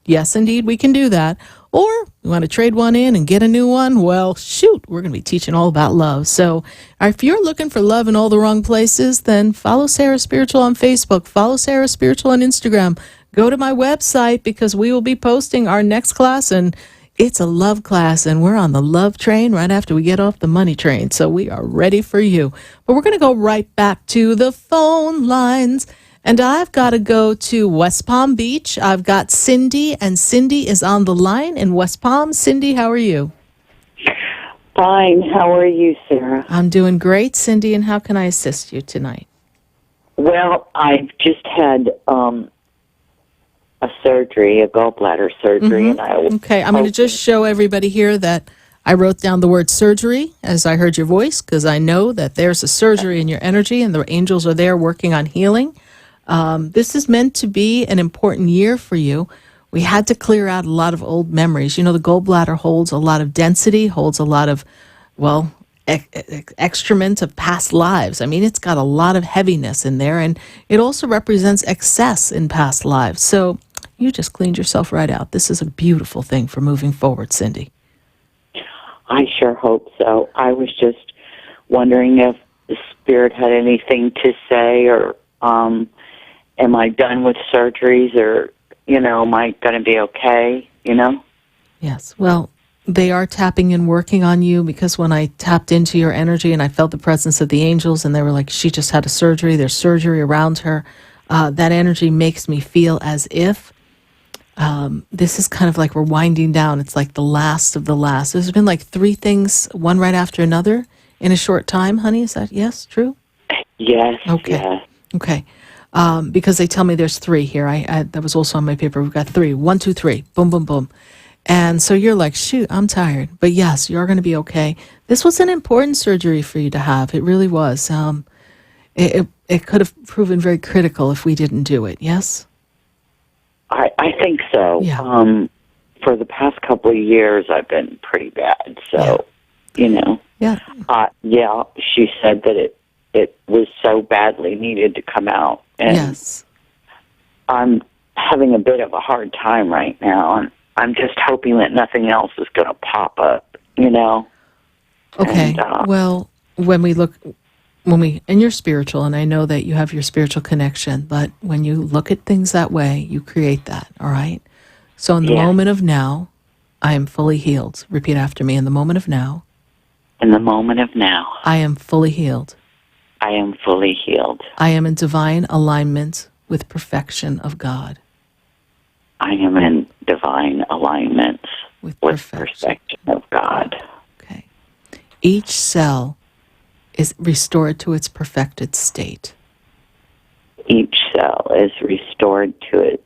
yes, indeed, we can do that. Or you want to trade one in and get a new one? Well, shoot, we're going to be teaching all about love. So if you're looking for love in all the wrong places, then follow Sara Spiritual on Facebook. Follow Sara Spiritual on Instagram. Go to my website because we will be posting our next class, and it's a love class, and we're on the love train right after we get off the money train. So we are ready for you. But we're going to go right back to the phone lines. And I've got to go to West Palm Beach. I've got Cindy, and Cindy is on the line in West Palm. Cindy, how are you? Fine. How are you, Sarah? I'm doing great, Cindy, and how can I assist you tonight? Well, I've just had a surgery, a gallbladder surgery, and Okay, I'm going to just show everybody here that I wrote down the word surgery as I heard your voice, because I know that there's a surgery in your energy, and the angels are there working on healing. This is meant to be an important year for you. We had to clear out a lot of old memories. You know, the gallbladder holds a lot of density, holds a lot of, well, excrement of past lives. I mean, it's got a lot of heaviness in there, and it also represents excess in past lives. So you just cleaned yourself right out. This is a beautiful thing for moving forward, Cindy. I sure hope so. I was just wondering if the Spirit had anything to say, or am I done with surgeries, or, you know, am I going to be okay, you know? Yes. Well, they are tapping and working on you, because when I tapped into your energy and I felt the presence of the angels, and they were like, she just had a surgery, there's surgery around her, that energy makes me feel as if this is kind of like we're winding down. It's like the last of the last. There's been like 3 things, one right after another in a short time, honey. Is that, yes, true? Yes. Okay. Yes. Okay. Because they tell me there's 3 here. I that was also on my paper. We've got 3. 1, 2, 3. Boom, boom, boom. And so you're like, shoot, I'm tired. But yes, you're going to be okay. This was an important surgery for you to have. It really was. It could have proven very critical if we didn't do it. Yes? I think so. Yeah. For the past couple of years, I've been pretty bad. So, you know. Yeah. Yeah, she said that it was so badly needed to come out. And yes. I'm having a bit of a hard time right now, and I'm just hoping that nothing else is going to pop up, you know? Okay. And, well, and you're spiritual, and I know that you have your spiritual connection, but when you look at things that way, you create that, all right? So in the moment of now, I am fully healed. Repeat after me. In the moment of now. In the moment of now. I am fully healed. I am fully healed. I am in divine alignment with perfection of God. I am in divine alignment with perfection of God. Okay. Each cell is restored to its perfected state. Each cell is restored to its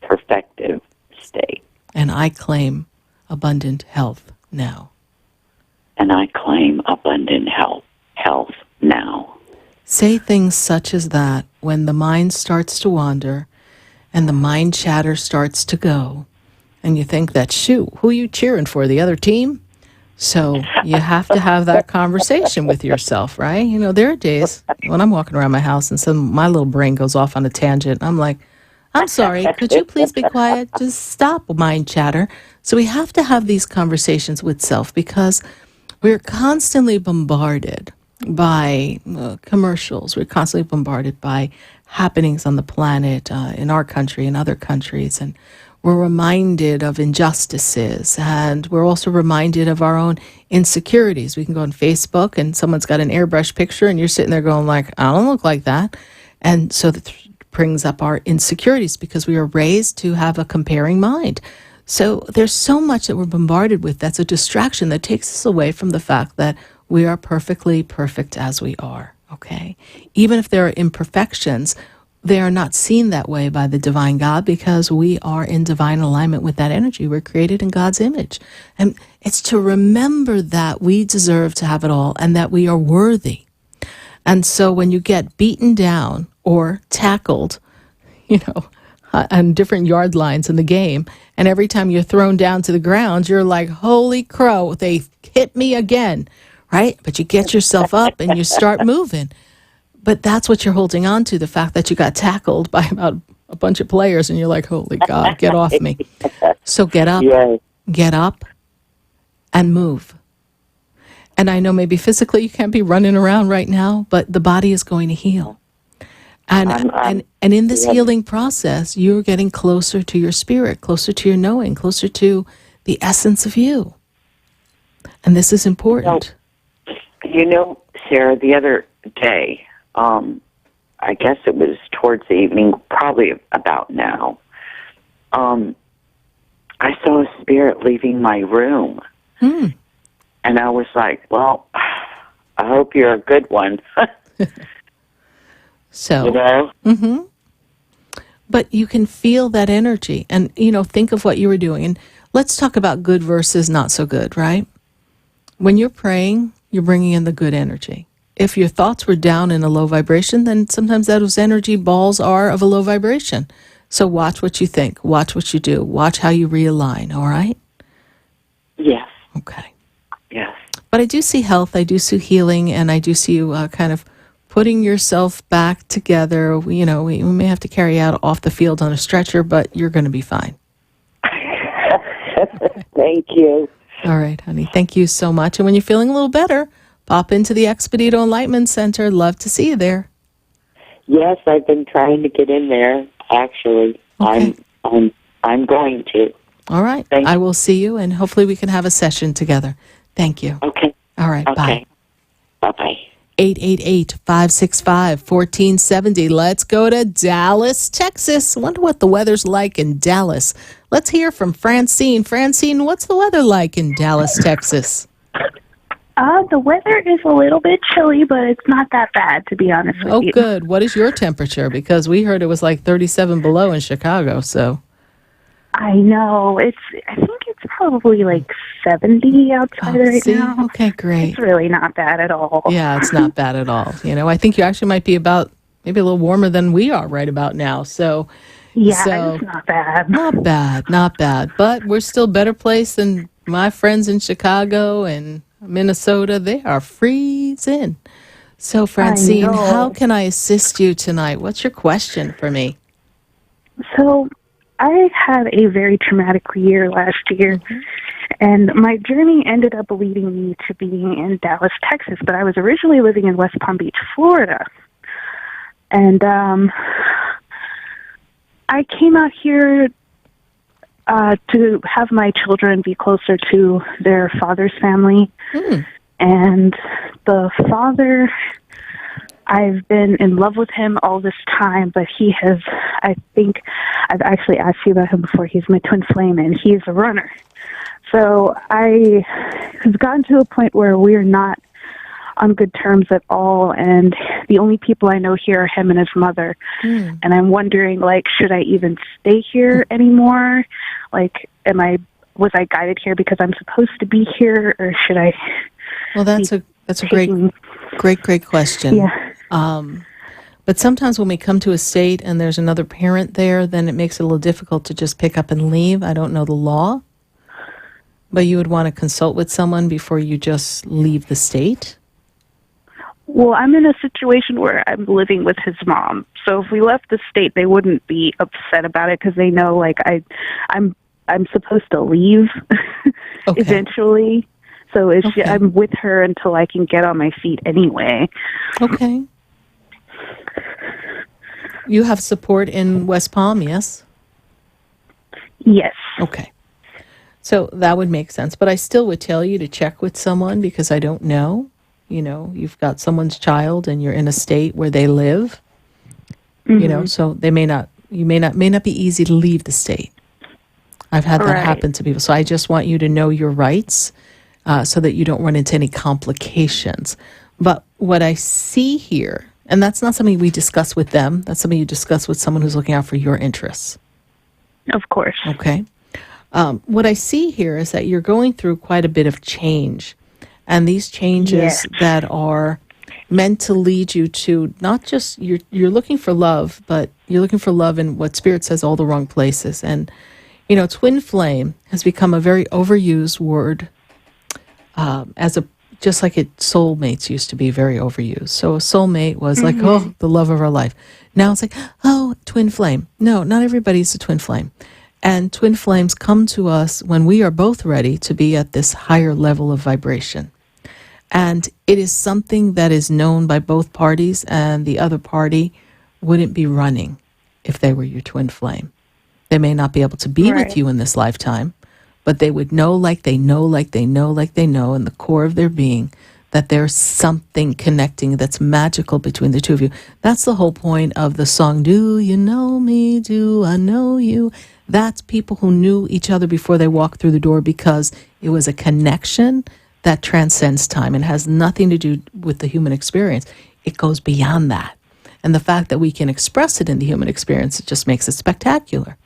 perfective state. And I claim abundant health now. And I claim abundant health now. Say things such as that when the mind starts to wander and the mind chatter starts to go, and you think that, shoot, who are you cheering for, the other team? So you have to have that conversation with yourself, right? You know, there are days when I'm walking around my house and my little brain goes off on a tangent. I'm like, I'm sorry, could you please be quiet? Just stop mind chatter. So we have to have these conversations with self, because we're constantly bombarded by commercials. We're constantly bombarded by happenings on the planet, in our country and other countries, and we're reminded of injustices, and we're also reminded of our own insecurities. We can go on Facebook and someone's got an airbrush picture and you're sitting there going like, I don't look like that. And so that brings up our insecurities, because we are raised to have a comparing mind. So there's so much that we're bombarded with that's a distraction that takes us away from the fact that we are perfectly perfect as we are, okay? Even if there are imperfections, they are not seen that way by the divine God because we are in divine alignment with that energy. We're created in God's image. And it's to remember that we deserve to have it all and that we are worthy. And so when you get beaten down or tackled, on different yard lines in the game, and every time you're thrown down to the ground, you're like, holy crow, they hit me again, right? But you get yourself up and you start moving. But that's what you're holding on to, the fact that you got tackled by about a bunch of players, and you're like, holy God, get off me. So get up, get up, and move. And I know maybe physically you can't be running around right now, but the body is going to heal. And in this healing process, you're getting closer to your spirit, closer to your knowing, closer to the essence of you. And this is important. Sarah, the other day, I guess it was towards the evening, probably about now, I saw a spirit leaving my room. And I was like, well, I hope you're a good one. So, but you can feel that energy and, think of what you were doing. And let's talk about good versus not so good, right? When you're praying, you're bringing in the good energy. If your thoughts were down in a low vibration, then sometimes those energy balls are of a low vibration. So watch what you think, watch what you do, watch how you realign, all right? Yes. Okay. Yes. But I do see health, I do see healing, and I do see you kind of putting yourself back together. We may have to carry you out off the field on a stretcher, but you're going to be fine. Thank you. All right, honey. Thank you so much. And when you're feeling a little better, pop into the Expedito Enlightenment Center. Love to see you there. Yes, I've been trying to get in there. Actually, okay. I'm going to. All right. I will see you, and hopefully we can have a session together. Thank you. Okay. All right. Okay. Bye. Bye-bye. 888-565-1470. Let's go to Dallas, Texas. Wonder what the weather's like in Dallas. Let's hear from Francine. Francine, what's the weather like in Dallas, Texas? The weather is a little bit chilly, but it's not that bad, to be honest with you. Oh, good. What is your temperature? Because we heard it was like 37 below in Chicago, so. I know. I think it's probably like 70 outside right now. Okay, great. It's really not bad at all. Yeah, it's not bad at all. I think you actually might be about maybe a little warmer than we are right about now. So, it's not bad. Not bad. But we're still better place than my friends in Chicago and Minnesota. They are freezing. So, Francine, how can I assist you tonight? What's your question for me? So, I had a very traumatic year last year, and my journey ended up leading me to being in Dallas, Texas, but I was originally living in West Palm Beach, Florida. And I came out here to have my children be closer to their father's family. And the father, I've been in love with him all this time, but he has, I think, I've actually asked you about him before. He's my twin flame, and he's a runner. So I have gotten to a point where we're not on good terms at all, and the only people I know here are him and his mother. And I'm wondering, should I even stay here anymore? Was I guided here because I'm supposed to be here, or should I? Well, that's a great question. Yeah. But sometimes when we come to a state and there's another parent there, then it makes it a little difficult to just pick up and leave. I don't know the law, but you would want to consult with someone before you just leave the state. Well, I'm in a situation where I'm living with his mom. So if we left the state, they wouldn't be upset about it because they know, I'm supposed to leave eventually. So I'm with her until I can get on my feet anyway. Okay. You have support in West Palm, yes? Yes. Okay. So that would make sense. But I still would tell you to check with someone because I don't know. You've got someone's child and you're in a state where they live. So you may not be easy to leave the state. I've had that happen to people. So I just want you to know your rights so that you don't run into any complications. But what I see here And that's not something we discuss with them. That's something you discuss with someone who's looking out for your interests. Of course. Okay. What I see here is that you're going through quite a bit of change. And these changes that are meant to lead you to not just, you're looking for love, but you're looking for love in what Spirit says, all the wrong places. And, you know, twin flame has become a very overused word just like soulmates used to be very overused. So a soulmate was like, oh, the love of our life. Now it's like, oh, twin flame. No, not everybody's a twin flame. And twin flames come to us when we are both ready to be at this higher level of vibration. And it is something that is known by both parties, and the other party wouldn't be running if they were your twin flame. They may not be able to be with you in this lifetime, but they would know like they know in the core of their being that there's something connecting that's magical between the two of you. That's the whole point of the song, Do You Know Me? Do I Know You? That's people who knew each other before they walked through the door, because it was a connection that transcends time and has nothing to do with the human experience. It goes beyond that. And the fact that we can express it in the human experience, it just makes it spectacular.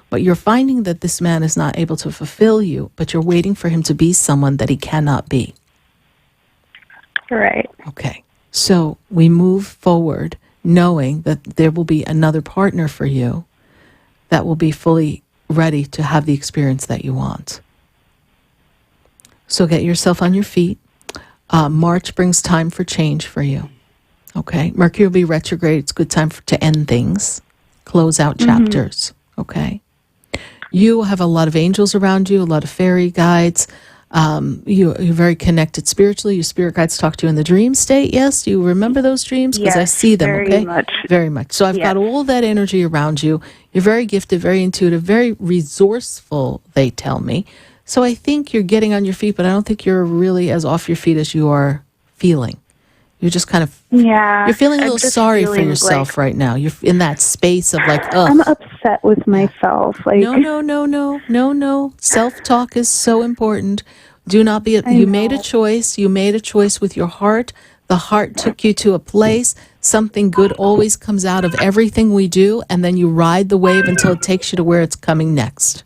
But you're finding that this man is not able to fulfill you, but you're waiting for him to be someone that he cannot be. Right. Okay. So we move forward knowing that there will be another partner for you that will be fully ready to have the experience that you want. So get yourself on your feet. March brings time for change for you. Okay. Mercury will be retrograde. It's a good time to end things, close out chapters. Okay. You have a lot of angels around you, a lot of fairy guides. You're very connected spiritually. Your spirit guides talk to you in the dream state. Yes, do you remember those dreams? Because I see them. Very much. Very much. So I've got all that energy around you. You're very gifted, very intuitive, very resourceful, they tell me. So I think you're getting on your feet, but I don't think you're really as off your feet as you are feeling. You're just kind of, you're feeling a little sorry for yourself right now. You're in that space of like, ugh. I'm upset with myself. Like, No. Self-talk is so important. Do not be, you made a choice. You made a choice with your heart. The heart took you to a place. Something good always comes out of everything we do, and then you ride the wave until it takes you to where it's coming next.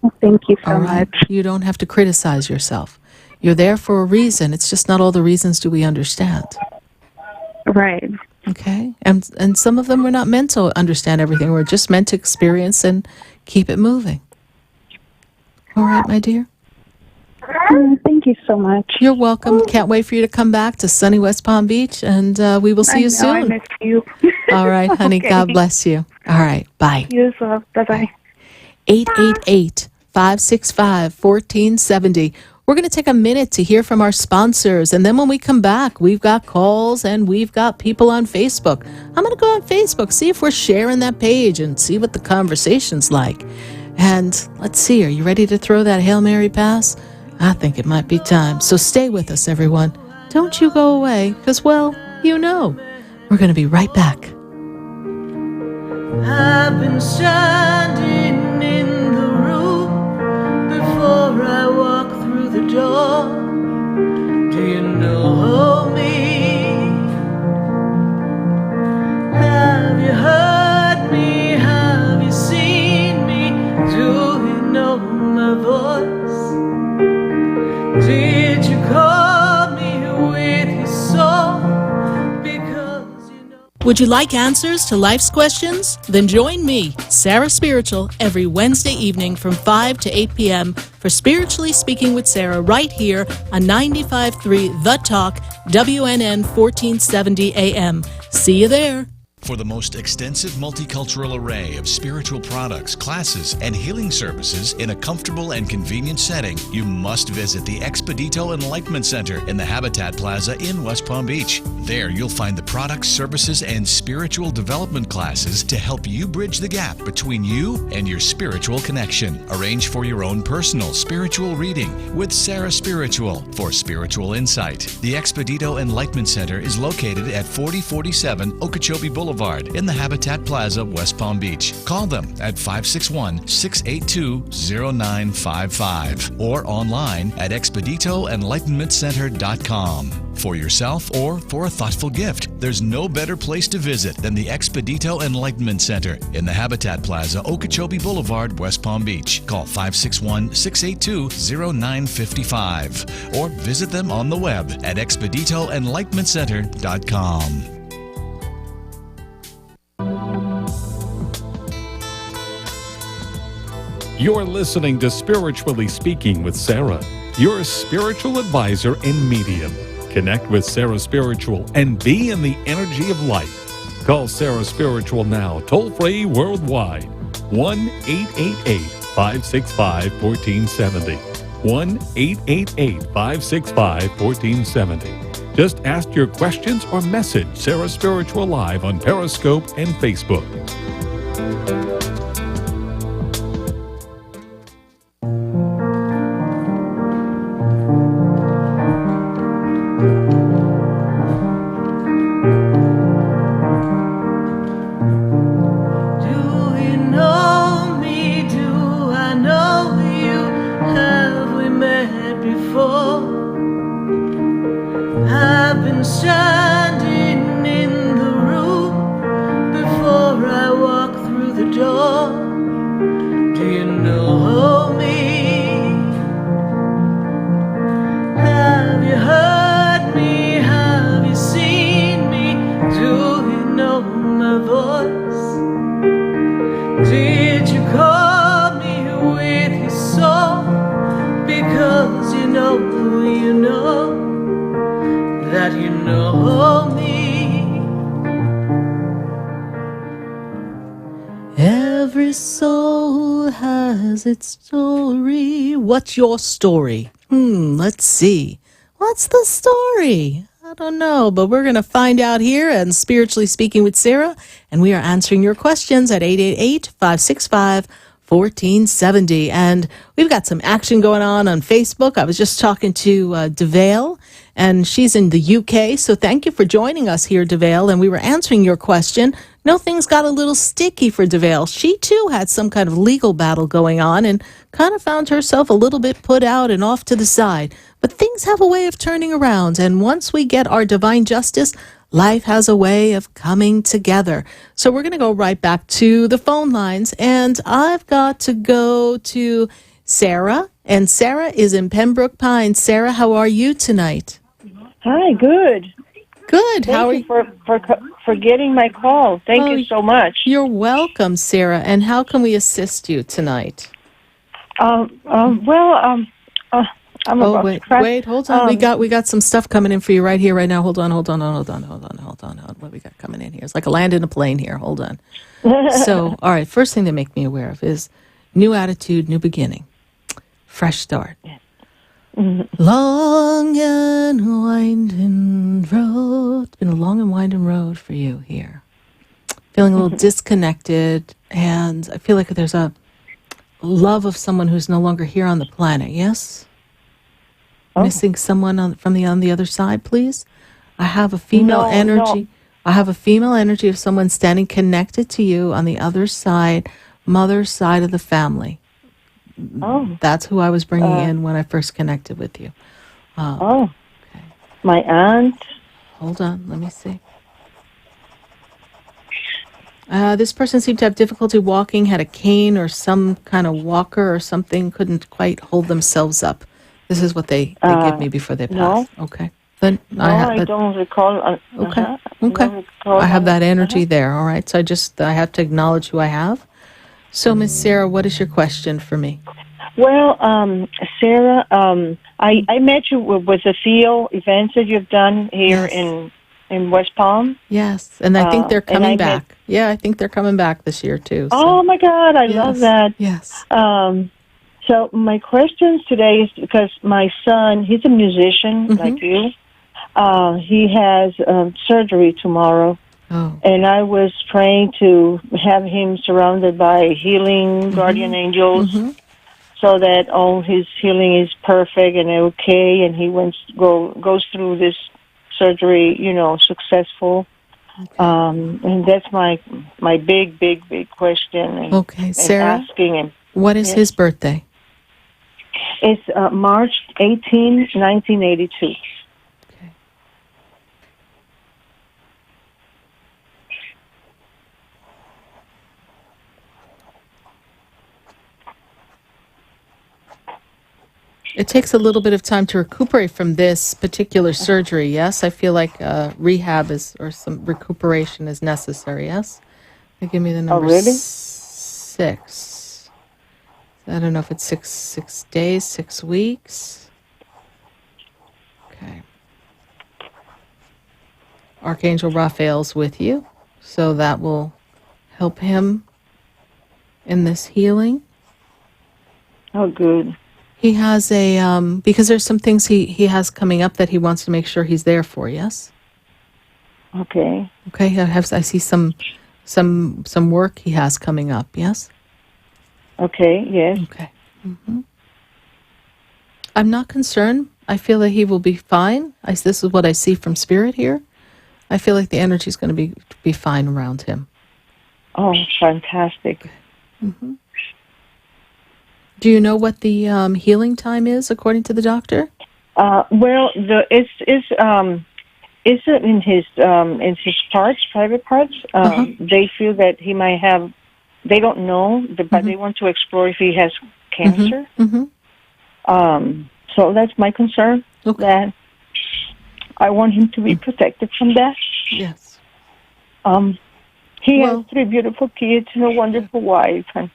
Well, thank you so much. You don't have to criticize yourself. You're there for a reason. It's just not all the reasons do we understand. Right. Okay. And some of them we're not meant to understand everything. We're just meant to experience and keep it moving. All right, my dear? Thank you so much. You're welcome. Can't wait for you to come back to sunny West Palm Beach, and we will see you soon. I miss you. All right, honey. Okay. God bless you. All right. Bye. You as well. Bye-bye. 888-565-1470. We're going to take a minute to hear from our sponsors, and then when we come back, we've got calls and we've got people on Facebook. I'm going to go on Facebook, see if we're sharing that page and see what the conversation's like. And let's see, are you ready to throw that Hail Mary pass? I think it might be time. So stay with us, everyone. Don't you go away, because, well, you know, we're going to be right back. I've been standing in the room before I walk through the door. Do you know me? Have you heard me? Have you seen me? Do you know my voice? Did you call me with your soul? Would you like answers to life's questions? Then join me, Sara Spiritual, every Wednesday evening from 5 to 8 p.m. for Spiritually Speaking with Sarah right here on 95.3 The Talk, WNN 1470 AM. See you there. For the most extensive multicultural array of spiritual products, classes, and healing services in a comfortable and convenient setting, you must visit the Expedito Enlightenment Center in the Habitat Plaza in West Palm Beach. There you'll find the products, services, and spiritual development classes to help you bridge the gap between you and your spiritual connection. Arrange for your own personal spiritual reading with Sara Spiritual for spiritual insight. The Expedito Enlightenment Center is located at 4047 Okeechobee Boulevard in the Habitat Plaza, West Palm Beach. Call them at 561-682-0955 or online at expeditoenlightenmentcenter.com. for yourself or for a thoughtful gift. There's no better place to visit than the Expedito Enlightenment Center in the Habitat Plaza, Okeechobee Boulevard, West Palm Beach. Call 561-682-0955 or visit them on the web at expeditoenlightenmentcenter.com. You're listening to Spiritually Speaking with Sarah, your spiritual advisor and medium. Connect with Sara Spiritual and be in the energy of light. Call Sara Spiritual now, toll-free worldwide. 1-888-565-1470. 1-888-565-1470. Just ask your questions or message Sara Spiritual live on Periscope and Facebook. Its story. What's your story? Let's see. What's the story? I don't know, but we're going to find out here and Spiritually Speaking with Sarah, and we are answering your questions at 888-565-1470. And we've got some action going on Facebook. I was just talking to DeVale, and she's in the UK, so thank you for joining us here, DeVale, and we were answering your question. No, things got a little sticky for DeVale. She, too, had some kind of legal battle going on and kind of found herself a little bit put out and off to the side. But things have a way of turning around, and once we get our divine justice, life has a way of coming together. So we're going to go right back to the phone lines, and I've got to go to Sarah, and Sarah is in Pembroke Pines. Sarah, how are you tonight? Hi, good. Good. How are you? For getting my call. Thank you so much. You're welcome, Sarah. And how can we assist you tonight? I'm wait, hold on. We got some stuff coming in for you right here, right now. Hold on. What do we got coming in here? It's like a land in a plane here. Hold on. So, all right. First thing they make me aware of is new attitude, new beginning, fresh start. Long and winding road. It's been a long and winding road for you here. Feeling a little disconnected, and I feel like there's a love of someone who's no longer here on the planet. Yes? Missing someone on the other side, please? I have a female energy. No. I have a female energy of someone standing connected to you on the other side, mother's side of the family. That's who I was bringing in when I first connected with you. Okay. My aunt. Hold on, let me see. This person seemed to have difficulty walking, had a cane or some kind of walker or something, couldn't quite hold themselves up. This is what they give me before they pass. No. Okay. Then I don't recall. Okay. I have that energy there, all right? So I have to acknowledge who I have. So, Miss Sarah, what is your question for me? Well, Sarah, I met you with the Theo events that you've done here in West Palm. Yes, and I think they're coming back. I think they're coming back this year, too. So. Oh, my God, I love that. Yes. So my questions today is because my son, he's a musician like you. He has surgery tomorrow. And I was praying to have him surrounded by healing guardian angels so that all his healing is perfect and okay, and he goes through this surgery, successful. And that's my big question. Okay, Sarah, asking him. What is his birthday? It's March 18, 1982. It takes a little bit of time to recuperate from this particular surgery, yes? I feel like rehab or some recuperation is necessary, yes? Give me the number really? 6. I don't know if it's 6 days, 6 weeks. Okay. Archangel Raphael's with you, so that will help him in this healing. Oh, good. He has because there's some things he has coming up that he wants to make sure he's there for, yes? Okay. Okay, I see some work he has coming up, yes? Okay, yes. Okay. Mm-hmm. I'm not concerned. I feel that he will be fine. This is what I see from Spirit here. I feel like the energy is going to be fine around him. Oh, fantastic. Mm-hmm. Do you know what the healing time is, according to the doctor? Well, it's in his parts, private parts. They feel that he might have. They don't know, but they want to explore if he has cancer. So that's my concern. Okay. That I want him to be protected from that. Yes. He has 3 beautiful kids and a wonderful wife, and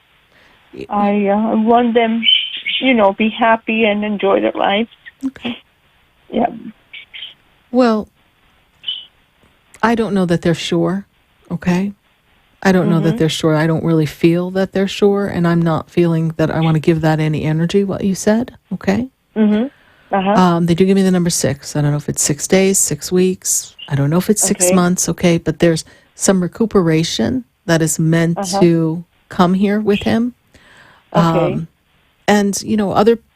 I want them, be happy and enjoy their lives. Okay. Yeah. Well, I don't know that they're sure, okay? I don't know that they're sure. I don't really feel that they're sure, and I'm not feeling that I want to give that any energy, what you said, okay? They do give me the number 6. I don't know if it's 6 days, 6 weeks. I don't know if it's 6 months, okay? But there's some recuperation that is meant to come here with him. Okay. And,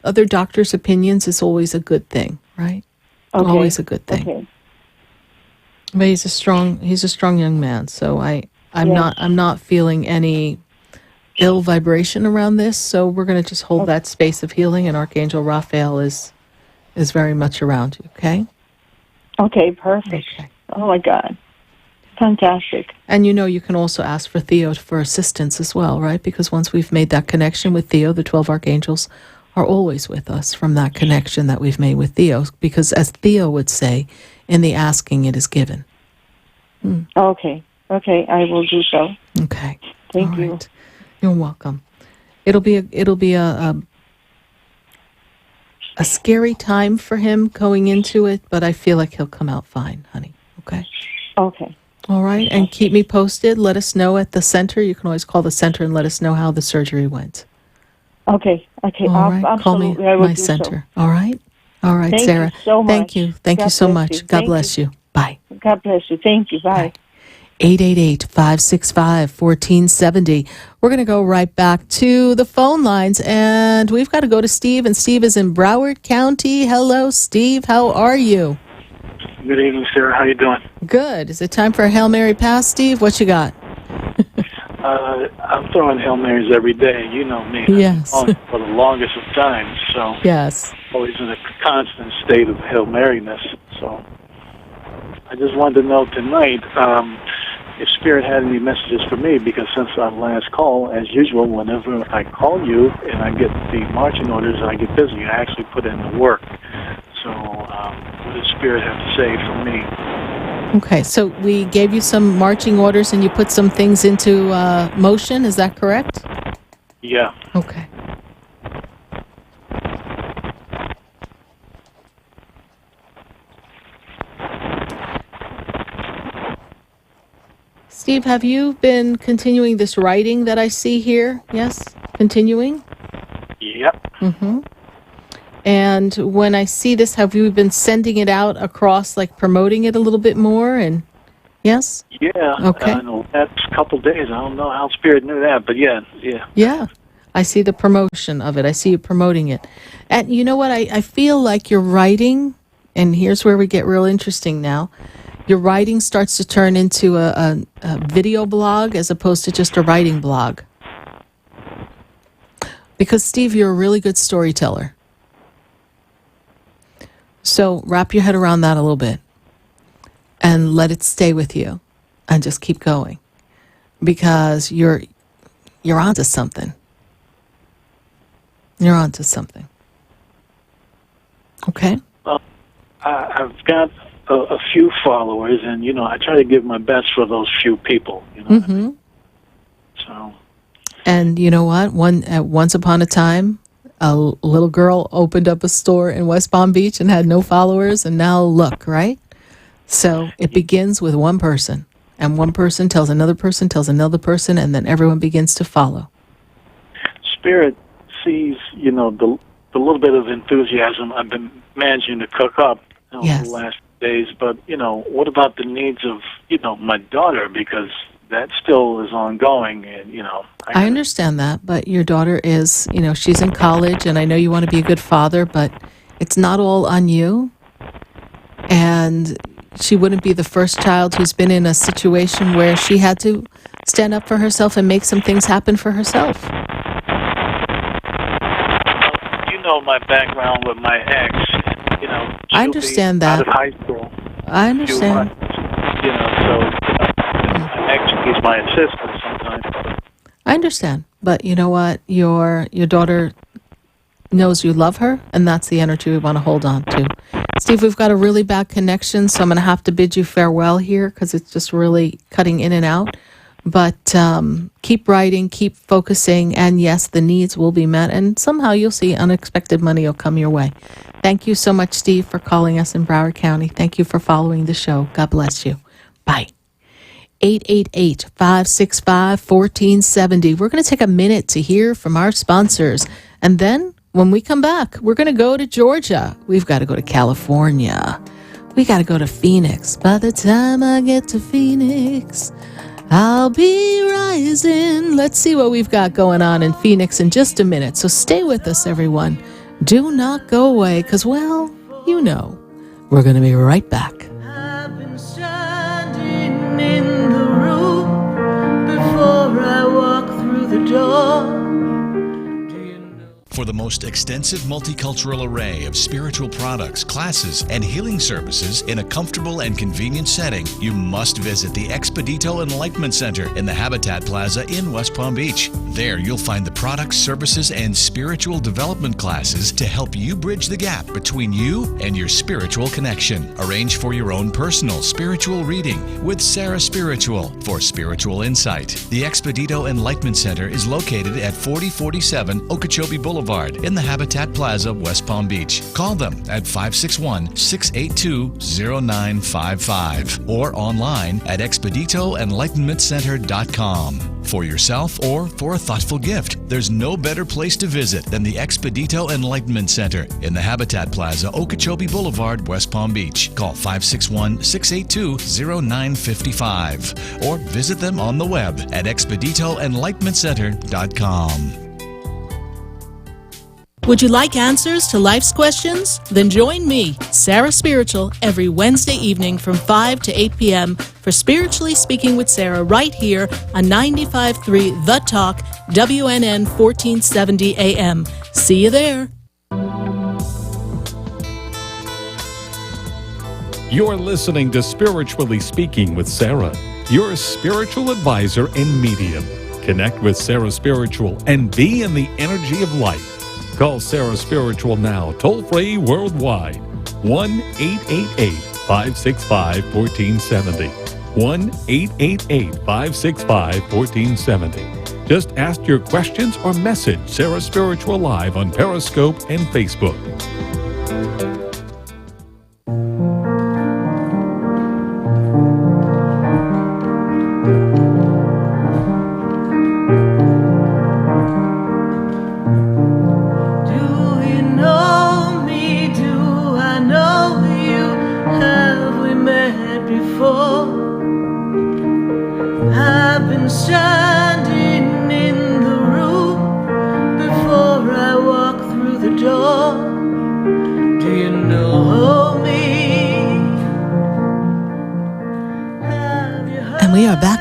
other doctors' opinions is always a good thing, right? Okay. Always a good thing. Okay. But he's a strong young man, so I'm not feeling any ill vibration around this, so we're going to just hold that space of healing, and Archangel Raphael is very much around you, okay? Okay, perfect. Okay. Oh, my God. Fantastic. And you can also ask for Theo for assistance as well, right? Because once we've made that connection with Theo, the 12 archangels are always with us from that connection that we've made with Theo, because as Theo would say, in the asking it is given. Okay, I will do so. Okay. Thank you. Right. You're welcome. It'll be a scary time for him going into it, but I feel like he'll come out fine, honey. Okay? Okay. All right, and keep me posted. Let us know at the center. You can always call the center and let us know how the surgery went. Okay. All right, call me my center. So. All right, Thank Sarah. You so much. Thank you God so much. You. God bless you. Bye. God bless you. Thank you. Bye. 888-565-1470. We're going to go right back to the phone lines, and we've got to go to Steve, and Steve is in Broward County. Hello, Steve. How are you? Good evening, Sarah. How you doing? Good. Is it time for a Hail Mary pass, Steve? What you got? I'm throwing Hail Marys every day. You know me. Yes. For the longest of times, so yes. Always in a constant state of Hail Maryness. So I just wanted to know tonight if Spirit had any messages for me, because since our last call, as usual, whenever I call you and I get the marching orders, I get busy. I actually put in the work. So what does Spirit have to say for me? Okay, so we gave you some marching orders and you put some things into motion, is that correct? Yeah. Okay. Steve, have you been continuing this writing that I see here? Yes? Continuing? Yep. Mm-hmm. And when I see this, have you been sending it out across, like promoting it a little bit more? And yes? Yeah. Okay. In the last couple of days, I don't know how Spirit knew that, but yeah. Yeah. I see the promotion of it. I see you promoting it. And you know what? I feel like your writing, and here's where we get real interesting now. Your writing starts to turn into a video blog as opposed to just a writing blog. Because, Steve, you're a really good storyteller. So wrap your head around that a little bit and let it stay with you and just keep going, because you're onto something. You're onto something. Okay. I've got a few followers, and I try to give my best for those few people. Mm-hmm. So. And you know what? Once upon a time, a little girl opened up a store in West Palm Beach and had no followers, and now look, right? So it begins with one person, and one person tells another person, and then everyone begins to follow. Spirit sees, the little bit of enthusiasm I've been managing to cook up over the last days, but, what about the needs of, my daughter? Because that still is ongoing, and, I understand that, but your daughter is, she's in college, and I know you want to be a good father, but it's not all on you. And she wouldn't be the first child who's been in a situation where she had to stand up for herself and make some things happen for herself. My background with my ex, I understand that. Out of high school. I understand. My ex, he's my assistant sometimes. I understand, but you know what? Your daughter knows you love her, and that's the energy we want to hold on to. Steve, we've got a really bad connection, so I'm going to have to bid you farewell here because it's just really cutting in and out. But keep writing, keep focusing, and yes, the needs will be met, and somehow you'll see unexpected money will come your way. Thank you so much, Steve, for calling us in Broward County. Thank you for following the show. God bless you. Bye. 888-565-1470. We're going to take a minute to hear from our sponsors, and then when we come back, we're going to go to Georgia. We've got to go to California. We got to go to Phoenix. By the time I get to Phoenix, I'll be rising. Let's see what we've got going on in Phoenix in just a minute. So stay with us, everyone. Do not go away, because, well, we're going to be right back. I've been standing in the room before I walk through the door. For the most extensive multicultural array of spiritual products, classes, and healing services in a comfortable and convenient setting, you must visit the Expedito Enlightenment Center in the Habitat Plaza in West Palm Beach. There you'll find the products, services, and spiritual development classes to help you bridge the gap between you and your spiritual connection. Arrange for your own personal spiritual reading with Sara Spiritual for spiritual insight. The Expedito Enlightenment Center is located at 4047 Okeechobee Boulevard in the Habitat Plaza, West Palm Beach. Call them at 561-682-0955 or online at expeditoenlightenmentcenter.com. For yourself or for a thoughtful gift, there's no better place to visit than the Expedito Enlightenment Center in the Habitat Plaza, Okeechobee Boulevard, West Palm Beach. Call 561-682-0955 or visit them on the web at expeditoenlightenmentcenter.com. Would you like answers to life's questions? Then join me, Sara Spiritual, every Wednesday evening from 5 to 8 p.m. for Spiritually Speaking with Sarah right here on 95.3 The Talk, WNN 1470 AM. See you there. You're listening to Spiritually Speaking with Sarah, your spiritual advisor and medium. Connect with Sara Spiritual and be in the energy of light. Call Sara Spiritual now, toll-free worldwide, 1-888-565-1470, 1-888-565-1470. Just ask your questions or message Sara Spiritual live on Periscope and Facebook.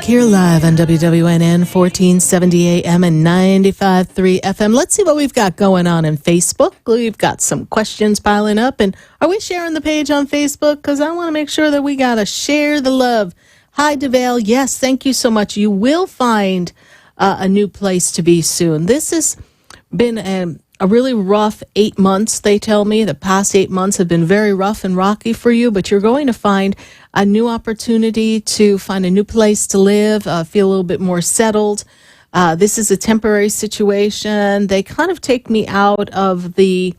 Here live on WWNN 1470 AM and 95.3 FM. Let's see what we've got going on in Facebook. We've got some questions piling up. And are we sharing the page on Facebook? Because I want to make sure that we got to share the love. Hi, DeVale. Yes, thank you so much. You will find a new place to be soon. This has been a really rough 8 months, they tell me. The past 8 months have been very rough and rocky for you, but you're going to find a new opportunity to find a new place to live, feel a little bit more settled. This is a temporary situation. They kind of take me out of the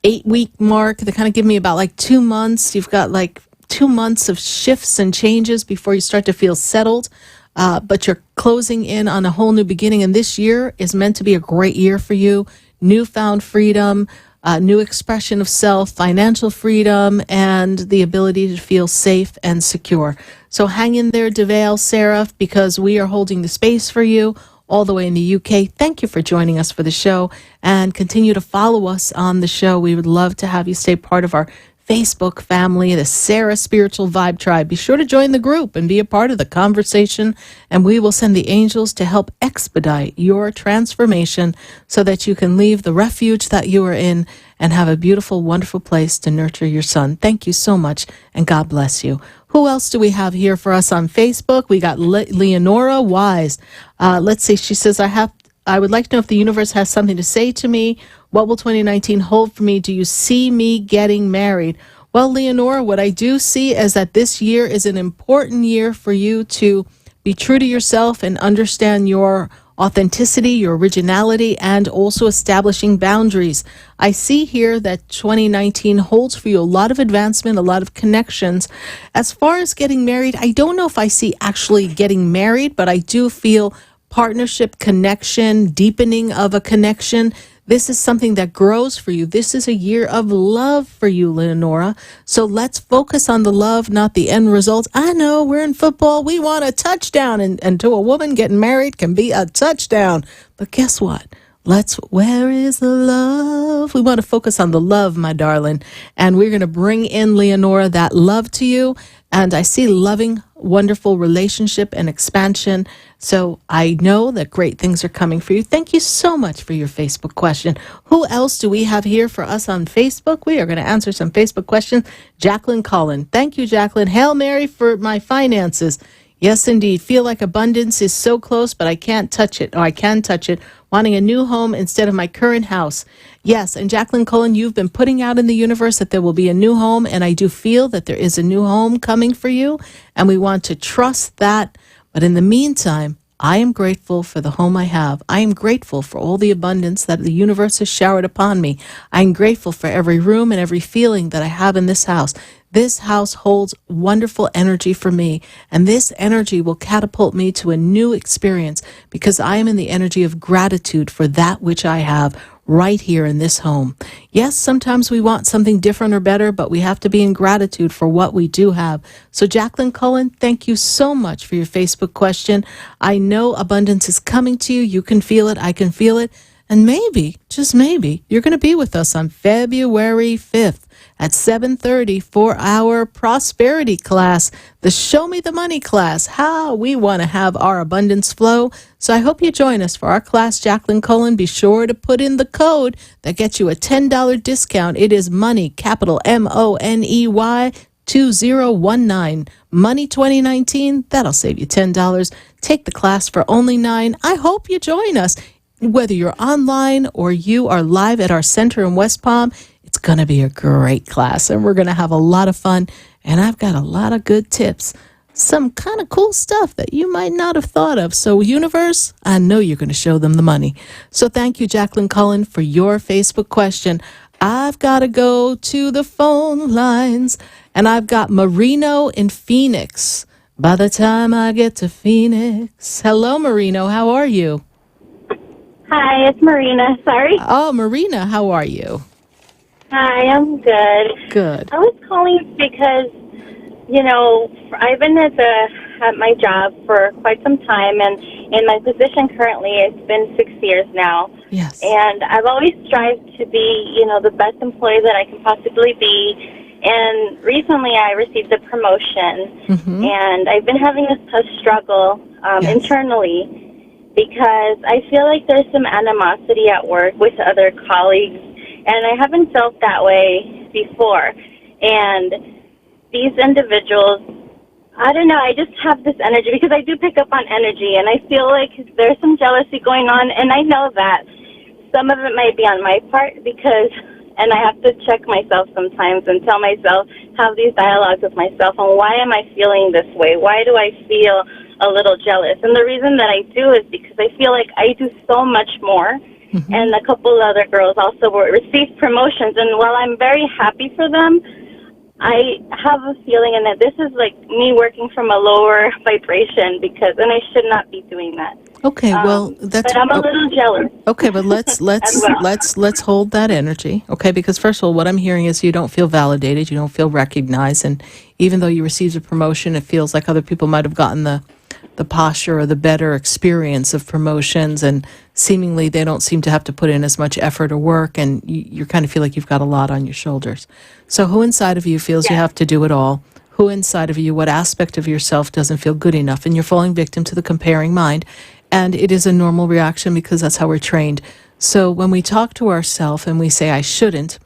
8-week mark. They kind of give me about like 2 months. You've got like 2 months of shifts and changes before you start to feel settled. But you're closing in on a whole new beginning. And this year is meant to be a great year for you. Newfound freedom, new expression of self, financial freedom, and the ability to feel safe and secure. So hang in there, DeVale, Sarah, because we are holding the space for you all the way in the UK. Thank you for joining us for the show, and continue to follow us on the show. We would love to have you stay part of our Facebook family, the Sara Spiritual Vibe Tribe. Be sure to join the group and be a part of the conversation, and we will send the angels to help expedite your transformation so that you can leave the refuge that you are in and have a beautiful, wonderful place to nurture your son. Thank you so much, and God bless you. Who else do we have here for us on Facebook? We got Leonora Wise. Let's see. She says, I would like to know if the universe has something to say to me. What will 2019 hold for me? Do you see me getting married? Well, Leonora, what I do see is that this year is an important year for you to be true to yourself and understand your authenticity, your originality, and also establishing boundaries. I see here that 2019 holds for you a lot of advancement, a lot of connections. As far as getting married, I don't know if I see actually getting married, but I do feel partnership, connection, deepening of a connection. This is something that grows for you. This is a year of love for you, Leonora. So let's focus on the love, not the end results. I know we're in football. We want a touchdown. And to a woman, getting married can be a touchdown. But guess what? Where is the love? We want to focus on the love, my darling. And we're going to bring in, Leonora, that love to you. And I see loving, wonderful relationship and expansion. So I know that great things are coming for you. Thank you so much for your Facebook question. Who else do we have here for us on Facebook? We are going to answer some Facebook questions. Jacqueline Cullen. Thank you, Jacqueline. Hail Mary for my finances. Yes, indeed. Feel like abundance is so close, but I can't touch it. Or I can touch it. Wanting a new home instead of my current house. Yes, and Jacqueline Cullen, you've been putting out in the universe that there will be a new home, and I do feel that there is a new home coming for you, and we want to trust that. But in the meantime, I am grateful for the home I have. I am grateful for all the abundance that the universe has showered upon me. I am grateful for every room and every feeling that I have in this house. This house holds wonderful energy for me, and this energy will catapult me to a new experience because I am in the energy of gratitude for that which I have right here in this home. Yes, sometimes we want something different or better, but we have to be in gratitude for what we do have. So Jacqueline Cullen, thank you so much for your Facebook question. I know abundance is coming to you. You can feel it. I can feel it. And maybe, just maybe, you're going to be with us on February 5th. At 7:30 for our prosperity class, the Show Me the Money class, how we want to have our abundance flow. So I hope you join us for our class, Jacqueline Cullen. Be sure to put in the code that gets you a $10 discount. It is MONEY, capital MONEY 2019. Money 2019, that'll save you $10. Take the class for only $9. I hope you join us. Whether you're online or you are live at our center in West Palm, it's going to be a great class, and we're going to have a lot of fun, and I've got a lot of good tips, some kind of cool stuff that you might not have thought of. So, universe, I know you're going to show them the money. So thank you, Jacqueline Cullen, for your Facebook question. I've got to go to the phone lines, and I've got Marino in Phoenix. By the time I get to Phoenix. Hello, Marino. How are you? Hi, it's Marina. Sorry. Oh, Marina, how are you? Hi, I'm good. Good. I was calling because, I've been at my job for quite some time, and in my position currently, it's been 6 years now. Yes. And I've always strived to be, the best employee that I can possibly be. And recently, I received a promotion, and I've been having a tough struggle internally because I feel like there's some animosity at work with other colleagues. And I haven't felt that way before. And these individuals, I don't know, I just have this energy because I do pick up on energy. And I feel like there's some jealousy going on, and I know that. some of it might be on my part because, and I have to check myself sometimes and tell myself, have these dialogues with myself, and why am I feeling this way? Why do I feel a little jealous? And the reason that I do is because I feel like I do so much more. Mm-hmm. And a couple other girls also received promotions, and while I'm very happy for them, I have a feeling in that this is like me working from a lower vibration and I should not be doing that. Okay, well, that's. But I'm a little jealous. Okay, but let's hold that energy. Okay, because first of all, what I'm hearing is you don't feel validated, you don't feel recognized, and even though you received a promotion, it feels like other people might have gotten the posture or the better experience of promotions, and seemingly they don't seem to have to put in as much effort or work, and you kind of feel like you've got a lot on your shoulders. So who inside of you feels you have to do it all? Who inside of you, what aspect of yourself doesn't feel good enough? And you're falling victim to the comparing mind, and it is a normal reaction because that's how we're trained. So when we talk to ourselves and we say, I shouldn't,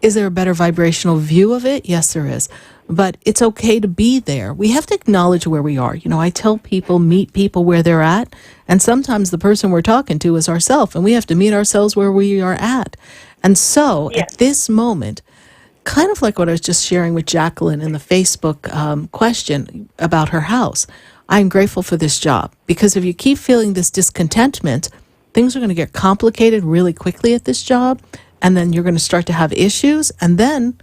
is there a better vibrational view of it? Yes, there is. But it's okay to be there. We have to acknowledge where we are. You know, I tell people, meet people where they're at. And sometimes the person we're talking to is ourselves, and we have to meet ourselves where we are at. And so at this moment, kind of like what I was just sharing with Jacqueline in the Facebook question about her house, I'm grateful for this job. Because if you keep feeling this discontentment, things are going to get complicated really quickly at this job. And then you're going to start to have issues. And then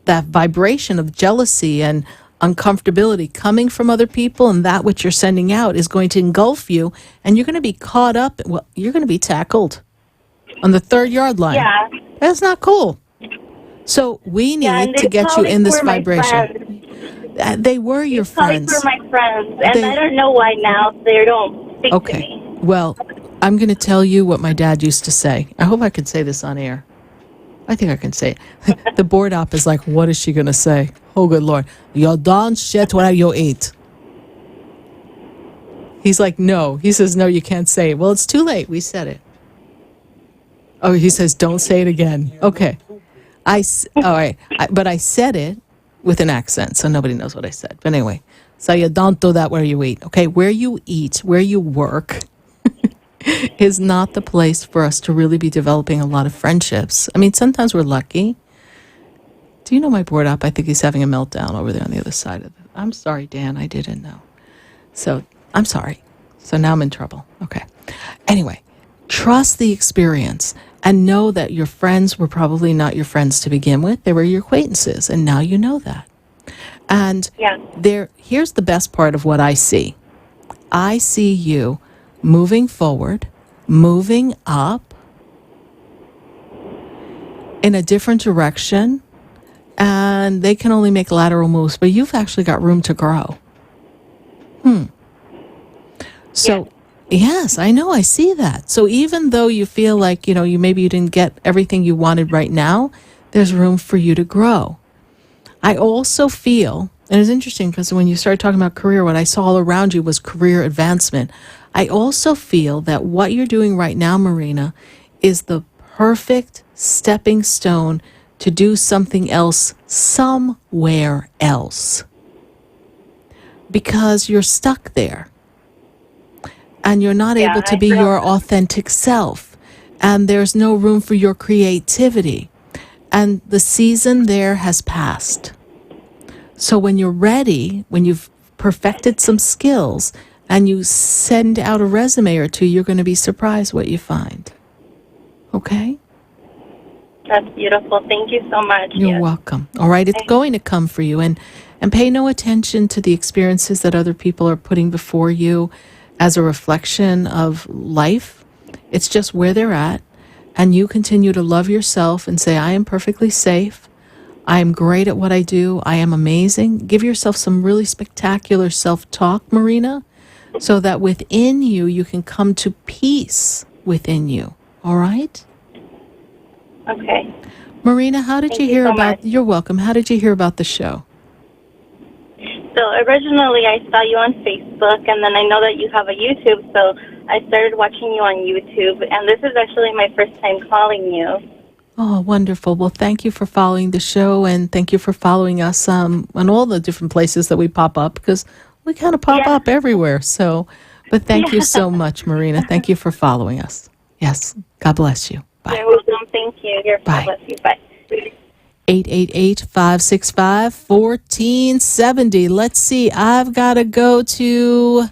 that vibration of jealousy and uncomfortability coming from other people and that which you're sending out is going to engulf you, and you're going to be caught up. Well, you're going to be tackled on the 3rd yard line. Yeah. That's not cool. So we need to get you in this vibration. They were your friends. They were my friends, and I don't know why now they don't speak to me. Well, I'm going to tell you what my dad used to say. I hope I can say this on air. I think I can say it. The board op is like, what is she going to say? Oh, good Lord. You don't shit what you eat. He's like, no. He says, no, you can't say it. Well, it's too late. We said it. Oh, he says, don't say it again. Okay. All right. But I said it with an accent, so nobody knows what I said. But anyway, so you don't do that where you eat. Okay, where you eat, where you work is not the place for us to really be developing a lot of friendships. I mean, sometimes we're lucky. Do you know my board up? I think he's having a meltdown over there on the other side of it. I'm sorry, Dan. I didn't know. So I'm sorry. So now I'm in trouble. Okay. Anyway, trust the experience and know that your friends were probably not your friends to begin with. They were your acquaintances, and now you know that. And here's the best part of what I see. I see you moving forward, moving up in a different direction, and they can only make lateral moves, but you've actually got room to grow. So, yes, I know, I see that. So even though you feel like, you didn't get everything you wanted right now, there's room for you to grow. I also feel, and it's interesting because when you started talking about career, what I saw all around you was career advancement. I also feel that what you're doing right now, Marina, is the perfect stepping stone to do something else somewhere else. Because you're stuck there. And you're not able to be your authentic self. And there's no room for your creativity. And the season there has passed. So when you're ready, when you've perfected some skills, and you send out a resume or two, you're going to be surprised what you find. Okay? That's beautiful. Thank you so much. You're welcome. All right, it's going to come for you. And pay no attention to the experiences that other people are putting before you as a reflection of life. It's just where they're at. And you continue to love yourself and say, I am perfectly safe. I am great at what I do. I am amazing. Give yourself some really spectacular self-talk, Marina, so that within you, you can come to peace within you. All right? Okay. Marina, how did you hear about... You're welcome. How did you hear about the show? So originally I saw you on Facebook, and then I know that you have a YouTube, so I started watching you on YouTube, and this is actually my first time calling you. Oh, wonderful. Well, thank you for following the show, and thank you for following us on all the different places that we pop up, because we kind of pop up everywhere. So, but thank you so much, Marina. Thank you for following us. Yes. God bless you. Bye. You're welcome. Thank you. God bless you. Bye. 888-565-1470. Let's see. I've got to go to...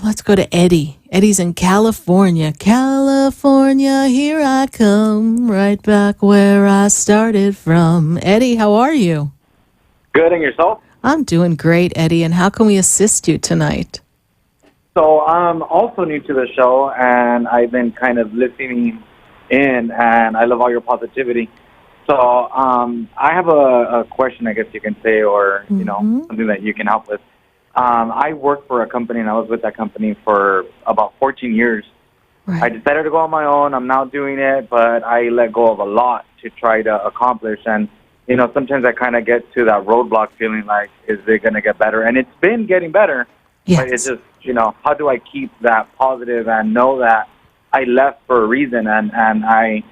let's go to Eddie. Eddie's in California. California, here I come, right back where I started from. Eddie, how are you? Good, and yourself? I'm doing great, Eddie, and how can we assist you tonight? So I'm also new to the show, and I've been kind of listening in, and I love all your positivity. So I have a question, I guess you can say, or something that you can help with. I worked for a company, and I was with that company for about 14 years. Right. I decided to go on my own. I'm now doing it, but I let go of a lot to try to accomplish. And, sometimes I kind of get to that roadblock feeling like, is it going to get better? And it's been getting better. Yes. But it's just, how do I keep that positive and know that I left for a reason, and I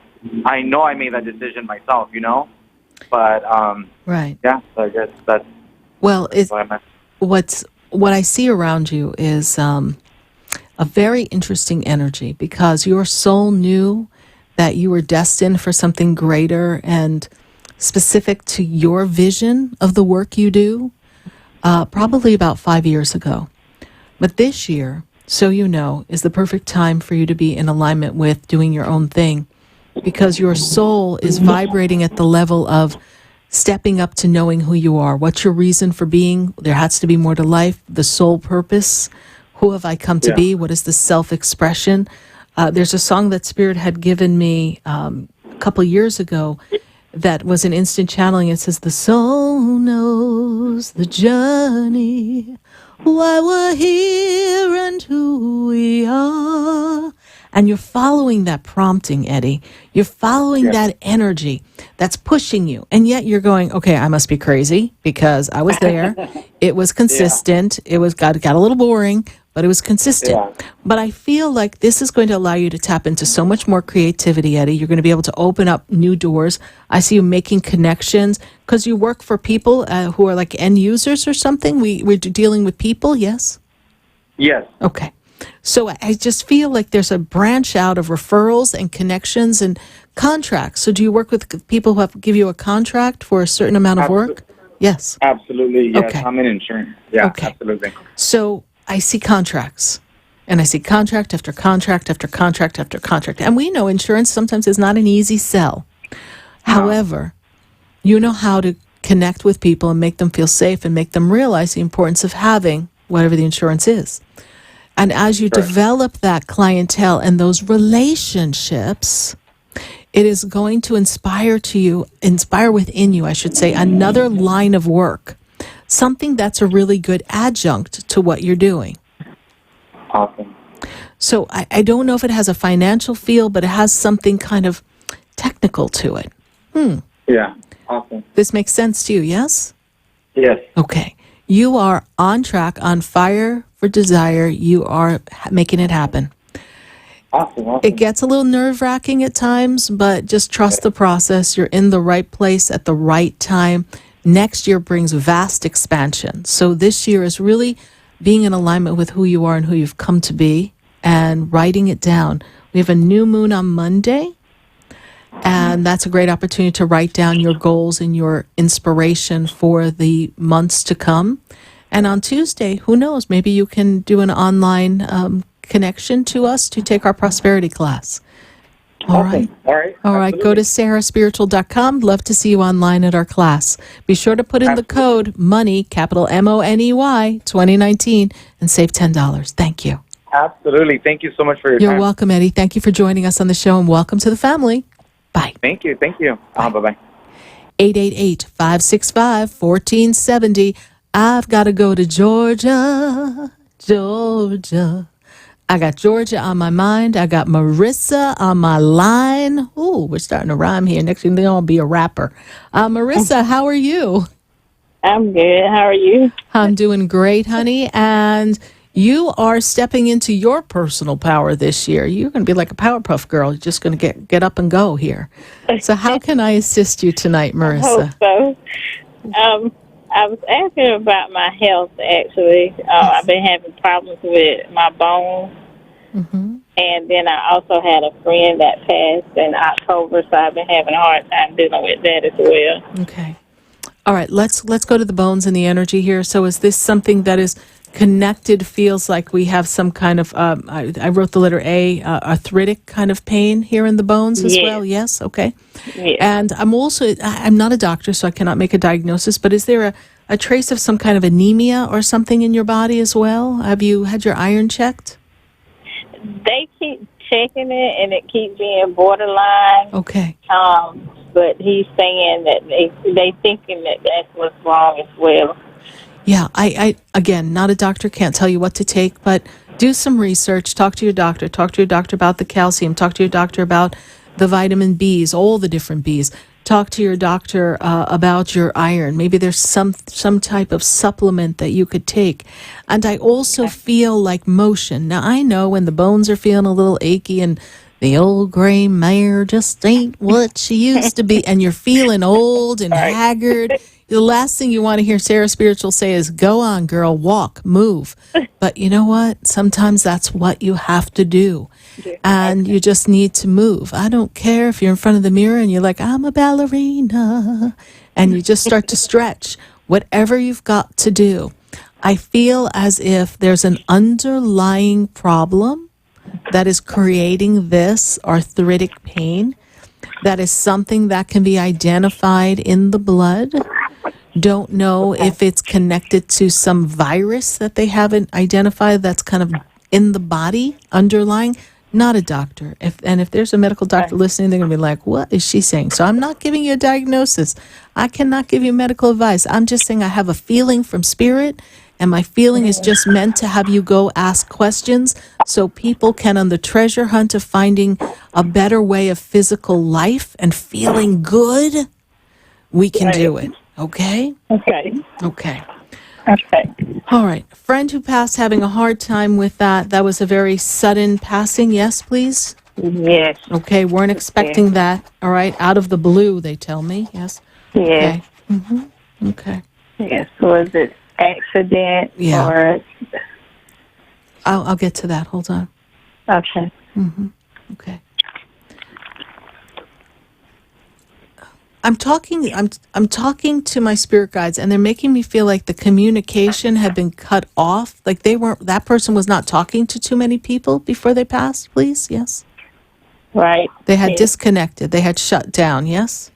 know I made that decision myself, But, right. Yeah, so I guess that's what I meant. What I see around you is a very interesting energy, because your soul knew that you were destined for something greater and specific to your vision of the work you do, probably about 5 years ago. But this year, so you know, is the perfect time for you to be in alignment with doing your own thing, because your soul is vibrating at the level of stepping up to knowing who you are. What's your reason for being? There has to be more to life, the soul purpose. Who have I come to be? What is the self-expression? There's a song that Spirit had given me a couple years ago that was an instant channeling. It says, the soul knows the journey, why we're here and who we are. And you're following that prompting, Eddie. You're following that energy that's pushing you. And yet you're going, okay, I must be crazy because I was there. It was consistent. It was got a little boring, but it was consistent. But I feel like this is going to allow you to tap into so much more creativity, Eddie. You're going to be able to open up new doors. I see you making connections because you work for people who are like end users or something. We're dealing with people, yes? Yes. Okay. So I just feel like there's a branch out of referrals and connections and contracts. So do you work with people who give you a contract for a certain amount of work? Yes. Absolutely. Yes. Okay. I'm in insurance. Yeah, Okay. absolutely. So I see contracts, and I see contract after contract after contract after contract. And we know insurance sometimes is not an easy sell. However, you know how to connect with people and make them feel safe and make them realize the importance of having whatever the insurance is. And as you develop that clientele and those relationships, it is going to inspire within you, I should say, another line of work, something that's a really good adjunct to what you're doing. Awesome. So I don't know if it has a financial feel, but it has something kind of technical to it. Yeah, awesome. This makes sense to you, yes? Yes. Okay. You are on track, on fire for desire. You are making it happen. Awesome. It gets a little nerve-wracking at times, but just trust the process. You're in the right place at the right time. Next year brings vast expansion. So this year is really being in alignment with who you are and who you've come to be and writing it down. We have a new moon on Monday, and that's a great opportunity to write down your goals and your inspiration for the months to come. And on Tuesday, who knows, maybe you can do an online connection to us to take our prosperity class. All right. All right. All right. Go to SarahSpiritual.com. Love to see you online at our class. Be sure to put in the code MONEY, capital MONEY, 2019, and save $10. Thank you. Absolutely. Thank you so much for your You're time. welcome, Eddie. Thank you for joining us on the show, and welcome to the family. Bye. Thank you. Thank you. Bye-bye. 888-565-1470. I've got to go to Georgia. I got Georgia on my mind. I got Marissa on my line. Ooh, we're starting to rhyme here. Next thing I'll be a rapper. Marissa, how are you? I'm good. How are you? I'm doing great, honey. And you are stepping into your personal power this year. You're going to be like a Powerpuff Girl. You're just going to get up and go here. So how can I assist you tonight, Marissa? I hope so. I was asking about my health, actually. I've been having problems with my bones. Mm-hmm. And then I also had a friend that passed in October, so I've been having a hard time dealing with that as well. Okay. All right, let's go to the bones and the energy here. So is this something that is connected, feels like we have some kind of, I wrote the letter A, arthritic kind of pain here in the bones as well? Yes? Okay. Yes. And I'm not a doctor, so I cannot make a diagnosis, but is there a trace of some kind of anemia or something in your body as well? Have you had your iron checked? They keep checking it, and it keeps being borderline. Okay. But he's saying that they thinking that that's what's wrong as well. Yeah, I again, not a doctor, can't tell you what to take, but do some research, talk to your doctor about the calcium, talk to your doctor about the vitamin Bs, all the different Bs. Talk to your doctor about your iron. Maybe there's some type of supplement that you could take. And I also feel like motion. Now, I know when the bones are feeling a little achy and the old gray mare just ain't what she used to be, and you're feeling old and haggard, the last thing you want to hear Sara Spiritual say is, go on, girl, walk, move. But you know what? Sometimes that's what you have to do. And you just need to move. I don't care if you're in front of the mirror and you're like, I'm a ballerina, and you just start to stretch. Whatever you've got to do. I feel as if there's an underlying problem that is creating this arthritic pain. That is something that can be identified in the blood. Don't know if it's connected to some virus that they haven't identified that's kind of in the body, underlying. Not a doctor. If there's a medical doctor listening, they're going to be like, what is she saying? So I'm not giving you a diagnosis. I cannot give you medical advice. I'm just saying I have a feeling from spirit, and my feeling is just meant to have you go ask questions so people can, on the treasure hunt of finding a better way of physical life and feeling good, we can do it. Okay? Okay. Okay. Okay. All right. Friend who passed, having a hard time with that. That was a very sudden passing. Yes, please? Yes. Okay. Weren't expecting that. All right. Out of the blue, they tell me. Yes? Yes. Okay. Mm-hmm. Okay. Yes. Was it accident or... I'll get to that. Hold on. Okay. Mm-hmm. Okay. I'm talking to my spirit guides, and they're making me feel like the communication had been cut off. Like that person was not talking to too many people before they passed, please? Yes? Right. They had disconnected. They had shut down, yes?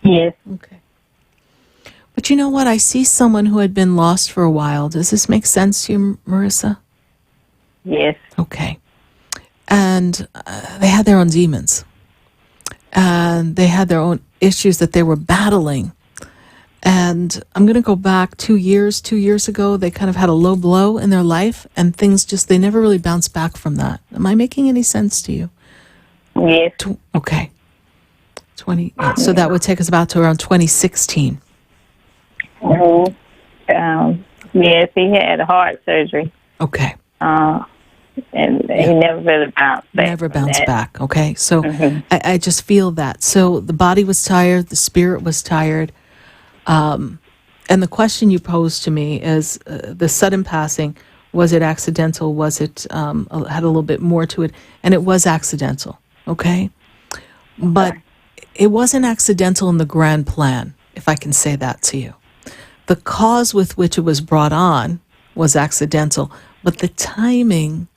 Yes. Okay. But you know what? I see someone who had been lost for a while. Does this make sense to you, Marissa? Yes. Okay. And they had their own demons. And they had their own issues that they were battling. And I'm going to go back 2 years. 2 years ago, they kind of had a low blow in their life, and things they never really bounced back from that. Am I making any sense to you? Yes. Okay. 20. So that would take us about to around 2016. Yes, he had heart surgery. Okay. And he never really bounced back. Never bounced back, okay? So I just feel that. So the body was tired, the spirit was tired. And the question you posed to me is the sudden passing, was it accidental? Was it had a little bit more to it? And it was accidental, okay? But it wasn't accidental in the grand plan, if I can say that to you. The cause with which it was brought on was accidental, but the timing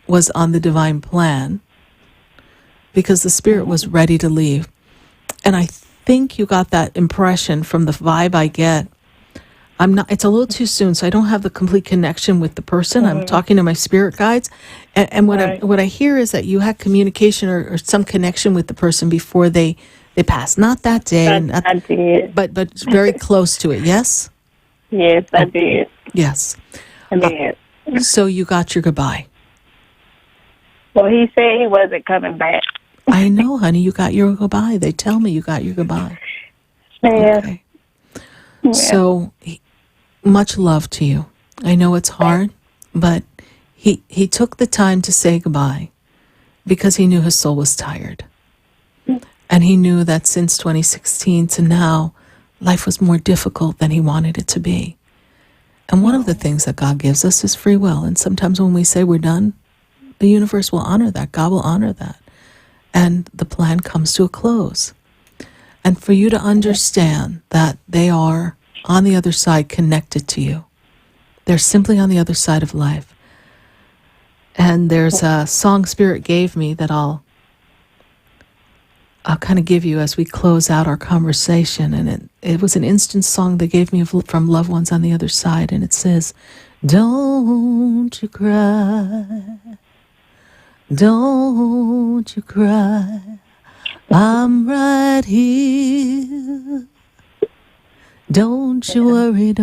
was on the divine plan because the spirit was ready to leave. And I think you got that impression from the vibe I get. It's a little too soon, so I don't have the complete connection with the person. I'm talking to my spirit guides. And what I hear is that you had communication or some connection with the person before they passed. Not that day. I did. But very close to it, yes? Yes, I did. Yes. I did. So you got your goodbye. Well, he said he wasn't coming back. I know, honey. You got your goodbye. They tell me you got your goodbye. Yeah. Okay. Yeah. So, much love to you. I know it's hard, but he took the time to say goodbye because he knew his soul was tired. And he knew that since 2016 to now, life was more difficult than he wanted it to be. And one of the things that God gives us is free will. And sometimes when we say we're done, the universe will honor that. God will honor that. And the plan comes to a close. And for you to understand that they are on the other side connected to you. They're simply on the other side of life. And there's a song Spirit gave me that I'll kind of give you as we close out our conversation. And it was an instant song they gave me from loved ones on the other side. And it says, don't you cry, don't you cry, I'm right here. Don't you worry,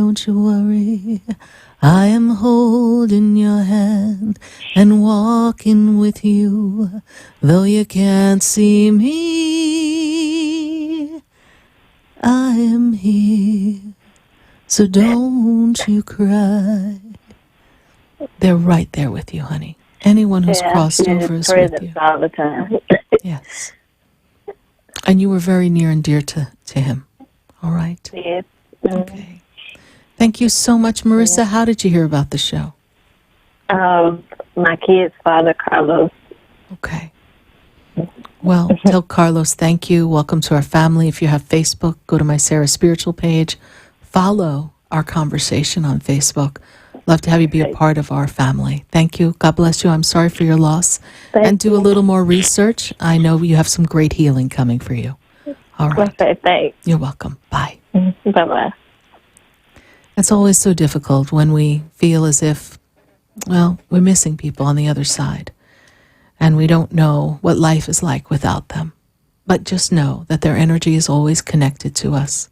I am holding your hand and walking with you, though you can't see me, I am here, so don't you cry. They're right there with you, honey. Anyone who's crossed over is with you. All the time. Yes. And you were very near and dear to him. All right? Yes. Okay. Thank you so much, Marissa. How did you hear about the show? My kid's father, Carlos. Okay. Well, tell Carlos thank you. Welcome to our family. If you have Facebook, go to my Sara Spiritual page. Follow our conversation on Facebook. Love to have you be a part of our family. Thank you. God bless you. I'm sorry for your loss. And do a little more research. I know you have some great healing coming for you. All right. Okay, thanks. You're welcome. Bye. Bye-bye. It's always so difficult when we feel as if, well, we're missing people on the other side. And we don't know what life is like without them. But just know that their energy is always connected to us.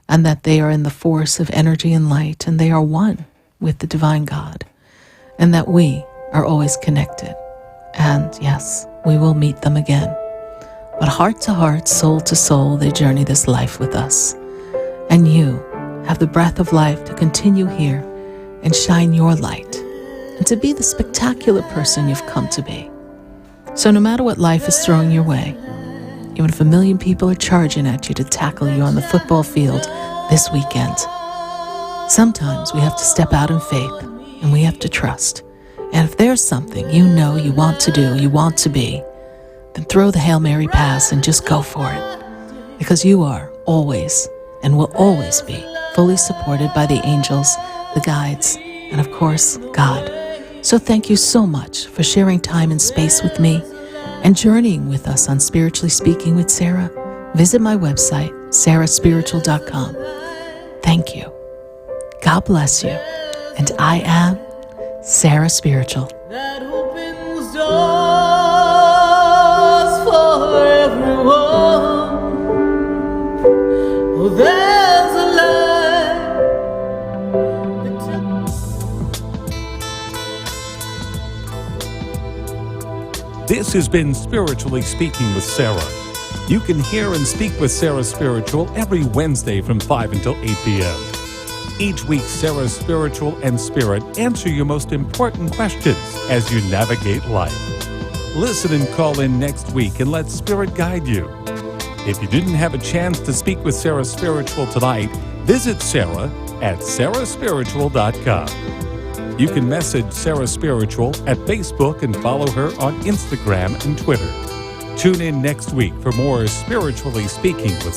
And that they are in the force of energy and light. And they are one with the divine God, and that we are always connected. And yes, we will meet them again. But heart to heart, soul to soul, they journey this life with us. And you have the breath of life to continue here and shine your light and to be the spectacular person you've come to be. So no matter what life is throwing your way, even if 1 million people are charging at you to tackle you on the football field this weekend, sometimes we have to step out in faith and we have to trust. And if there's something you know you want to do, you want to be, then throw the Hail Mary pass and just go for it. Because you are always and will always be fully supported by the angels, the guides, and of course, God. So thank you so much for sharing time and space with me and journeying with us on Spiritually Speaking with Sarah. Visit my website, SarahSpiritual.com. Thank you. God bless you. And I am Sara Spiritual. That opens doors for everyone. Oh, there's a light. This has been Spiritually Speaking with Sarah. You can hear and speak with Sara Spiritual every Wednesday from 5 until 8 p.m. Each week, Sara Spiritual and Spirit answer your most important questions as you navigate life. Listen and call in next week and let Spirit guide you. If you didn't have a chance to speak with Sara Spiritual tonight, visit Sarah at SarahSpiritual.com. You can message Sara Spiritual at Facebook and follow her on Instagram and Twitter. Tune in next week for more Spiritually Speaking with